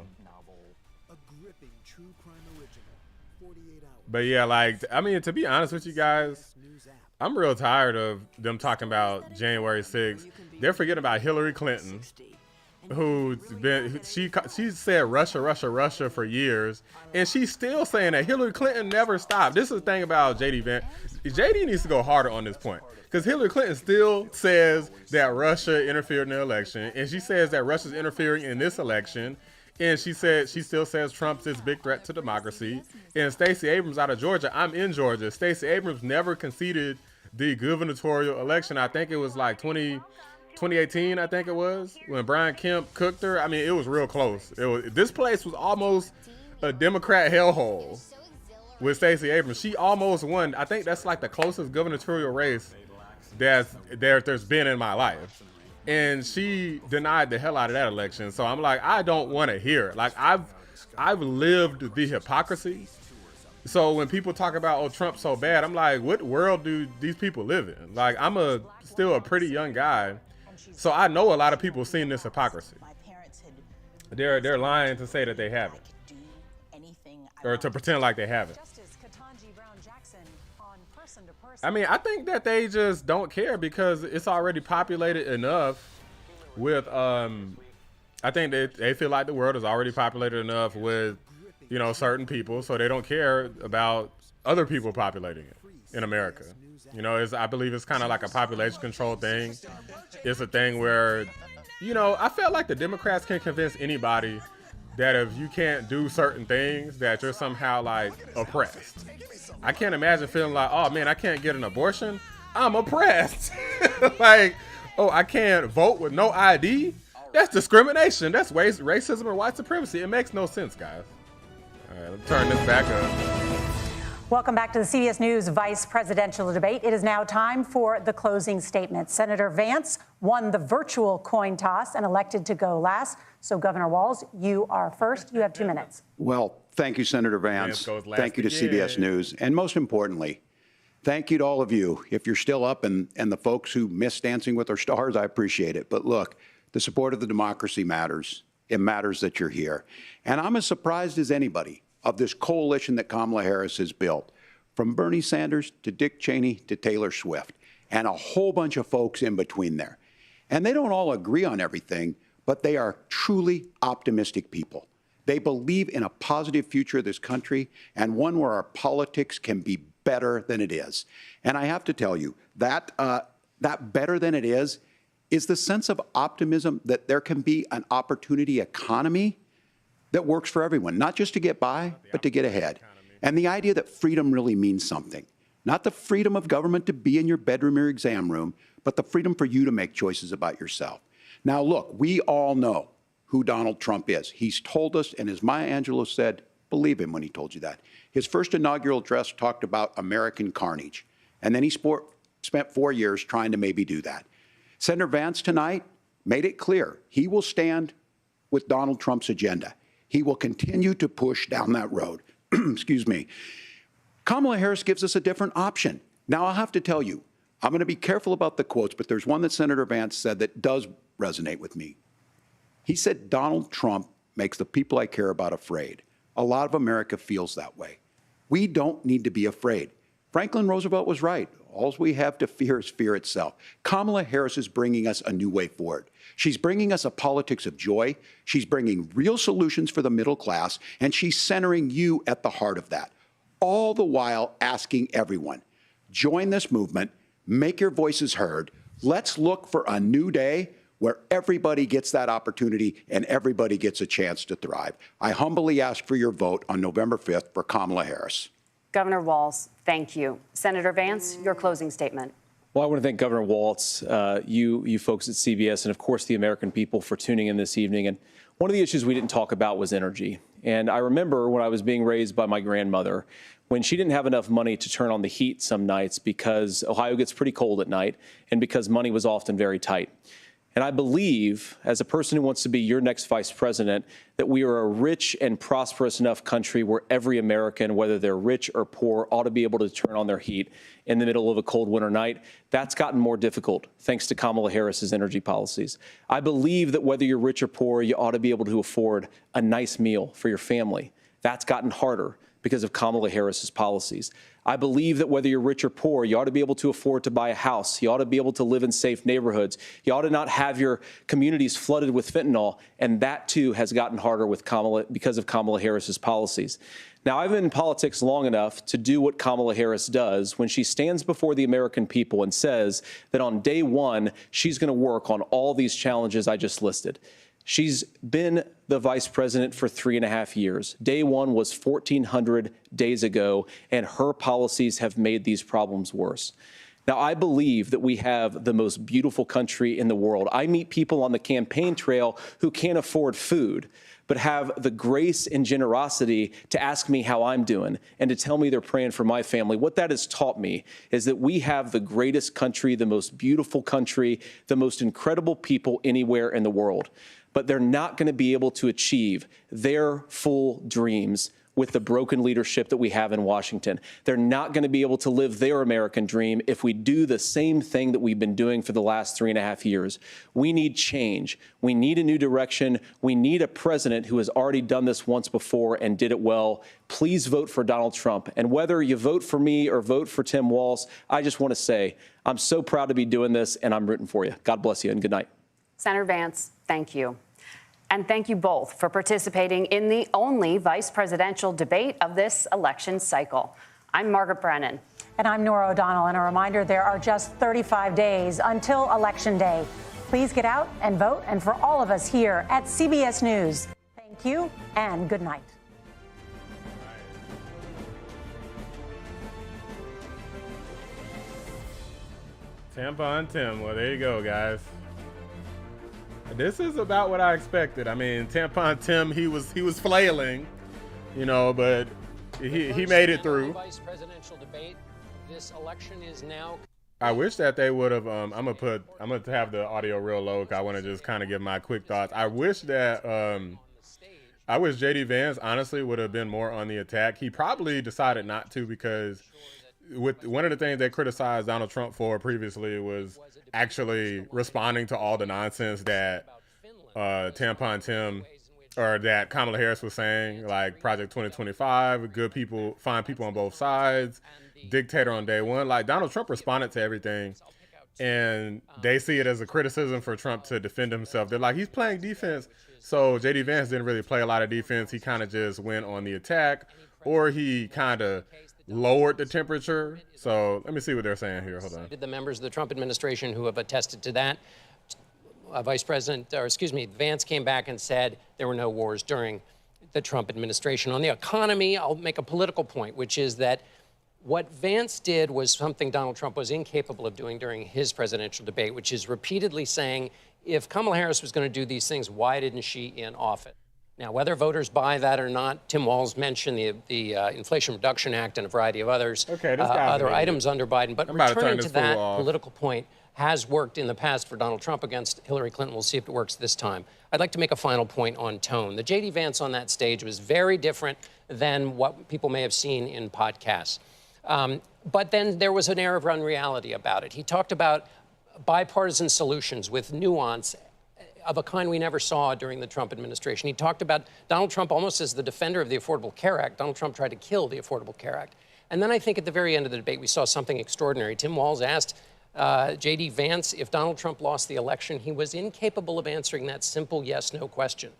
But yeah, to be honest with you guys, I'm real tired of them talking about January 6th. They're forgetting about Hillary Clinton, she said Russia for years, and she's still saying that. Hillary Clinton never stopped. This is the thing about JD Vance. JD needs to go harder on this point, because Hillary Clinton still says that Russia interfered in the election, and she says that Russia's interfering in this election. And she still says Trump's this big threat to democracy. And Stacey Abrams out of Georgia, I'm in Georgia. Stacey Abrams never conceded the gubernatorial election. I think it was like 2018, I think it was, when Brian Kemp cooked her. I mean, it was real close. This place was almost a Democrat hellhole with Stacey Abrams. She almost won. I think that's like the closest gubernatorial race there's been in my life. And she denied the hell out of that election. So I'm like, I don't want to hear it. Like, I've lived the hypocrisy So when people talk about, oh, Trump's so bad, I'm like, what world do these people live in? Like, I'm still a pretty young guy, so I know a lot of people seen this hypocrisy. They're lying to say that they haven't, or to pretend like they haven't. I mean, I think that they just don't care because it's already populated enough with, I think they feel like the world is already populated enough with, you know, certain people, so they don't care about other people populating it in America. You know, I believe it's kind of like a population control thing. It's a thing where, you know, I felt like the Democrats can convince anybody that if you can't do certain things, that you're somehow like oppressed. I can't imagine feeling like, oh man, I can't get an abortion. I'm oppressed. Like, oh, I can't vote with no ID. That's discrimination. That's racism or white supremacy. It makes no sense, guys. All right, let's turn this back up. Welcome back to the CBS News Vice Presidential Debate. It is now time for the closing statement. Senator Vance won the virtual coin toss and elected to go last. So, Governor Walz, you are first. You have 2 minutes. Well, thank you, Senator Vance. Thank you to CBS News. And most importantly, thank you to all of you. If you're still up and the folks who miss Dancing with Our Stars, I appreciate it. But look, the support of the democracy matters. It matters that you're here. And I'm as surprised as anybody of this coalition that Kamala Harris has built, from Bernie Sanders to Dick Cheney to Taylor Swift, and a whole bunch of folks in between there. And they don't all agree on everything, but they are truly optimistic people. They believe in a positive future of this country and one where our politics can be better than it is. And I have to tell you, that better than it is the sense of optimism that there can be an opportunity economy that works for everyone, not just to get by, but to get ahead. And the idea that freedom really means something. Not the freedom of government to be in your bedroom or exam room, but the freedom for you to make choices about yourself. Now, look, we all know who Donald Trump is. He's told us, and as Maya Angelou said, believe him when he told you that. His first inaugural address talked about American carnage. And then he spent 4 years trying to maybe do that. Senator Vance tonight made it clear he will stand with Donald Trump's agenda. He will continue to push down that road. Excuse me. Kamala Harris gives us a different option. Now, I'll have to tell you, I'm going to be careful about the quotes, but there's one that Senator Vance said that does resonate with me. He said, Donald Trump makes the people I care about afraid. A lot of America feels that way. We don't need to be afraid. Franklin Roosevelt was right. All we have to fear is fear itself. Kamala Harris is bringing us a new way forward. She's bringing us a politics of joy. She's bringing real solutions for the middle class, and she's centering you at the heart of that. All the while asking everyone, join this movement, make your voices heard. Let's look for a new day where everybody gets that opportunity and everybody gets a chance to thrive. I humbly ask for your vote on November 5th for Kamala Harris. Governor Walz, thank you. Senator Vance, your closing statement. Well, I want to thank Governor Walz, you folks at CBS, and of course the American people for tuning in this evening. And one of the issues we didn't talk about was energy. And I remember when I was being raised by my grandmother, when she didn't have enough money to turn on the heat some nights because Ohio gets pretty cold at night and because money was often very tight. And I believe, as a person who wants to be your next vice president, that we are a rich and prosperous enough country where every American, whether they're rich or poor, ought to be able to turn on their heat in the middle of a cold winter night. That's gotten more difficult thanks to Kamala Harris's energy policies. I believe that whether you're rich or poor, you ought to be able to afford a nice meal for your family. That's gotten harder because of Kamala Harris's policies. I believe that whether you're rich or poor, you ought to be able to afford to buy a house. You ought to be able to live in safe neighborhoods. You ought to not have your communities flooded with fentanyl. And that, too, has gotten harder with because of Kamala Harris's policies. Now, I've been in politics long enough to do what Kamala Harris does when she stands before the American people and says that on day one, she's going to work on all these challenges I just listed. She's been the vice president for 3.5 years. Day one was 1,400 days ago, and her policies have made these problems worse. Now, I believe that we have the most beautiful country in the world. I meet people on the campaign trail who can't afford food, but have the grace and generosity to ask me how I'm doing and to tell me they're praying for my family. What that has taught me is that we have the greatest country, the most beautiful country, the most incredible people anywhere in the world. But they're not going to be able to achieve their full dreams with the broken leadership that we have in Washington. They're not going to be able to live their American dream if we do the same thing that we've been doing for the last 3.5 years. We need change. We need a new direction. We need a president who has already done this once before and did it well. Please vote for Donald Trump. And whether you vote for me or vote for Tim Walz, I just want to say I'm so proud to be doing this, and I'm rooting for you. God bless you, and good night. Senator Vance, thank you. And thank you both for participating in the only vice presidential debate of this election cycle. I'm Margaret Brennan. And I'm Nora O'Donnell. And a reminder, there are just 35 days until Election Day. Please get out and vote. And for all of us here at CBS News, thank you and good night. Tampon Tim. Well, there you go, guys. This is about what I expected. I mean, Tampon Tim, he was flailing, you know, but he made it through. Vice presidential debate. This election is now. I wish that they would have. I'm gonna have the audio real low, 'cause I want to just kind of give my quick thoughts. I wish that I wish JD Vance honestly would have been more on the attack. He probably decided not to, because with one of the things they criticized Donald Trump for previously was actually responding to all the nonsense that Tampon Tim or that Kamala Harris was saying, like Project 2025, good people, fine people on both sides, dictator on day one. Like, Donald Trump responded to everything, and they see it as a criticism for Trump to defend himself. They're like, he's playing defense. So JD Vance didn't really play a lot of defense. He kind of just went on the attack, or he kind of lowered the temperature. So let me see what they're saying here. Hold on. The members of the Trump administration who have attested to that. Vance came back and said there were no wars during the Trump administration. On the economy, I'll make a political point, which is that what Vance did was something Donald Trump was incapable of doing during his presidential debate, which is repeatedly saying, if Kamala Harris was going to do these things, why didn't she in office? Now, whether voters buy that or not, Tim Walz mentioned the Inflation Reduction Act and a variety of others, other items under Biden. But returning to that political point has worked in the past for Donald Trump against Hillary Clinton. We'll see if it works this time. I'd like to make a final point on tone. The J.D. Vance on that stage was very different than what people may have seen in podcasts. But then there was an air of unreality about it. He talked about bipartisan solutions with nuance of a kind we never saw during the Trump administration. He talked about Donald Trump almost as the defender of the Affordable Care Act. Donald Trump tried to kill the Affordable Care Act. And then I think at the very end of the debate, we saw something extraordinary. Tim Walz asked J.D. Vance if Donald Trump lost the election. He was incapable of answering that simple yes-no question.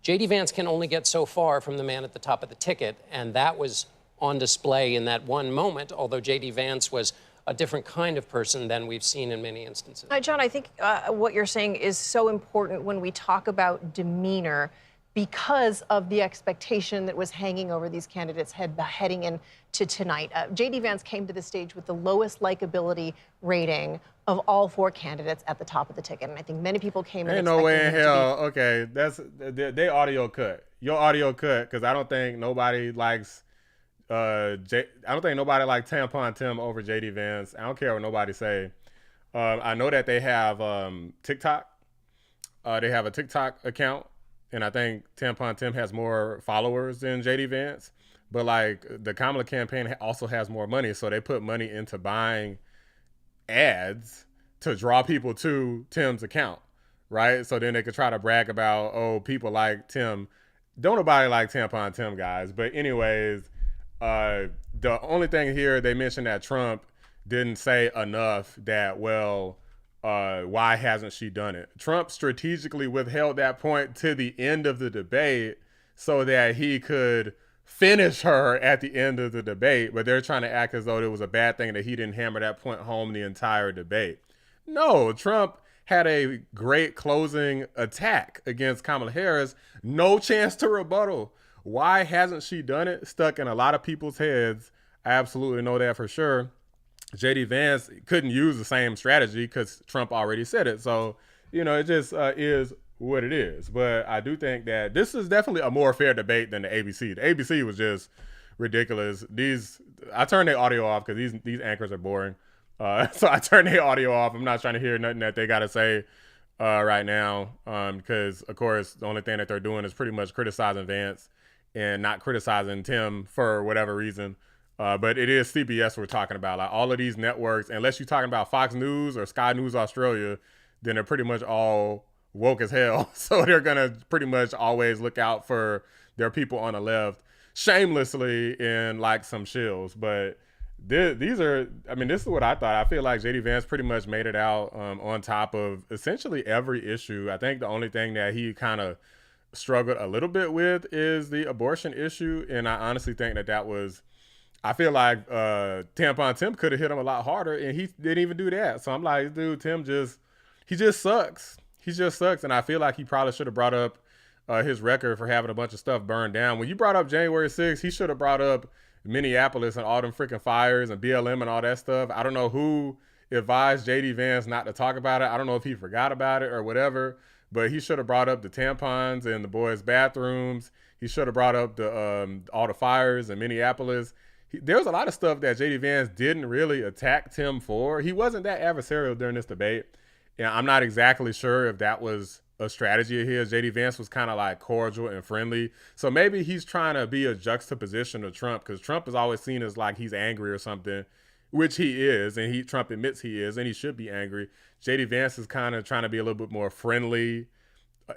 J.D. Vance can only get so far from the man at the top of the ticket, and that was on display in that one moment, although J.D. Vance was a different kind of person than we've seen in many instances. John, I think what you're saying is so important when we talk about demeanor, because of the expectation that was hanging over these candidates heading into tonight. J.D. Vance came to the stage with the lowest likability rating of all four candidates at the top of the ticket, and I think many people came in. Ain't no way in hell. Okay, that's they audio cut. Your audio cut, because I don't think nobody likes. I don't think nobody likes Tampon Tim over JD Vance. I don't care what nobody say. I know that they have TikTok. They have a TikTok account, and I think Tampon Tim has more followers than JD Vance. But like, the Kamala campaign also has more money, so they put money into buying ads to draw people to Tim's account, right? So then they could try to brag about, oh, people like Tim. Don't nobody like Tampon Tim, guys. But anyways. The only thing here, they mentioned that Trump didn't say enough that, well, why hasn't she done it? Trump strategically withheld that point to the end of the debate so that he could finish her at the end of the debate, but they're trying to act as though it was a bad thing that he didn't hammer that point home the entire debate. No, Trump had a great closing attack against Kamala Harris. No chance to rebuttal. Why hasn't she done it? Stuck in a lot of people's heads. I absolutely know that for sure. J.D. Vance couldn't use the same strategy because Trump already said it. So, you know, it just is what it is. But I do think that this is definitely a more fair debate than the ABC. The ABC was just ridiculous. I turned their audio off because these anchors are boring. So I turned their audio off. I'm not trying to hear nothing that they got to say right now because, of course, the only thing that they're doing is pretty much criticizing Vance and not criticizing Tim for whatever reason. But it is CBS we're talking about. Like all of these networks, unless you're talking about Fox News or Sky News Australia, then they're pretty much all woke as hell. So they're going to pretty much always look out for their people on the left shamelessly in like some shills. But these are, I mean, this is what I thought. I feel like JD Vance pretty much made it out on top of essentially every issue. I think the only thing that he kind of struggled a little bit with is the abortion issue. And I honestly think that was, I feel like Tampon Tim could have hit him a lot harder, and he didn't even do that. So I'm like, dude, Tim he just sucks. He just sucks. And I feel like he probably should have brought up his record for having a bunch of stuff burned down. When you brought up January 6th, he should have brought up Minneapolis and all them freaking fires and BLM and all that stuff. I don't know who advised JD Vance not to talk about it. I don't know if he forgot about it or whatever, but he should have brought up the tampons in the boys' bathrooms. He should have brought up all the fires in Minneapolis. There was a lot of stuff that JD Vance didn't really attack Tim for. He wasn't that adversarial during this debate. And I'm not exactly sure if that was a strategy of his. JD Vance was kind of like cordial and friendly. So maybe he's trying to be a juxtaposition of Trump, because Trump is always seen as like he's angry or something, which he is. And Trump admits he is, and he should be angry. JD Vance is kind of trying to be a little bit more friendly,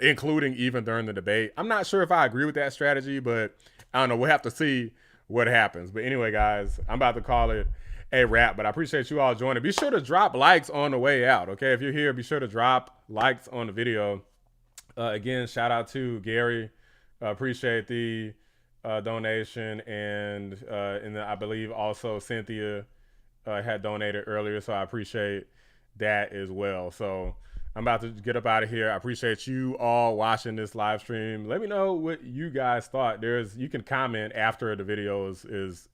including even during the debate. I'm not sure if I agree with that strategy, but I don't know. We'll have to see what happens. But anyway, guys, I'm about to call it a wrap, but I appreciate you all joining. Be sure to drop likes on the way out, okay? If you're here, be sure to drop likes on the video. Again, shout out to Gary. Appreciate the donation. And I believe also Cynthia had donated earlier, so I appreciate that as well. So I'm about to get up out of here. I appreciate you all watching this live stream. Let me know what you guys thought. You can comment after the video is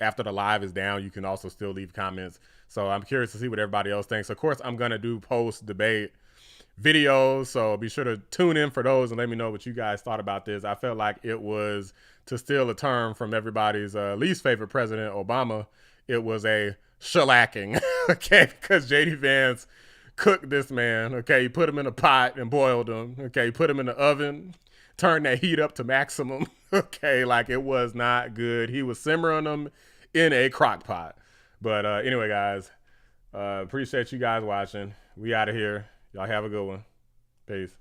after the live is down. You can also still leave comments. So I'm curious to see what everybody else thinks. Of course, I'm going to do post-debate videos, so be sure to tune in for those and let me know what you guys thought about this. I felt like it was, to steal a term from everybody's least favorite president, Obama, it was a shellacking, okay, because JD Vance cooked this man, okay? He put him in a pot and boiled him, okay? He put him in the oven, turned that heat up to maximum, okay? Like, it was not good. He was simmering them in a crock pot. But anyway, guys, appreciate you guys watching. We out of here. Y'all have a good one. Peace.